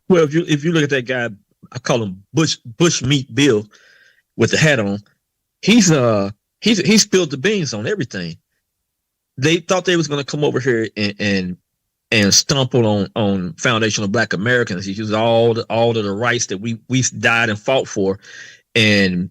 Well, if you look at that guy, I call him Bush Meat Bill with the hat on. He spilled the beans on everything. They thought they was going to come over here and stumble on foundational Black Americans. He used all of the rights that we died and fought for, and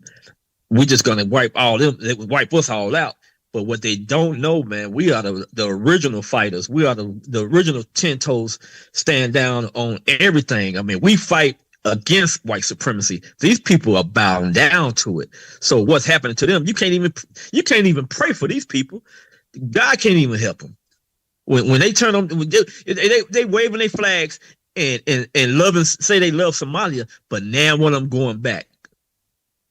we're just gonna wipe us all out. But what they don't know, man, we are the original fighters. We are the original 10 toes stand down on everything. I mean, we fight against white supremacy. These people are bowing down to it. So what's happening to them? You can't even pray for these people. God can't even help them. When they turn on, they waving their flags and love and say they love Somalia, but now one of them going back.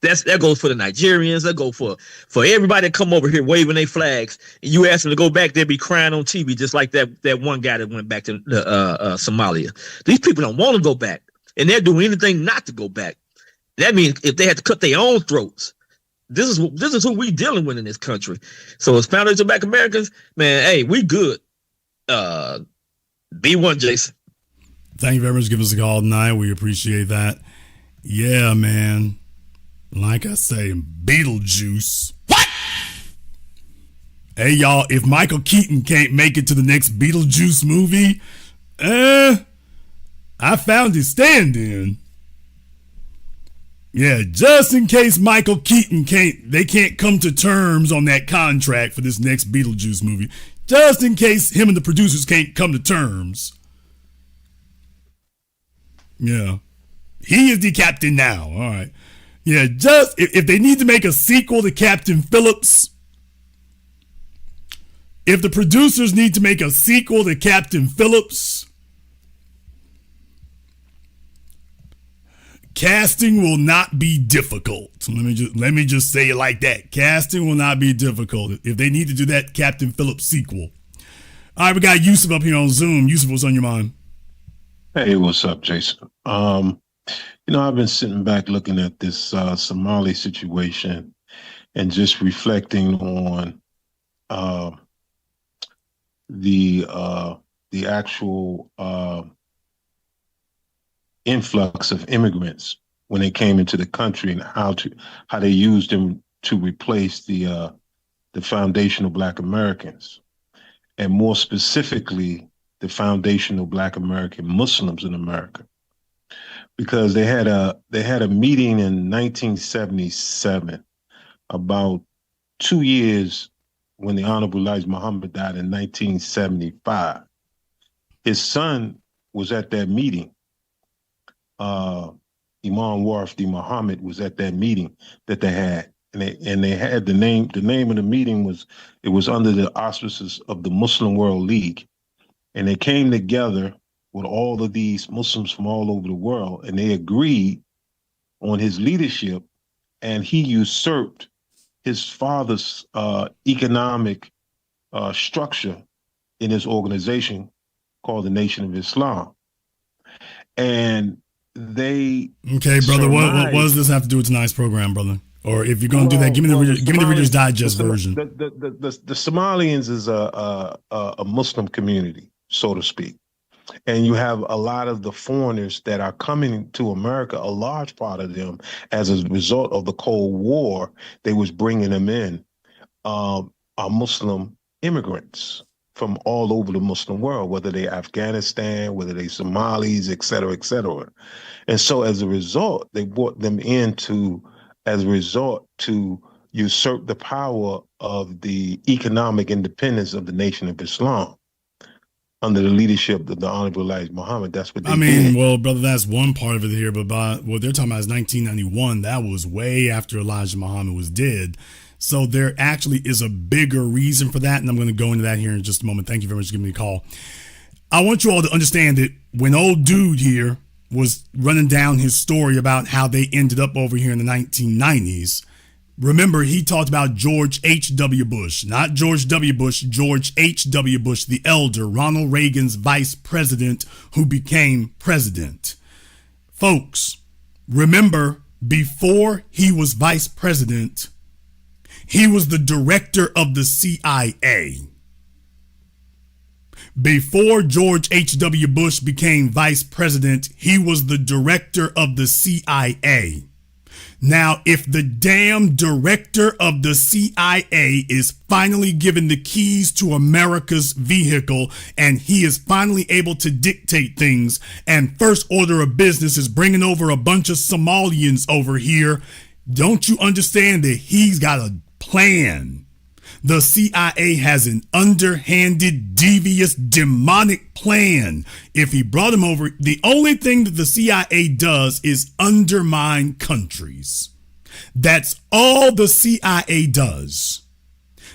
That goes for the Nigerians. That goes for everybody that come over here waving their flags. And you ask them to go back, they'll be crying on TV, just like that one guy that went back to Somalia. These people don't want to go back, and they're doing anything not to go back. That means if they had to cut their own throats. This is who we dealing with in this country. So as founders of Black Americans, man, hey, we good. B1, Jason. Thank you very much for giving us a call tonight. We appreciate that. Yeah, man. Like I say, Beetlejuice. What? Hey, y'all, if Michael Keaton can't make it to the next Beetlejuice movie, I found his stand-in. Yeah, just in case Michael Keaton can't come to terms on that contract for this next Beetlejuice movie. Just in case him and the producers can't come to terms. Yeah. He is the captain now. All right. Yeah, just if they need to make a sequel to Captain Phillips, if the producers need to make a sequel to Captain Phillips, casting will not be difficult. Let me just say it like that. Casting will not be difficult if they need to do that Captain Phillips sequel. All right, we got Yusuf up here on Zoom. Yusuf, what's on your mind? Hey, what's up, Jason? I've been sitting back looking at this Somali situation and just reflecting on the actual influx of immigrants when they came into the country and how they used them to replace the foundational Black Americans, and more specifically the foundational Black American Muslims in America. Because they had a meeting in 1977, about 2 years when the Honorable Elijah Muhammad died in 1975. His son was at that meeting. Imam Warfdi Muhammad was at that meeting that they had, and they had the name of the meeting was under the auspices of the Muslim World League, and they came together with all of these Muslims from all over the world, and they agreed on his leadership, and he usurped his father's economic structure in his organization called the Nation of Islam. And they Okay, brother, what does this have to do with tonight's program, brother? Or if you're going to do that, give me the Reader's Digest version. The Somalians is a Muslim community, so to speak. And you have a lot of the foreigners that are coming to America, a large part of them, as a result of the Cold War, they was bringing them in, are Muslim immigrants from all over the Muslim world, whether they Afghanistan, whether they Somalis, et cetera, et cetera. And so as a result, they brought them in to usurp the power of the economic independence of the Nation of Islam. Under the leadership of the Honorable Elijah Muhammad, that's what they did. Well, brother, that's one part of it here, but what they're talking about is 1991. That was way after Elijah Muhammad was dead. So there actually is a bigger reason for that, and I'm going to go into that here in just a moment. Thank you very much for giving me a call. I want you all to understand that when old dude here was running down his story about how they ended up over here in the 1990s, remember, he talked about George H.W. Bush, not George W. Bush, George H.W. Bush, the elder, Ronald Reagan's vice president who became president. Folks, remember, before he was vice president, he was the director of the CIA. Before George H.W. Bush became vice president, he was the director of the CIA. Now, if the damn director of the CIA is finally given the keys to America's vehicle and he is finally able to dictate things, and first order of business is bringing over a bunch of Somalians over here, don't you understand that he's got a plan? The CIA has an underhanded, devious, demonic plan. If he brought him over, the only thing that the CIA does is undermine countries. That's all the CIA does.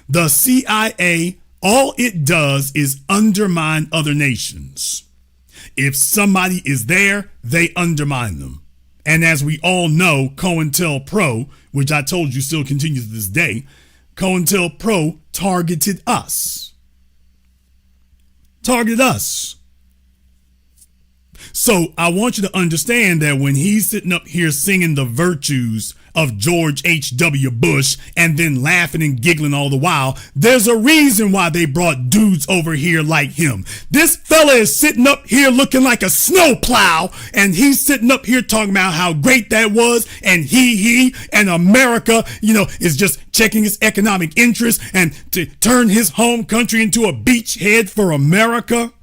The CIA, all it does is undermine other nations. If somebody is there, they undermine them. And as we all know, COINTELPRO, which I told you still continues to this day, COINTELPRO targeted us. So I want you to understand that when he's sitting up here singing the virtues of George H.W. Bush and then laughing and giggling all the while, there's a reason why they brought dudes over here like him. This fella is sitting up here looking like a snowplow, and he's sitting up here talking about how great that was, and he and America, is just checking his economic interests and to turn his home country into a beachhead for America,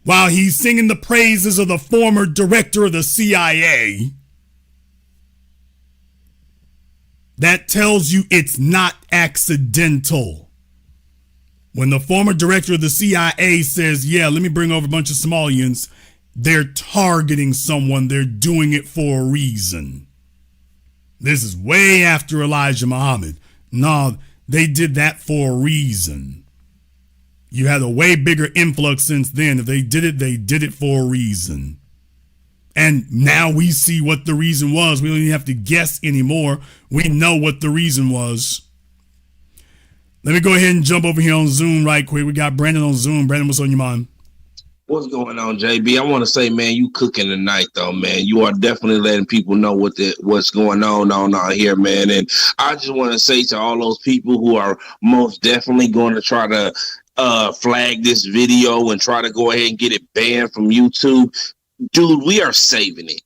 while he's singing the praises of the former director of the CIA. That tells you it's not accidental. When the former director of the CIA says, yeah, let me bring over a bunch of Somalians, they're targeting someone. They're doing it for a reason. This is way after Elijah Muhammad. No, they did that for a reason. You had a way bigger influx since then. If they did it for a reason. And now we see what the reason was. We don't even have to guess anymore. We know what the reason was. Let me go ahead and jump over here on Zoom right quick. We got Brandon on Zoom. Brandon, what's on your mind? What's going on, JB? I want to say, man, you cooking tonight, though, man. You are definitely letting people know what's going on out here, man. And I just want to say to all those people who are most definitely going to try to flag this video and try to go ahead and get it banned from YouTube, dude, we are saving it.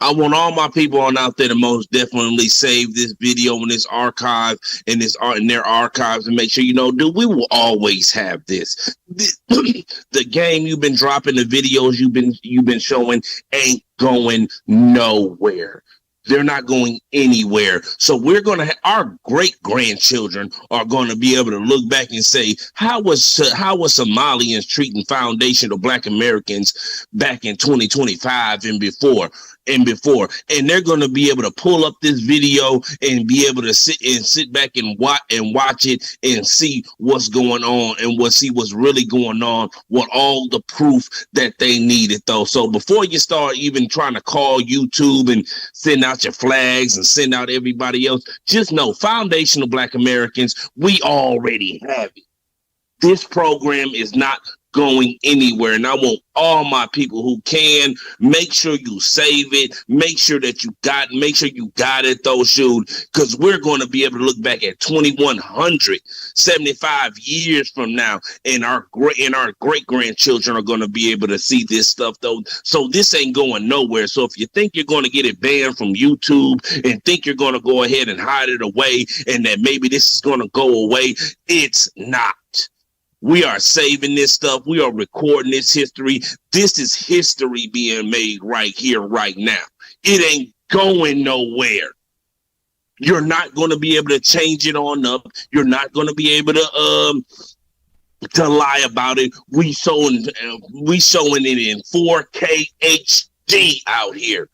I want all my people on out there to most definitely save this video in this archive, in their archives, and make sure dude, we will always have this. The game you've been dropping, the videos you've been showing ain't going nowhere. They're not going anywhere. So we're going to our great grandchildren are going to be able to look back and say, how was Somalians treating foundational Black Americans back in 2025 and before? And they're going to be able to pull up this video and be able to sit back and watch it and see what's going on and see what's really going on with all the proof that they needed, though. So before you start even trying to call YouTube and send out your flags and send out everybody else, just know foundational Black Americans, we already have it. This program is not going anywhere. And I want all my people who can make sure you save it. Make sure you got it though, shoot, because we're going to be able to look back at 2175 years from now, and our great grandchildren are going to be able to see this stuff though. So this ain't going nowhere. So if you think you're going to get it banned from YouTube and think you're going to go ahead and hide it away and that maybe this is going to go away, it's not. We are saving this stuff. We are recording this history. This is history being made right here, right now. It ain't going nowhere. You're not going to be able to change it on up. You're not going to be able to lie about it. We showing it in 4K HD out here.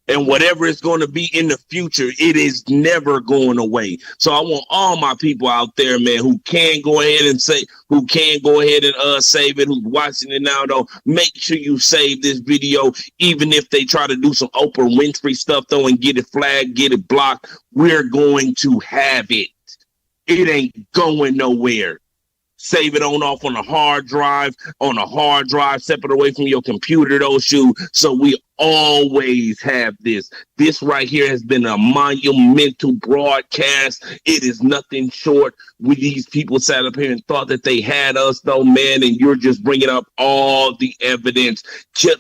And whatever it's going to be in the future, it is never going away. So I want all my people out there, man, who can go ahead and save it, who's watching it now, though, make sure you save this video, even if they try to do some Oprah Winfrey stuff, though, and get it flagged, get it blocked. We're going to have it. It ain't going nowhere. Save it on a hard drive, separate away from your computer, those shoes. So we always have this. This right here has been a monumental broadcast. It is nothing short. These people sat up here and thought that they had us, though, man, and you're just bringing up all the evidence. Kill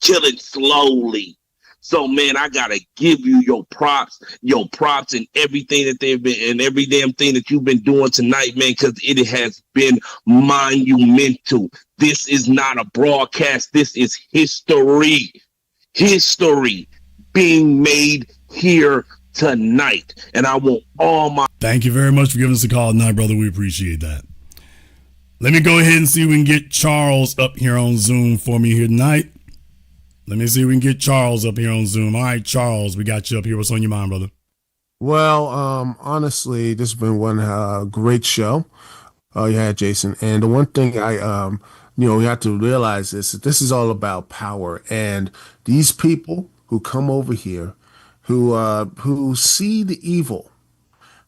it slowly. So, man, I gotta give you your props and everything that they've been and every damn thing that you've been doing tonight, man, because it has been monumental. This is not a broadcast. This is history. History being made here tonight. And I want all my... Thank you very much for giving us a call tonight, brother. We appreciate that. Let me go ahead and see if we can get Charles up here on Zoom for me here tonight. Let me see if we can get Charles up here on Zoom. All right, Charles, we got you up here. What's on your mind, brother? Well, honestly, this has been one great show. You had Jason. And the one thing we have to realize is that this is all about power. And these people who come over here, who see the evil,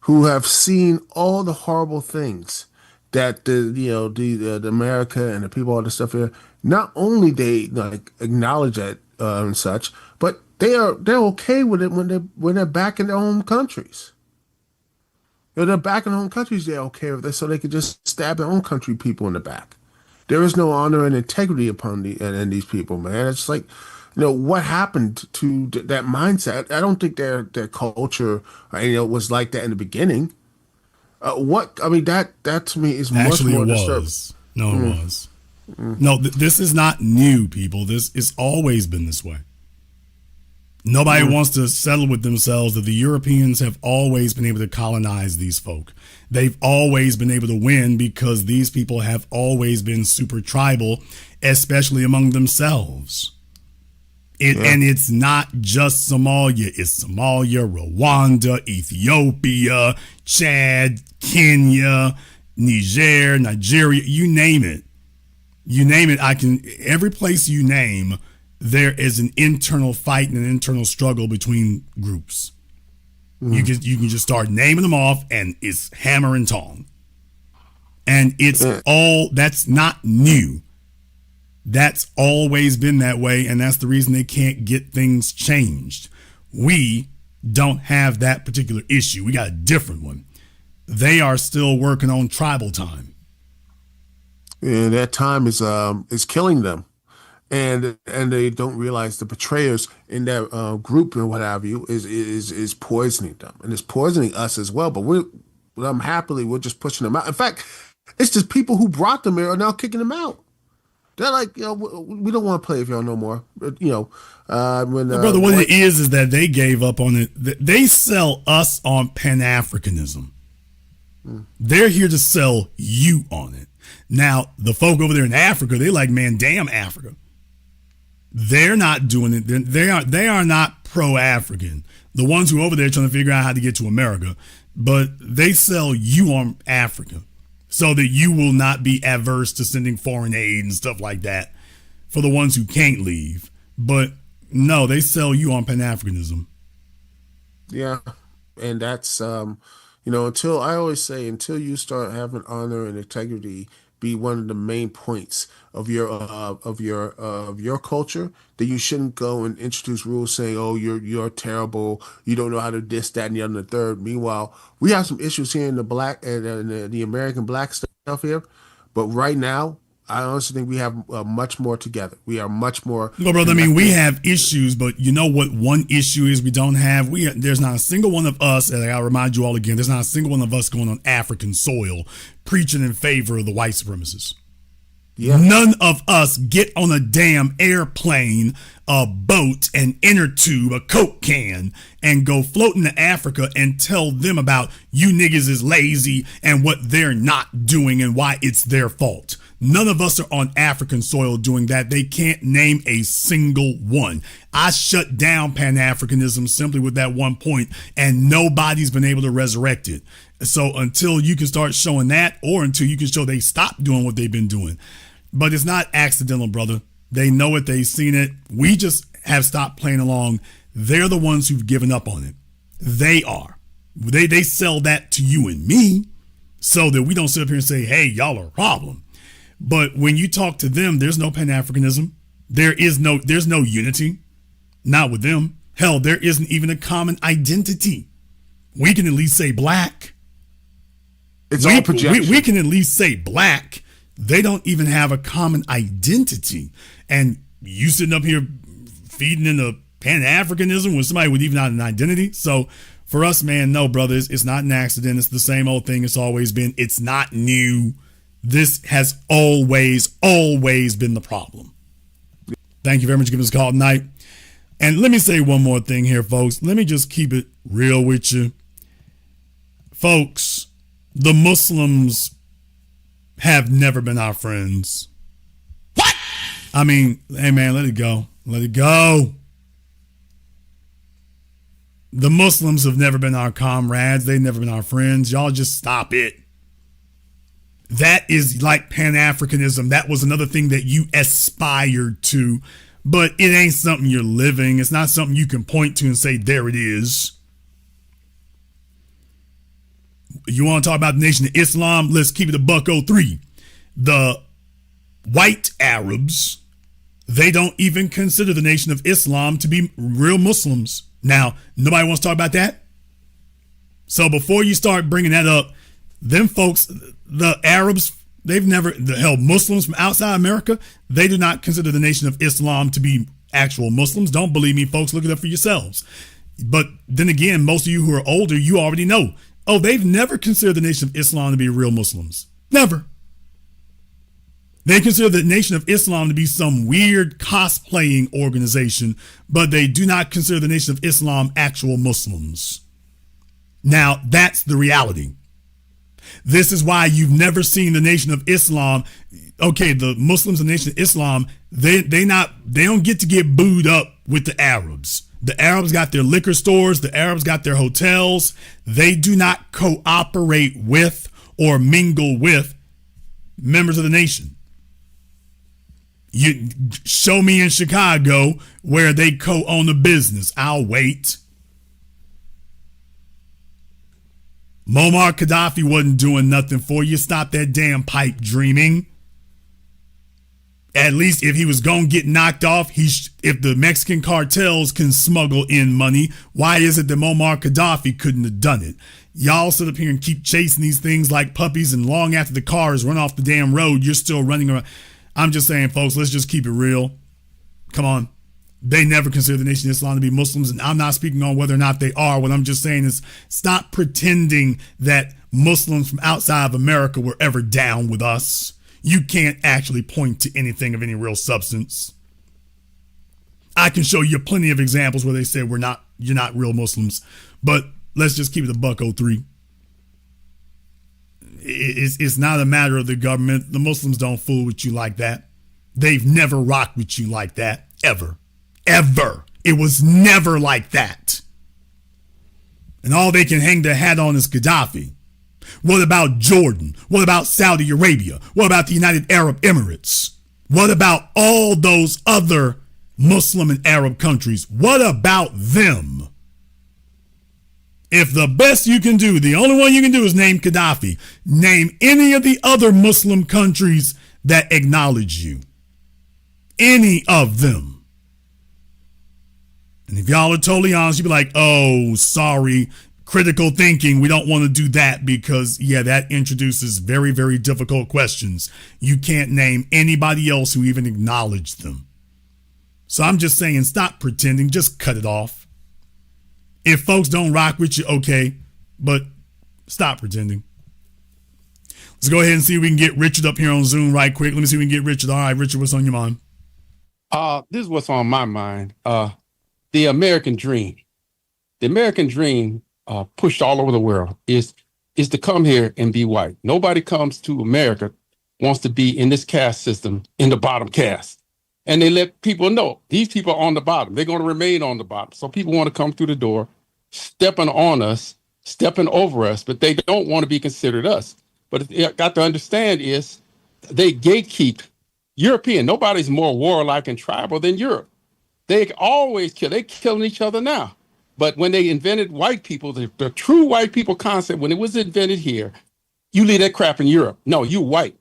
who have seen all the horrible things that the America and the people, all this stuff here, not only they acknowledge that and such, but they're okay with it when they're back in their home countries. When they're back in their home countries, they're okay with it, so they can just stab their own country people in the back. There is no honor and integrity upon these people, man. It's like, what happened to that mindset? I don't think their culture was like that in the beginning. That to me is much Actually, more it disturbing. was. No, it was. No, this is not new, people. This has always been this way. Nobody wants to settle with themselves that the Europeans have always been able to colonize these folk. They've always been able to win because these people have always been super tribal, especially among themselves. And it's not just Somalia. It's Somalia, Rwanda, Ethiopia, Chad, Kenya, Nigeria, you name it. Every place you name, there is an internal fight and an internal struggle between groups. You can just start naming them off, and it's hammer and tong. And that's not new. That's always been that way, and that's the reason they can't get things changed. We don't have that particular issue. We got a different one. They are still working on tribal time. And that time is killing them, and they don't realize the betrayers in that group and what have you is poisoning them, and it's poisoning us as well. But we're just pushing them out. In fact, it's just people who brought them here are now kicking them out. They're like, we don't want to play with y'all no more. Brother, what it is that they gave up on it. They sell us on Pan-Africanism. They're here to sell you on it. Now, the folk over there in Africa, they're like, man, damn Africa. They're not doing it. They are not pro-African. The ones who are over there trying to figure out how to get to America, but they sell you on Africa so that you will not be adverse to sending foreign aid and stuff like that for the ones who can't leave. But no, they sell you on Pan-Africanism. Yeah, and that's Until I always say, until you start having honor and integrity be one of the main points of your culture, then you shouldn't go and introduce rules saying, "Oh, you're terrible. You don't know how to this, that, and the other, and the third." Meanwhile, we have some issues here in the black and the American black stuff here, but right now, I honestly think we have much more together. We are much more. No, brother. I mean, we have issues, but you know what? One issue is we don't have. There's not a single one of us. And I'll remind you all again. There's not a single one of us going on African soil preaching in favor of the white supremacists. Yeah. None of us get on a damn airplane, a boat, an inner tube, a Coke can, and go floating to Africa and tell them about you niggas is lazy and what they're not doing and why it's their fault. None of us are on African soil doing that. They can't name a single one. I shut down Pan-Africanism simply with that one point, and nobody's been able to resurrect it. So until you can start showing that, or until you can show they stopped doing what they've been doing. But it's not accidental, brother. They know it. They've seen it. We just have stopped playing along. They're the ones who've given up on it. They are. They sell that to you and me so that we don't sit up here and say, hey, y'all are a problem. But when you talk to them, there's no Pan-Africanism. There's no unity. Not with them. Hell, there isn't even a common identity. We can at least say black. It's all projection. We can at least say black. They don't even have a common identity. And you sitting up here feeding into Pan-Africanism when somebody would even have an identity. So for us, man, no, brothers, it's not an accident. It's the same old thing it's always been. It's not new. This has always been the problem. Thank you very much for giving us a call tonight. And let me say one more thing here, folks. Let me just keep it real with you. Folks, the Muslims have never been our friends. What? I mean, hey, man, let it go. Let it go. The Muslims have never been our comrades. They've never been our friends. Y'all just stop it. That is like Pan-Africanism. That was another thing that you aspired to, but it ain't something you're living. It's not something you can point to and say, there it is. You want to talk about the Nation of Islam? Let's keep it a $103. The white Arabs, they don't even consider the Nation of Islam to be real Muslims. Now, nobody wants to talk about that. So before you start bringing that up, them folks, the Arabs, Muslims from outside America, they do not consider the Nation of Islam to be actual Muslims. Don't believe me, folks. Look it up for yourselves. But then again, most of you who are older, you already know. Oh, they've never considered the Nation of Islam to be real Muslims. Never. They consider the Nation of Islam to be some weird cosplaying organization, but they do not consider the Nation of Islam actual Muslims. Now, that's the reality. This is why you've never seen the Nation of Islam. Okay, the Muslims and the Nation of Islam, they don't get to get booed up with the Arabs. The Arabs got their liquor stores. The Arabs got their hotels. They do not cooperate with or mingle with members of the nation. You show me in Chicago where they co-own a business. I'll wait. Muammar Gaddafi wasn't doing nothing for you. Stop that damn pipe dreaming. At least if he was going to get knocked off, if the Mexican cartels can smuggle in money, why is it that Muammar Gaddafi couldn't have done it? Y'all sit up here and keep chasing these things like puppies, and long after the cars run off the damn road, you're still running around. I'm just saying, folks, let's just keep it real. Come on. They never consider the Nation of Islam to be Muslims, and I'm not speaking on whether or not they are. What I'm just saying is stop pretending that Muslims from outside of America were ever down with us. You can't actually point to anything of any real substance. I can show you plenty of examples where they say you're not real Muslims, but let's just keep it a $103. It's not a matter of the government. The Muslims don't fool with you like that. They've never rocked with you like that, ever. Ever. It was never like that. And all they can hang their hat on is Gaddafi. What about Jordan? What about Saudi Arabia? What about the United Arab Emirates? What about all those other Muslim and Arab countries? What about them? If the best you can do, the only one you can do is name Gaddafi, name any of the other Muslim countries that acknowledge you. Any of them. And if y'all are totally honest, you'd be like, oh, sorry, critical thinking. We don't want to do that because, yeah, that introduces very, very difficult questions. You can't name anybody else who even acknowledged them. So I'm just saying, stop pretending. Just cut it off. If folks don't rock with you, okay, but stop pretending. Let's go ahead and see if we can get Richard up here on Zoom right quick. Let me see if we can get Richard. All right, Richard, what's on your mind? This is what's on my mind. The American dream. The American dream, pushed all over the world, is to come here and be white. Nobody comes to America wants to be in this caste system, in the bottom caste. And they let people know these people are on the bottom. They're going to remain on the bottom. So people want to come through the door, stepping on us, stepping over us, but they don't want to be considered us. But what you got to understand is they gatekeep European. Nobody's more warlike and tribal than Europe. They always kill. They're killing each other now. But when they invented white people, the true white people concept, when it was invented here, you leave that crap in Europe. No, you white.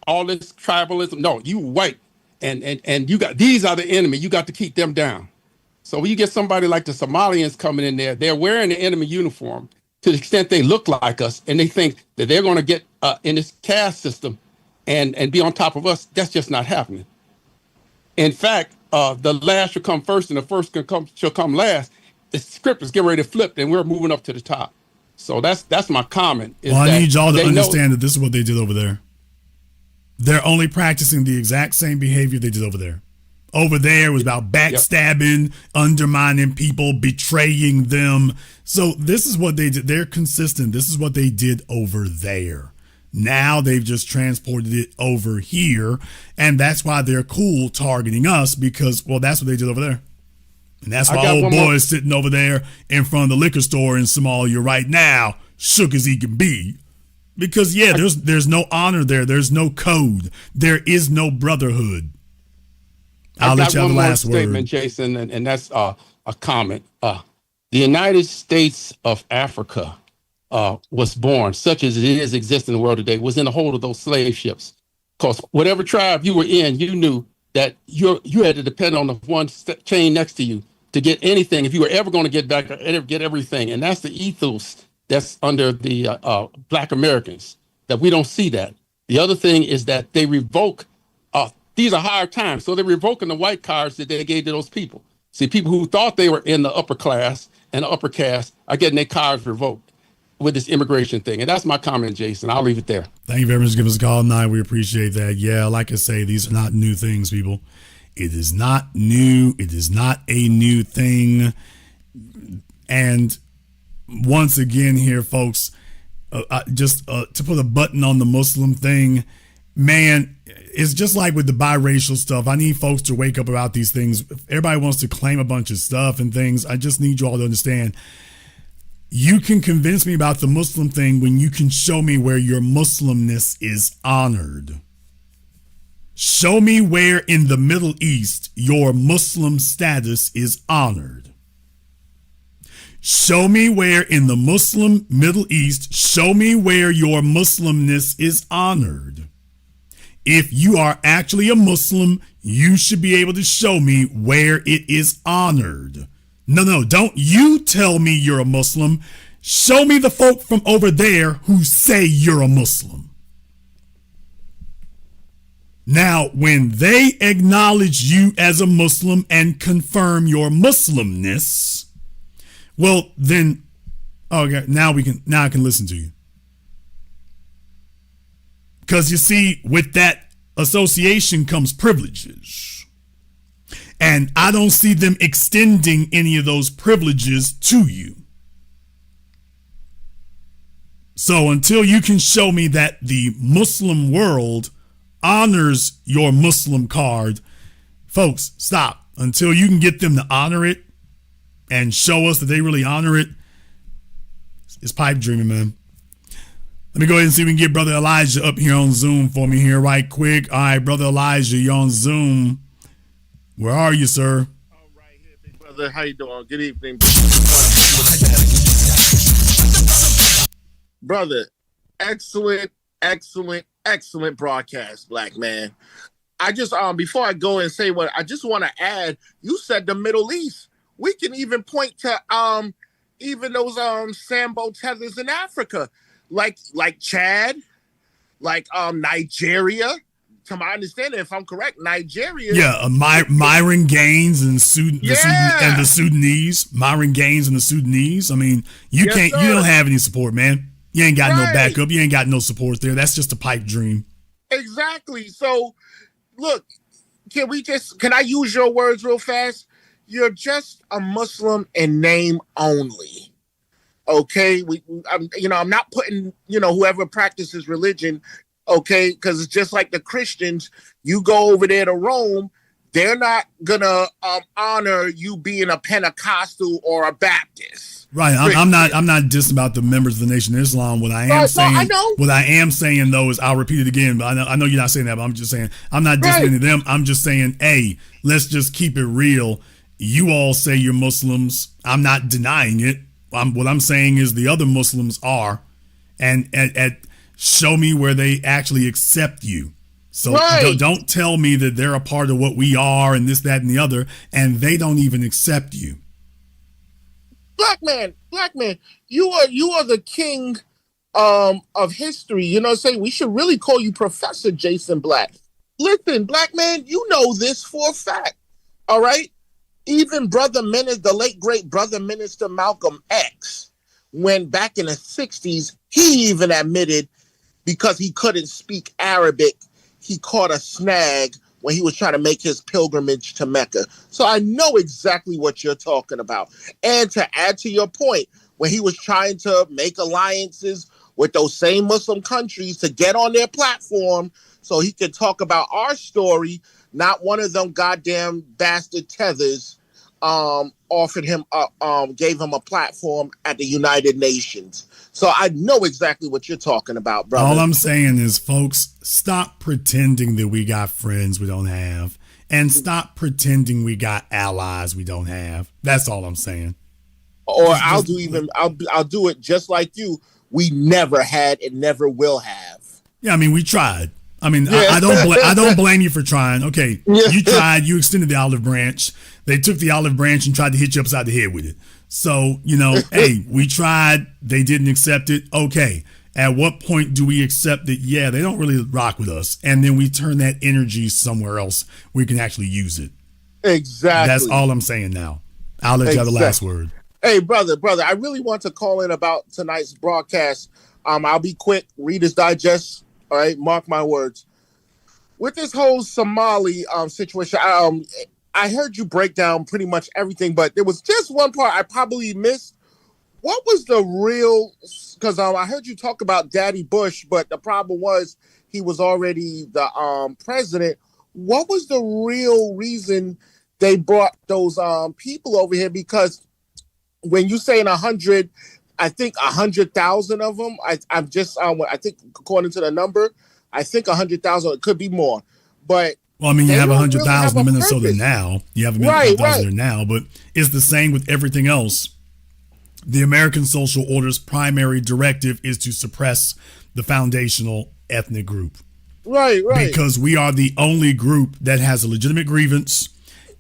All this tribalism. No, you white. And you got, these are the enemy. You got to keep them down. So when you get somebody like the Somalians coming in there, they're wearing the enemy uniform to the extent they look like us, and they think that they're going to get in this caste system and be on top of us. That's just not happening. In fact, the last should come first and the first shall come last. The script is getting ready to flip, and we're moving up to the top. So that's my comment. Well, I need y'all to understand that this is what they did over there. They're only practicing the exact same behavior they did over there. Over there was about backstabbing, undermining people, betraying them. So this is what they did. They're consistent. This is what they did over there. Now they've just transported it over here. And that's why they're cool targeting us because, well, that's what they did over there. And that's why old boy is sitting over there in front of the liquor store in Somalia right now, shook as he can be. Because, yeah, there's no honor there. There's no code. There is no brotherhood. I'll let you have the last word. Statement, Jason, and that's a comment. The United States of Africa was born, such as it is exists in the world today, was in the hold of those slave ships. Because whatever tribe you were in, you knew that you had to depend on the one chain next to you to get anything. If you were ever going to get back or get everything. And that's the ethos that's under the Black Americans, that we don't see that. The other thing is that they revoke, these are hard times, so they're revoking the white cards that they gave to those people. See, people who thought they were in the upper class and the upper caste are getting their cards revoked with this immigration thing. And that's my comment, Jason. I'll leave it there. Thank you very much for giving us a call tonight. We appreciate that. Yeah, like I say, these are not new things, people. It is not new. It is not a new thing. And once again here, folks, just to put a button on the Muslim thing, man, it's just like with the biracial stuff. I need folks to wake up about these things. Everybody wants to claim a bunch of stuff and things. I just need you all to understand. You can convince me about the Muslim thing when you can show me where your Muslimness is honored. Show me where in the Middle East your Muslim status is honored. Show me where in the Muslim Middle East, show me where your Muslimness is honored. If you are actually a Muslim, you should be able to show me where it is honored. No, don't you tell me you're a Muslim. Show me the folk from over there who say you're a Muslim. Now, when they acknowledge you as a Muslim and confirm your Muslimness, well, then, okay, now I can listen to you. Because you see, with that association comes privileges. And I don't see them extending any of those privileges to you. So until you can show me that the Muslim world honors your Muslim card, folks, stop. Until you can get them to honor it and show us that they really honor it, it's pipe dreaming, man. Let me go ahead and see if we can get Brother Elijah up here on Zoom for me here right quick. All right, Brother Elijah, you're on Zoom. Where are you, sir? All right, here, big brother. How you doing? Good evening. brother, excellent, excellent broadcast, black man. I just before I go and say what I just want to add, you said the Middle East. We can even point to even those Sambo tethers in Africa, like Chad, like Nigeria. To my understanding, if I'm correct, Nigeria. Yeah, Myron Gaines and the Sudanese. Myron Gaines and the Sudanese. I mean, you Yes, can't. sir. You don't have any support, man. You ain't got no Right. backup. You ain't got no support there. That's just a pipe dream. Exactly. So, look, can I use your words real fast? You're just a Muslim in name only. Okay, I'm not putting, whoever practices religion, okay, because it's just like the Christians. You go over there to Rome, they're not gonna honor you being a Pentecostal or a Baptist. Right. I'm not dissing about the members of the Nation of Islam. What I am saying, I know. what I am saying though is, I'll repeat it again. But I know you're not saying that. But I'm just saying, I'm not dissing any of them. I'm just saying, hey, let's just keep it real. You all say you're Muslims. I'm not denying it. What I'm saying is the other Muslims are, and show me where they actually accept you. So don't tell me that they're a part of what we are and this, that, and the other, and they don't even accept you. Black man, you are the king of history. You know what I'm saying? We should really call you Professor Jason Black. Listen, black man, you know this for a fact. All right? Even the late great brother minister Malcolm X, when back in the 60s, he even admitted, because he couldn't speak Arabic, he caught a snag when he was trying to make his pilgrimage to Mecca. So I know exactly what you're talking about. And to add to your point, when he was trying to make alliances with those same Muslim countries to get on their platform so he could talk about our story, not one of them goddamn bastard tethers offered him gave him a platform at the United Nations. So I know exactly what you're talking about, brother. All I'm saying is, folks, stop pretending that we got friends we don't have, and stop pretending we got allies we don't have. That's all I'm saying. Or I'll do it just like you. We never had and never will have. Yeah, I mean, we tried. I mean, Yeah. I don't blame you for trying. Okay, you tried. You extended the olive branch. They took the olive branch and tried to hit you upside the head with it. So, hey, we tried. They didn't accept it. Okay, at what point do we accept that, yeah, they don't really rock with us, and then we turn that energy somewhere else where we can actually use it? Exactly. That's all I'm saying now. I'll let you have the last word. Hey, brother, I really want to call in about tonight's broadcast. I'll be quick. Reader's Digest. All right, mark my words. With this whole Somali situation, I heard you break down pretty much everything, but there was just one part I probably missed. What was the real? Because I heard you talk about Daddy Bush, but the problem was he was already the president. What was the real reason they brought those people over here? Because when you saying 100, I think 100,000 of them. I'm just I think according to the number, I think 100,000. It could be more, but. Well, I mean, you have 100,000 in really Minnesota purpose. now. You have 100,000 there now, but it's the same with everything else. The American Social Order's primary directive is to suppress the foundational ethnic group. Right. Because we are the only group that has a legitimate grievance,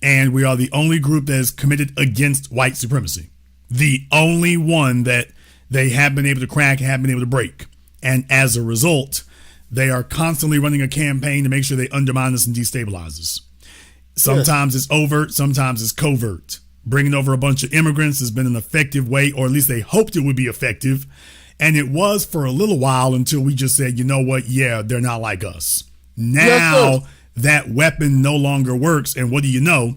and we are the only group that is committed against white supremacy. The only one that they have been able to crack, have been able to break. And as a result, they are constantly running a campaign to make sure they undermine us and destabilize us. Sometimes it's overt, sometimes it's covert. Bringing over a bunch of immigrants has been an effective way, or at least they hoped it would be effective. And it was for a little while until we just said, you know what? Yeah, they're not like us. Now that weapon no longer works. And what do you know?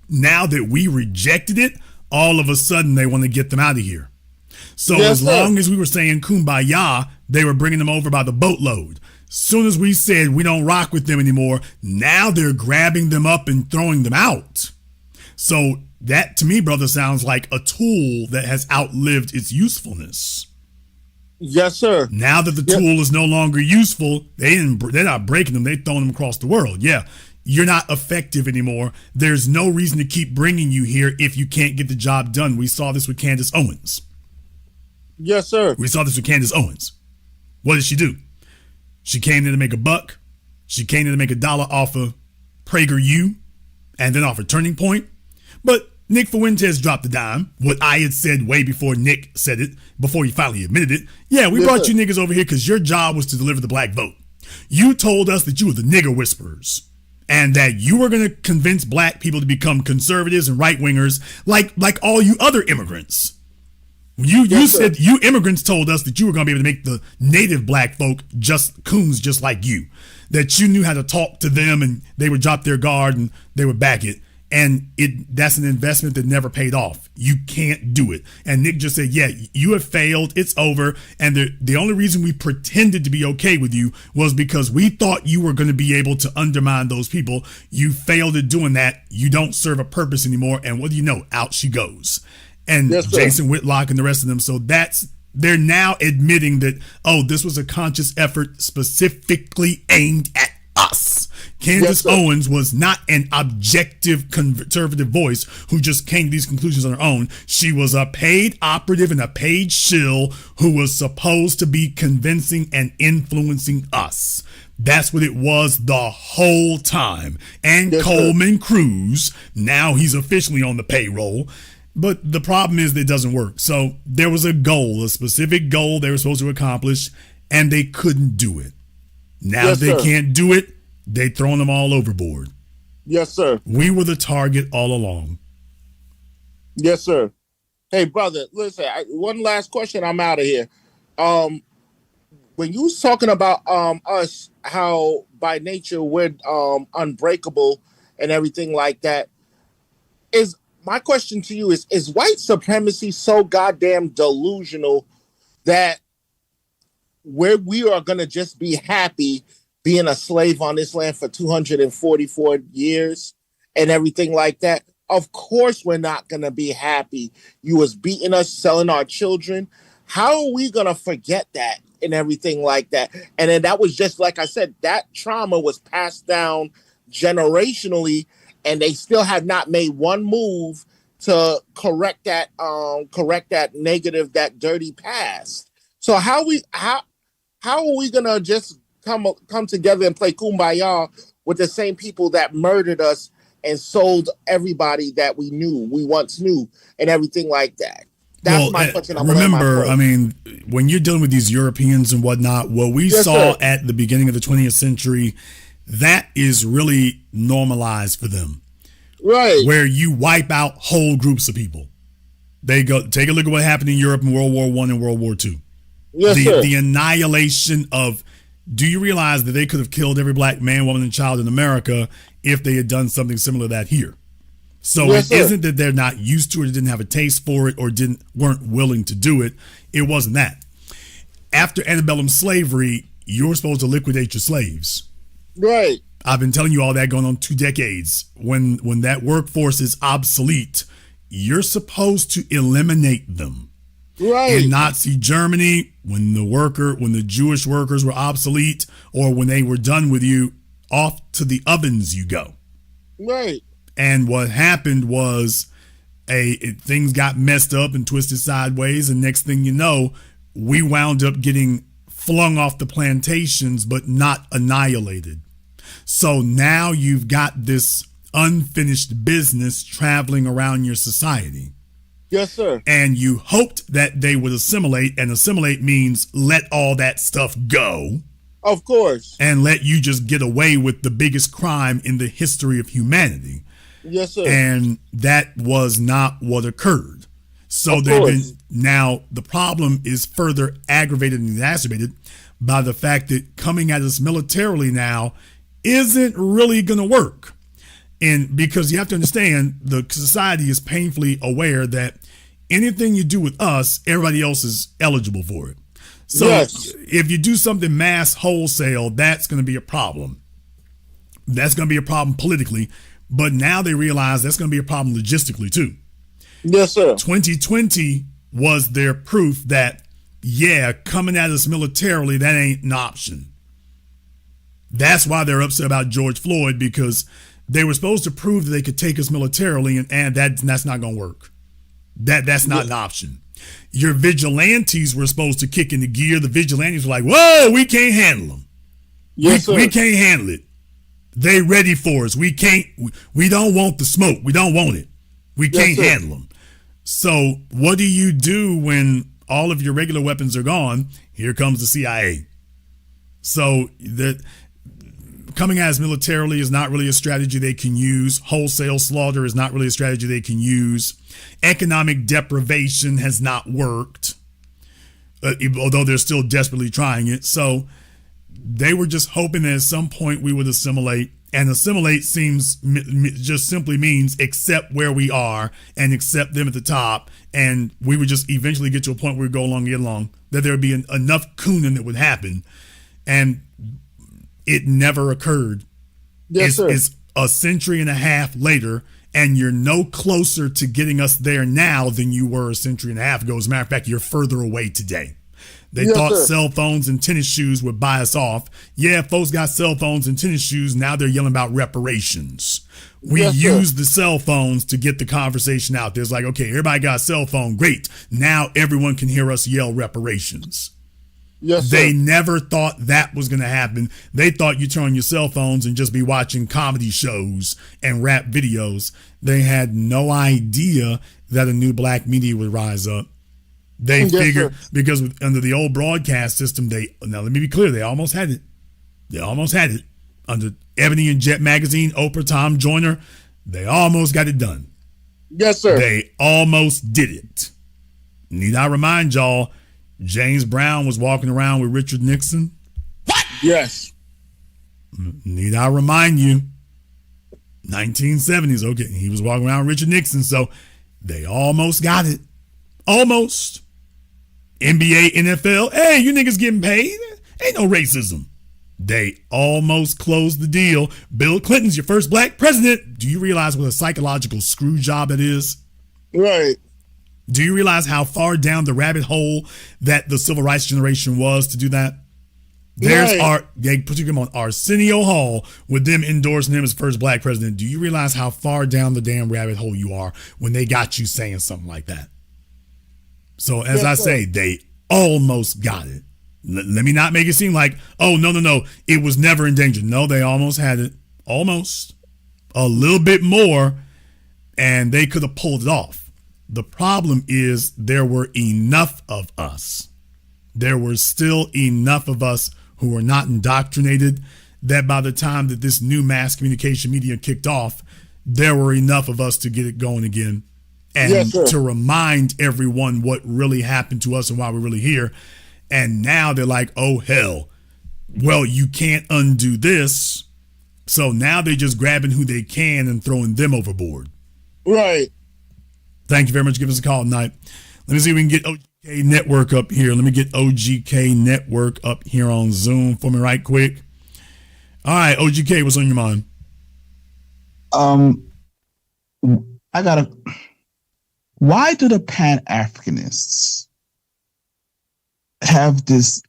Now that we rejected it, all of a sudden they want to get them out of here. So as long as we were saying kumbaya, they were bringing them over by the boatload. Soon as we said we don't rock with them anymore, now they're grabbing them up and throwing them out. So that, to me, brother, sounds like a tool that has outlived its usefulness. Yes, sir. Now that the tool is no longer useful, they're not breaking them. They're throwing them across the world. Yeah, you're not effective anymore. There's no reason to keep bringing you here if you can't get the job done. We saw this with Candace Owens. Yes, sir. We saw this with Candace Owens. What did she do? She came in to make a buck. She came in to make $1 off of PragerU and then off of Turning Point. But Nick Fuentes dropped the dime. What I had said way before Nick said it, before he finally admitted it. Yeah, we brought you niggas over here because your job was to deliver the black vote. You told us that you were the nigger whisperers and that you were going to convince black people to become conservatives and right-wingers like all you other immigrants. You said you immigrants told us that you were going to be able to make the native black folk just coons just like you. That you knew how to talk to them and they would drop their guard and they would back it. And that's an investment that never paid off. You can't do it. And Nick just said, yeah, you have failed. It's over. And the only reason we pretended to be okay with you was because we thought you were going to be able to undermine those people. You failed at doing that. You don't serve a purpose anymore. And what do you know? Out she goes. And Jason Whitlock and the rest of them. So they're now admitting that, oh, this was a conscious effort specifically aimed at us. Candace Owens was not an objective conservative voice who just came to these conclusions on her own. She was a paid operative and a paid shill who was supposed to be convincing and influencing us. That's what it was the whole time. And Coleman Cruz, now he's officially on the payroll. But the problem is that it doesn't work. So there was a goal, a specific goal they were supposed to accomplish, and they couldn't do it. Now that they can't do it, they throwing them all overboard. Yes, sir. We were the target all along. Yes, sir. Hey, brother, listen, one last question. I'm out of here. When you was talking about us, how by nature we're unbreakable and everything like that, my question to you is white supremacy so goddamn delusional that we are going to just be happy being a slave on this land for 244 years and everything like that? Of course we're not going to be happy. You was beating us, selling our children. How are we going to forget that and everything like that? And then that was just, like I said, that trauma was passed down generationally, and they still have not made one move to correct that negative, that dirty past. So how are we gonna just come together and play kumbaya with the same people that murdered us and sold everybody that we once knew, and everything like that? That's my question. Remember, I mean, when you're dealing with these Europeans and whatnot, what we saw at the beginning of the 20th century, that is really normalized for them. Right. Where you wipe out whole groups of people. They go, take a look at what happened in Europe in World War I and World War II. Yes, the annihilation of, do you realize that they could have killed every black man, woman, and child in America if they had done something similar to that here? So it isn't that they're not used to it, or didn't have a taste for it, or weren't willing to do it. It wasn't that. After antebellum slavery, you were supposed to liquidate your slaves. Right. I've been telling you all that going on 2 decades. When that workforce is obsolete, you're supposed to eliminate them. Right. In Nazi Germany, when the Jewish workers were obsolete, or when they were done with you, off to the ovens you go. Right. And what happened was things got messed up and twisted sideways, and next thing you know, we wound up getting flung off the plantations, but not annihilated. So now you've got this unfinished business traveling around your society. Yes, sir. And you hoped that they would assimilate, and assimilate means let all that stuff go. Of course. And let you just get away with the biggest crime in the history of humanity. Yes, sir. And that was not what occurred. So now the problem is further aggravated and exacerbated by the fact that coming at us militarily now isn't really going to work. And because you have to understand, the society is painfully aware that anything you do with us, everybody else is eligible for it. So if you do something mass wholesale, that's going to be a problem. That's going to be a problem politically. But now they realize that's going to be a problem logistically too. Yes, sir. 2020 was their proof that, coming at us militarily, that ain't an option. That's why they're upset about George Floyd, because they were supposed to prove that they could take us militarily, and that's not going to work. That's not an option. Your vigilantes were supposed to kick into gear. The vigilantes were like, whoa, we can't handle them. Yes, we sir. can't handle it. They ready for us. We can't. We don't want the smoke. We don't want it. We can't sir. handle them. So what do you do when all of your regular weapons are gone? Here comes the CIA. So coming at us militarily is not really a strategy they can use. Wholesale slaughter is not really a strategy they can use. Economic deprivation has not worked, although they're still desperately trying it. So they were just hoping that at some point we would assimilate. And assimilate just simply means accept where we are and accept them at the top. And we would just eventually get to a point where we go along, get along, that there would be enough cooning that would happen. And it never occurred. Yes, sir. It's a century and a half later, and you're no closer to getting us there now than you were a century and a half ago. As a matter of fact, you're further away today. They Yes, thought sir. cell phones and tennis shoes would buy us off. Yeah, folks got cell phones and tennis shoes. Now they're yelling about reparations. We Yes, sir. use the cell phones to get the conversation out there. It's like, okay, everybody got a cell phone. Great. Now everyone can hear us yell reparations. Yes, sir. They never thought that was going to happen. They thought you turn on your cell phones and just be watching comedy shows and rap videos. They had no idea that a new black media would rise up. They Yes, figured sir. because under the old broadcast system, now let me be clear, they almost had it. They almost had it. Under Ebony and Jet magazine, Oprah, Tom Joyner, they almost got it done. Yes, sir. They almost did it. Need I remind y'all, James Brown was walking around with Richard Nixon? Yes. Need I remind you, 1970s, okay, he was walking around with Richard Nixon, so they almost got it. Almost. NBA, NFL, hey, you niggas getting paid? Ain't no racism. They almost closed the deal. Bill Clinton's your first black president. Do you realize what a psychological screw job it is? Right. Do you realize how far down the rabbit hole that the civil rights generation was to do that? There's they put him on Arsenio Hall with them endorsing him as first black president. Do you realize how far down the damn rabbit hole you are when they got you saying something like that? So as I say, they almost got it. Let me not make it seem like, oh, no, it was never in danger. No, they almost had it. Almost. A little bit more, and they could have pulled it off. The problem is there were enough of us. There were still enough of us who were not indoctrinated that by the time that this new mass communication media kicked off, there were enough of us to get it going again. And to remind everyone what really happened to us and why we're really here. And now they're like, oh, hell, well, you can't undo this. So now they're just grabbing who they can and throwing them overboard. Right. Thank you very much for giving us a call tonight. Let me see if we can get OGK Network up here. Let me get OGK Network up here on Zoom for me right quick. All right, OGK, what's on your mind? Why do the Pan-Africanists have this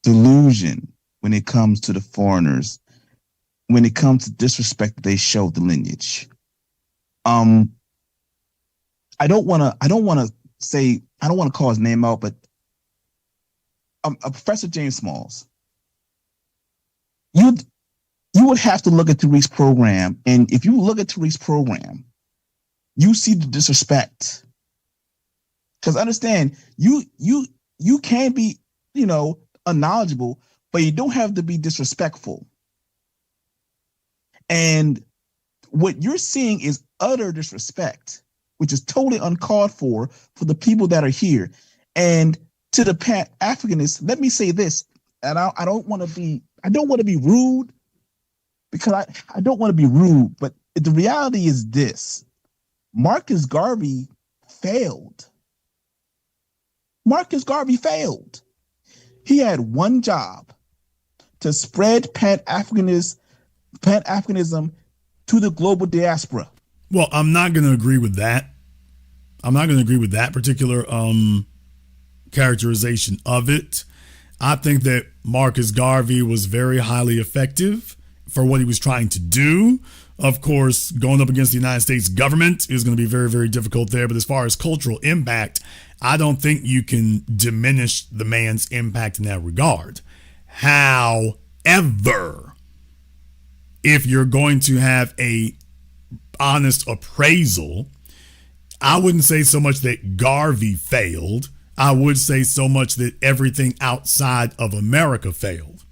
delusion when it comes to the foreigners, when it comes to disrespect that they show the lineage? I don't want to call his name out, but Professor James Smalls, you would have to look at Tariq's program, and if you look at Tariq's program, you see the disrespect. Because understand, you can be, unknowledgeable, but you don't have to be disrespectful. And what you're seeing is utter disrespect, which is totally uncalled for the people that are here. And to the Pan-Africanists, let me say this, and I don't want to be rude, because I don't want to be rude, but the reality is this: Marcus Garvey failed. Marcus Garvey failed. He had one job: to spread Pan-Africanism to the global diaspora. Well, I'm not going to agree with that. I'm not going to agree with that particular characterization of it. I think that Marcus Garvey was very highly effective for what he was trying to do. Of course, going up against the United States government is going to be very, very difficult there. But as far as cultural impact, I don't think you can diminish the man's impact in that regard. However, if you're going to have a honest appraisal, I wouldn't say so much that Garvey failed. I would say so much that everything outside of America failed.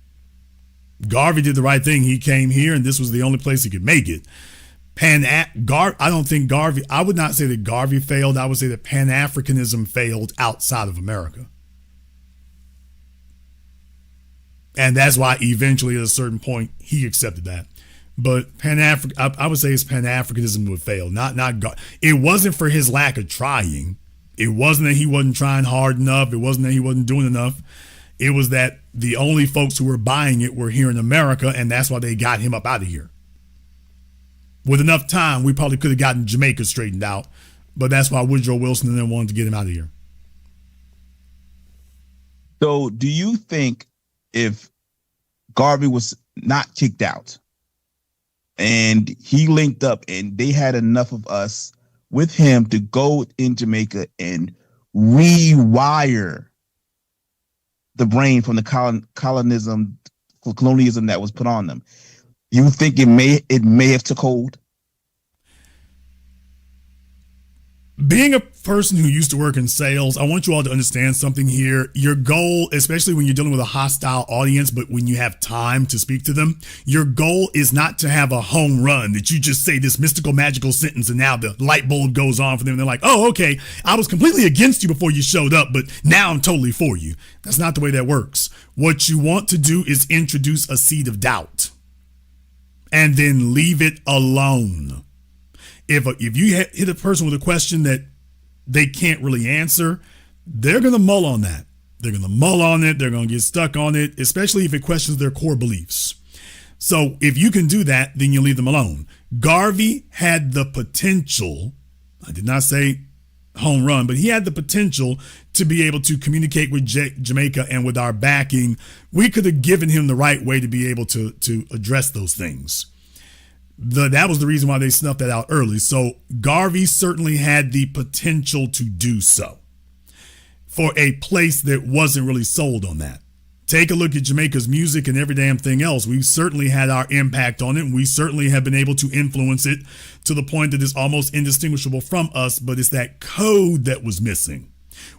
Garvey did the right thing. He came here, and this was the only place he could make it. I don't think Garvey, I would not say that Garvey failed. I would say that Pan-Africanism failed outside of America. And that's why eventually at a certain point he accepted that. But I would say his Pan-Africanism would fail. It wasn't for his lack of trying. It wasn't that he wasn't trying hard enough. It wasn't that he wasn't doing enough. It was that the only folks who were buying it were here in America, and that's why they got him up out of here. With enough time, we probably could have gotten Jamaica straightened out, but that's why Woodrow Wilson and them wanted to get him out of here. So do you think if Garvey was not kicked out and he linked up and they had enough of us with him to go in Jamaica and rewire the brain from the colonialism that was put on them, you think it may have took hold? Being a person who used to work in sales, I want you all to understand something here. Your goal, especially when you're dealing with a hostile audience, but when you have time to speak to them, your goal is not to have a home run that you just say this mystical, magical sentence and now the light bulb goes on for them. And they're like, oh, okay, I was completely against you before you showed up, but now I'm totally for you. That's not the way that works. What you want to do is introduce a seed of doubt and then leave it alone. If you hit a person with a question that they can't really answer, they're going to mull on that. They're going to mull on it. They're going to get stuck on it, especially if it questions their core beliefs. So if you can do that, then you leave them alone. Garvey had the potential, I did not say home run, but he had the potential to be able to communicate with Jamaica, and with our backing, we could have given him the right way to be able to address those things. That was the reason why they snuffed that out early. So Garvey certainly had the potential to do so for a place that wasn't really sold on that. Take a look at Jamaica's music and every damn thing else. We've certainly had our impact on it. And we certainly have been able to influence it to the point that it's almost indistinguishable from us, but it's that code that was missing.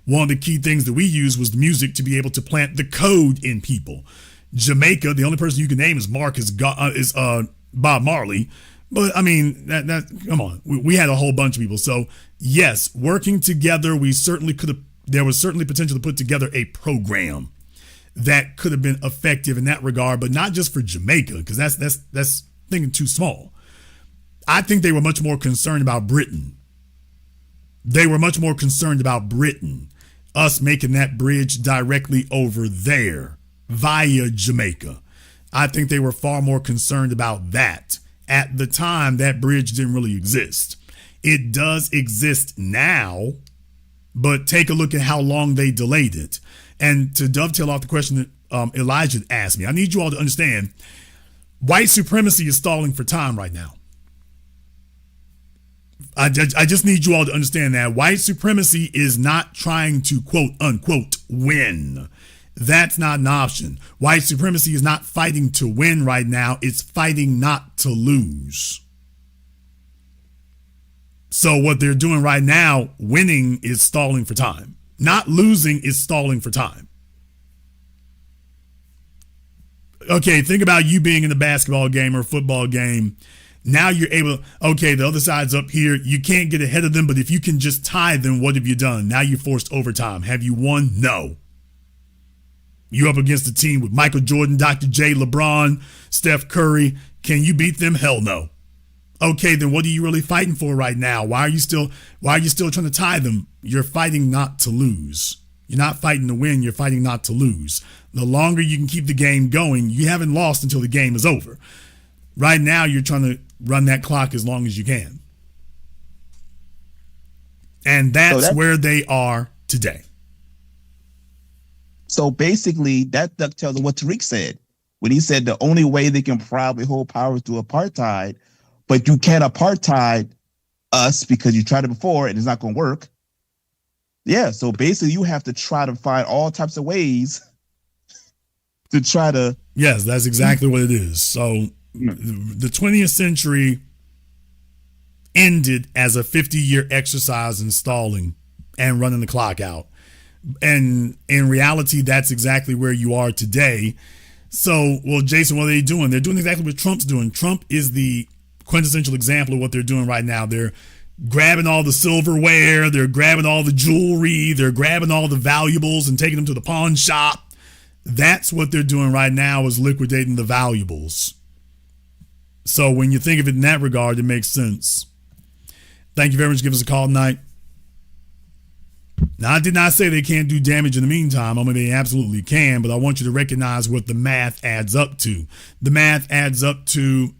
One of the key things that we used was the music to be able to plant the code in people. Jamaica, the only person you can name is Bob Marley. But I mean, that come on, we had a whole bunch of people. So yes, working together, there was certainly potential to put together a program that could have been effective in that regard, but not just for Jamaica, because that's thinking too small. I think they were much more concerned about Britain. They were much more concerned about Britain, us making that bridge directly over there via Jamaica. I think they were far more concerned about that. At the time, that bridge didn't really exist. It does exist now, but take a look at how long they delayed it. And to dovetail off the question that Elijah asked me, I need you all to understand, white supremacy is stalling for time right now. I just need you all to understand that white supremacy is not trying to quote unquote win. That's not an option. White supremacy is not fighting to win right now. It's fighting not to lose. So what they're doing right now, winning is stalling for time. Not losing is stalling for time. Okay, think about you being in a basketball game or a football game. Now you're able, okay, the other side's up here. You can't get ahead of them, but if you can just tie them, what have you done? Now you're forced overtime. Have you won? No. You up against a team with Michael Jordan, Dr. J, LeBron, Steph Curry. Can you beat them? Hell no. Okay, then what are you really fighting for right now? Why are you still trying to tie them? You're fighting not to lose. You're not fighting to win. You're fighting not to lose. The longer you can keep the game going, you haven't lost until the game is over. Right now, you're trying to run that clock as long as you can. And that's where they are today. So basically, that tells them what Tariq said when he said the only way they can probably hold power is through apartheid, but you can't apartheid us because you tried it before and it's not going to work. Yeah, so basically you have to try to find all types of ways to try to. Yes, that's exactly what it is. So the 20th century ended as a 50-year exercise in stalling and running the clock out. And in reality, that's exactly where you are today. So, well, Jason, what are they doing? They're doing exactly what Trump's doing. Trump is the quintessential example of what they're doing right now. They're grabbing all the silverware, they're grabbing all the jewelry, they're grabbing all the valuables and taking them to the pawn shop. That's what they're doing right now, is liquidating the valuables. So when you think of it in that regard, it makes sense. Thank you very much. Give us a call tonight. Now, I did not say they can't do damage in the meantime. I mean, they absolutely can, but I want you to recognize what the math adds up to. The math adds up to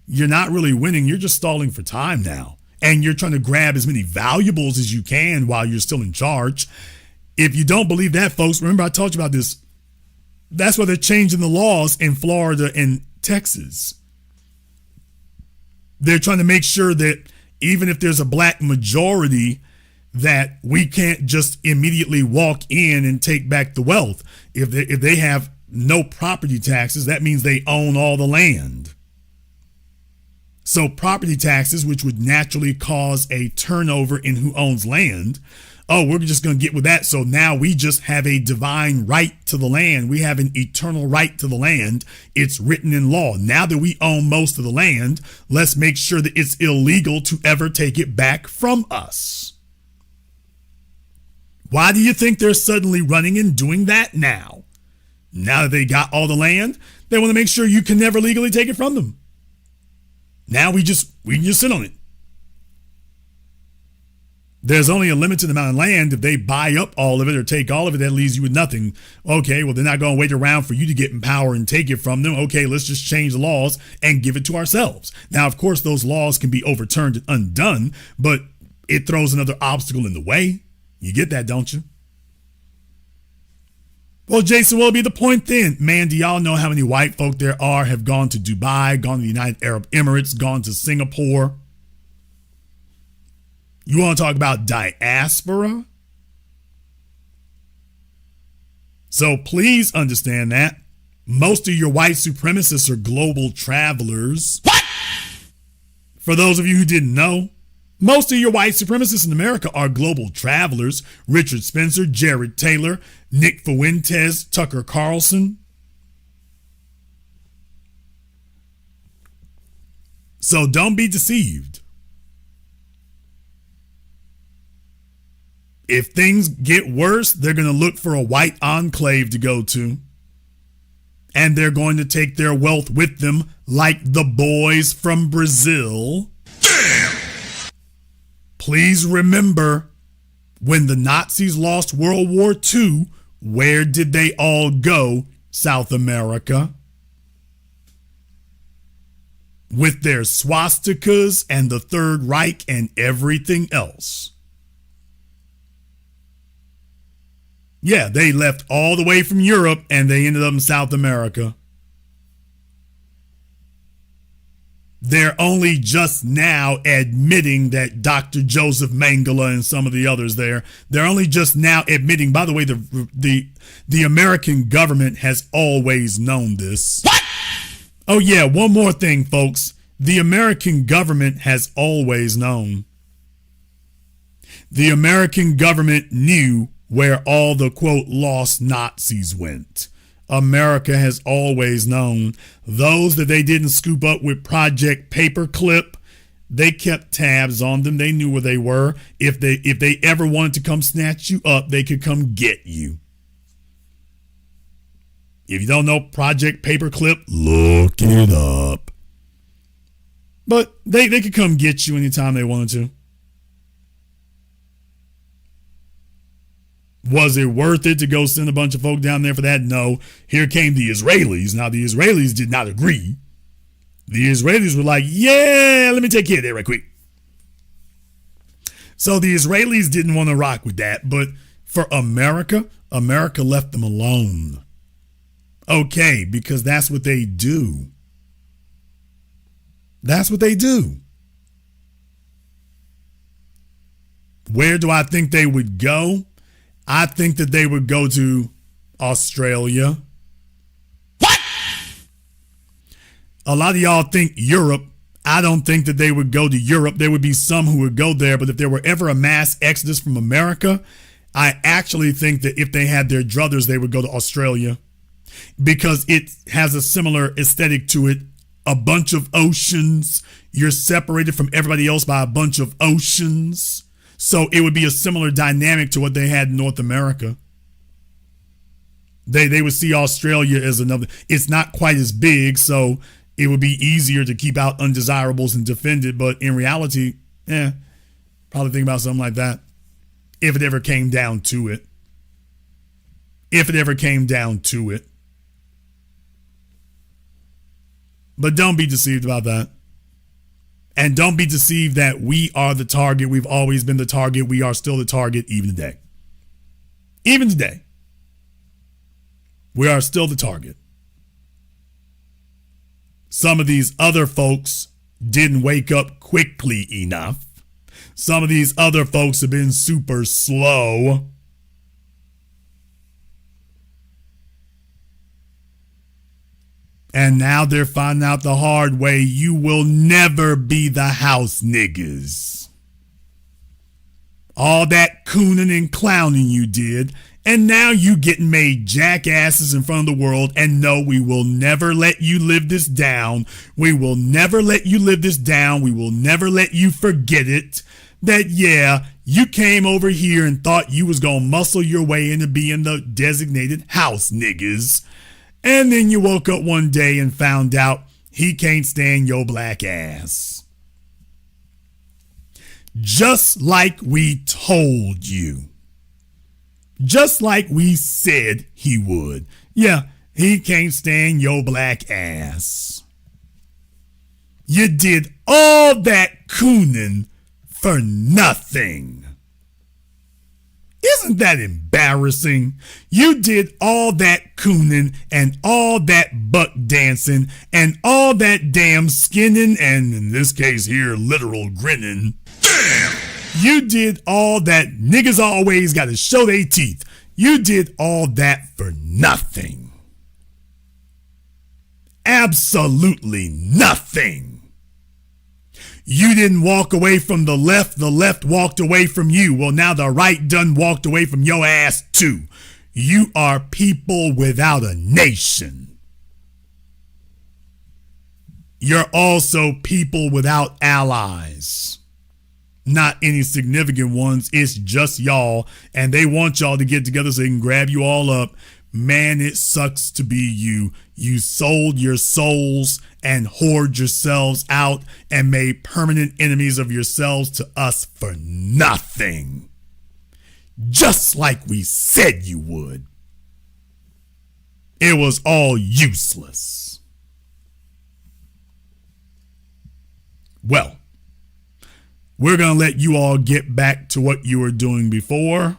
you're not really winning. You're just stalling for time now. And you're trying to grab as many valuables as you can while you're still in charge. If you don't believe that, folks, remember I talked about this. That's why they're changing the laws in Florida and Texas. They're trying to make sure that even if there's a black majority, that we can't just immediately walk in and take back the wealth. If they have no property taxes, that means they own all the land. So property taxes, which would naturally cause a turnover in who owns land, oh, we're just going to get with that. So now we just have a divine right to the land. We have an eternal right to the land. It's written in law. Now that we own most of the land, let's make sure that it's illegal to ever take it back from us. Why do you think they're suddenly running and doing that now? Now that they got all the land, they want to make sure you can never legally take it from them. Now we can just sit on it. There's only a limited amount of land. If they buy up all of it or take all of it, that leaves you with nothing. Okay, well, they're not going to wait around for you to get in power and take it from them. Okay, let's just change the laws and give it to ourselves. Now, of course, those laws can be overturned and undone, but it throws another obstacle in the way. You get that, don't you? Well, Jason, what will be the point then? Man, do y'all know how many white folk there are have gone to Dubai, gone to the United Arab Emirates, gone to Singapore? You want to talk about diaspora? So please understand that most of your white supremacists are global travelers. What? For those of you who didn't know, most of your white supremacists in America are global travelers. Richard Spencer, Jared Taylor, Nick Fuentes, Tucker Carlson. So don't be deceived. If things get worse, they're going to look for a white enclave to go to. And they're going to take their wealth with them like the boys from Brazil. Damn! Please remember, when the Nazis lost World War II, where did they all go? South America. With their swastikas and the Third Reich and everything else. Yeah, they left all the way from Europe and they ended up in South America. They're only just now admitting that Dr. Joseph Mengele and some of the others there, they're only just now admitting, by the way, the American government has always known this. What? Oh yeah, one more thing, folks. The American government has always known. The American government knew where all the, quote, lost Nazis went. America has always known. Those that they didn't scoop up with Project Paperclip, they kept tabs on them. They knew where they were. If they ever wanted to come snatch you up, they could come get you. If you don't know Project Paperclip, look it up. But they could come get you anytime they wanted to. Was it worth it to go send a bunch of folk down there for that? No. Here came the Israelis. Now, the Israelis did not agree. The Israelis were like, yeah, let me take care of that right quick. So the Israelis didn't want to rock with that. But for America, America left them alone. Okay, because that's what they do. That's what they do. Where do I think they would go? I think that they would go to Australia. What? A lot of y'all think Europe. I don't think that they would go to Europe. There would be some who would go there, but if there were ever a mass exodus from America, I actually think that if they had their druthers, they would go to Australia because it has a similar aesthetic to it. A bunch of oceans. You're separated from everybody else by a bunch of oceans. So it would be a similar dynamic to what they had in North America. They would see Australia as another. It's not quite as big, so it would be easier to keep out undesirables and defend it. But in reality, probably think about something like that. If it ever came down to it. If it ever came down to it. But don't be deceived about that. And don't be deceived that we are the target. We've always been the target. We are still the target even today. Even today. We are still the target. Some of these other folks didn't wake up quickly enough. Some of these other folks have been super slow. And now they're finding out the hard way. You will never be the house niggas. All that cooning and clowning you did. And now you getting made jackasses in front of the world. And no, we will never let you live this down. We will never let you live this down. We will never let you forget it. That, yeah, you came over here and thought you was going to muscle your way into being the designated house niggas. And then you woke up one day and found out he can't stand your black ass. Just like we told you. Just like we said he would. Yeah, he can't stand your black ass. You did all that cooning for nothing. Isn't that embarrassing? You did all that cooning and all that buck dancing and all that damn skinning and, in this case here, literal grinning. Damn! You did all that niggas always got to show their teeth. You did all that for nothing. Absolutely nothing. You didn't walk away from the left walked away from you. Well, now the right done walked away from your ass too. You are people without a nation. You're also people without allies. Not any significant ones. It's just y'all, and they want y'all to get together so they can grab you all up. Man, it sucks to be you. You sold your souls and hoard yourselves out and made permanent enemies of yourselves to us for nothing. Just like we said you would. It was all useless. Well, we're going to let you all get back to what you were doing before.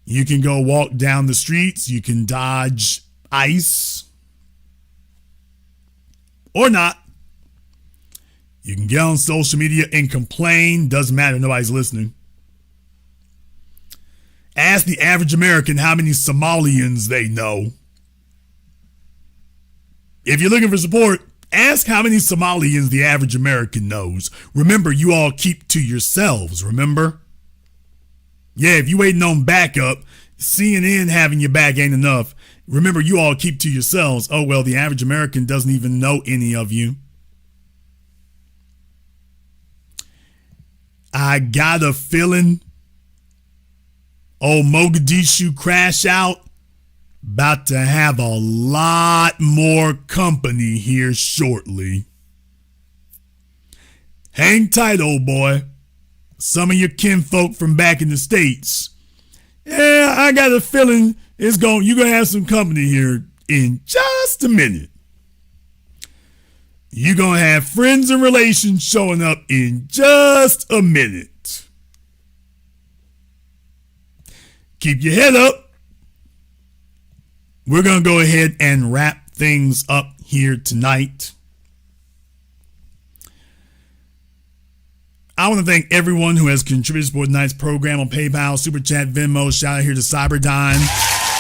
You can go walk down the streets. You can dodge ICE. Or not. You can get on social media and complain. Doesn't matter. Nobody's listening. Ask the average American how many Somalians they know. If you're looking for support, ask how many Somalians the average American knows. Remember, you all keep to yourselves, remember? Yeah, if you waiting on backup, CNN having your back ain't enough. Remember, you all keep to yourselves. Oh, well, the average American doesn't even know any of you. I got a feeling old Mogadishu crash out about to have a lot more company here shortly. Hang tight, old boy. Some of your kinfolk from back in the States. Yeah, I got a feeling you're gonna have some company here in just a minute. You're gonna have friends and relations showing up in just a minute. Keep your head up. We're gonna go ahead and wrap things up here tonight. I want to thank everyone who has contributed to tonight's program on PayPal, Super Chat, Venmo. Shout out here to Cyberdyne.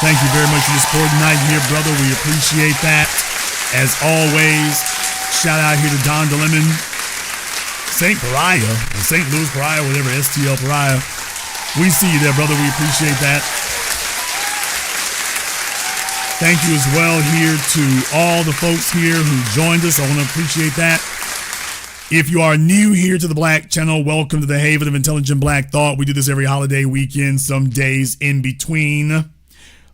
Thank you very much for the support tonight here, brother. We appreciate that. As always, shout out here to Don DeLemon, St. Pariah, or St. Louis Pariah, whatever, STL Pariah. We see you there, brother. We appreciate that. Thank you as well here to all the folks here who joined us. I want to appreciate that. If you are new here to the Black Channel, welcome to the Haven of Intelligent Black Thought. We do this every holiday weekend, some days in between.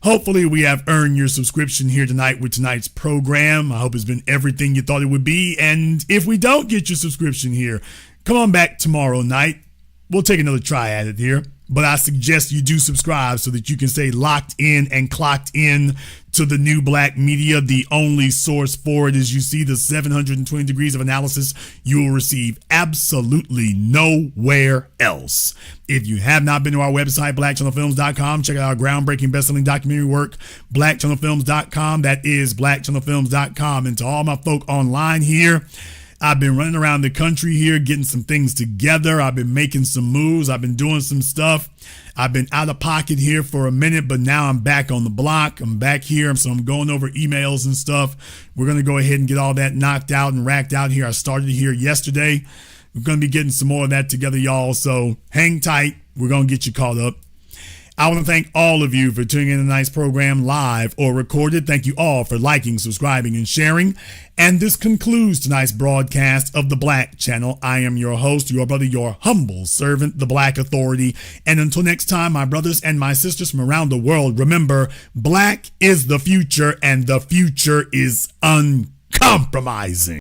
Hopefully we have earned your subscription here tonight with tonight's program. I hope it's been everything you thought it would be. And if we don't get your subscription here, come on back tomorrow night. We'll take another try at it here. But I suggest you do subscribe so that you can stay locked in and clocked in to the new black media. The only source for it is, you see, the 720 degrees of analysis you will receive absolutely nowhere else. If you have not been to our website, blackchannelfilms.com, check out our groundbreaking best-selling documentary work, blackchannelfilms.com. That is blackchannelfilms.com. And to all my folk online here, I've been running around the country here, getting some things together. I've been making some moves. I've been doing some stuff. I've been out of pocket here for a minute, but now I'm back on the block. I'm back here, so I'm going over emails and stuff. We're going to go ahead and get all that knocked out and racked out here. I started here yesterday. We're going to be getting some more of that together, y'all, so hang tight. We're going to get you caught up. I want to thank all of you for tuning in to tonight's program live or recorded. Thank you all for liking, subscribing, and sharing. And this concludes tonight's broadcast of the Black Channel. I am your host, your brother, your humble servant, the Black Authority. And until next time, my brothers and my sisters from around the world, remember, black is the future, and the future is uncompromising.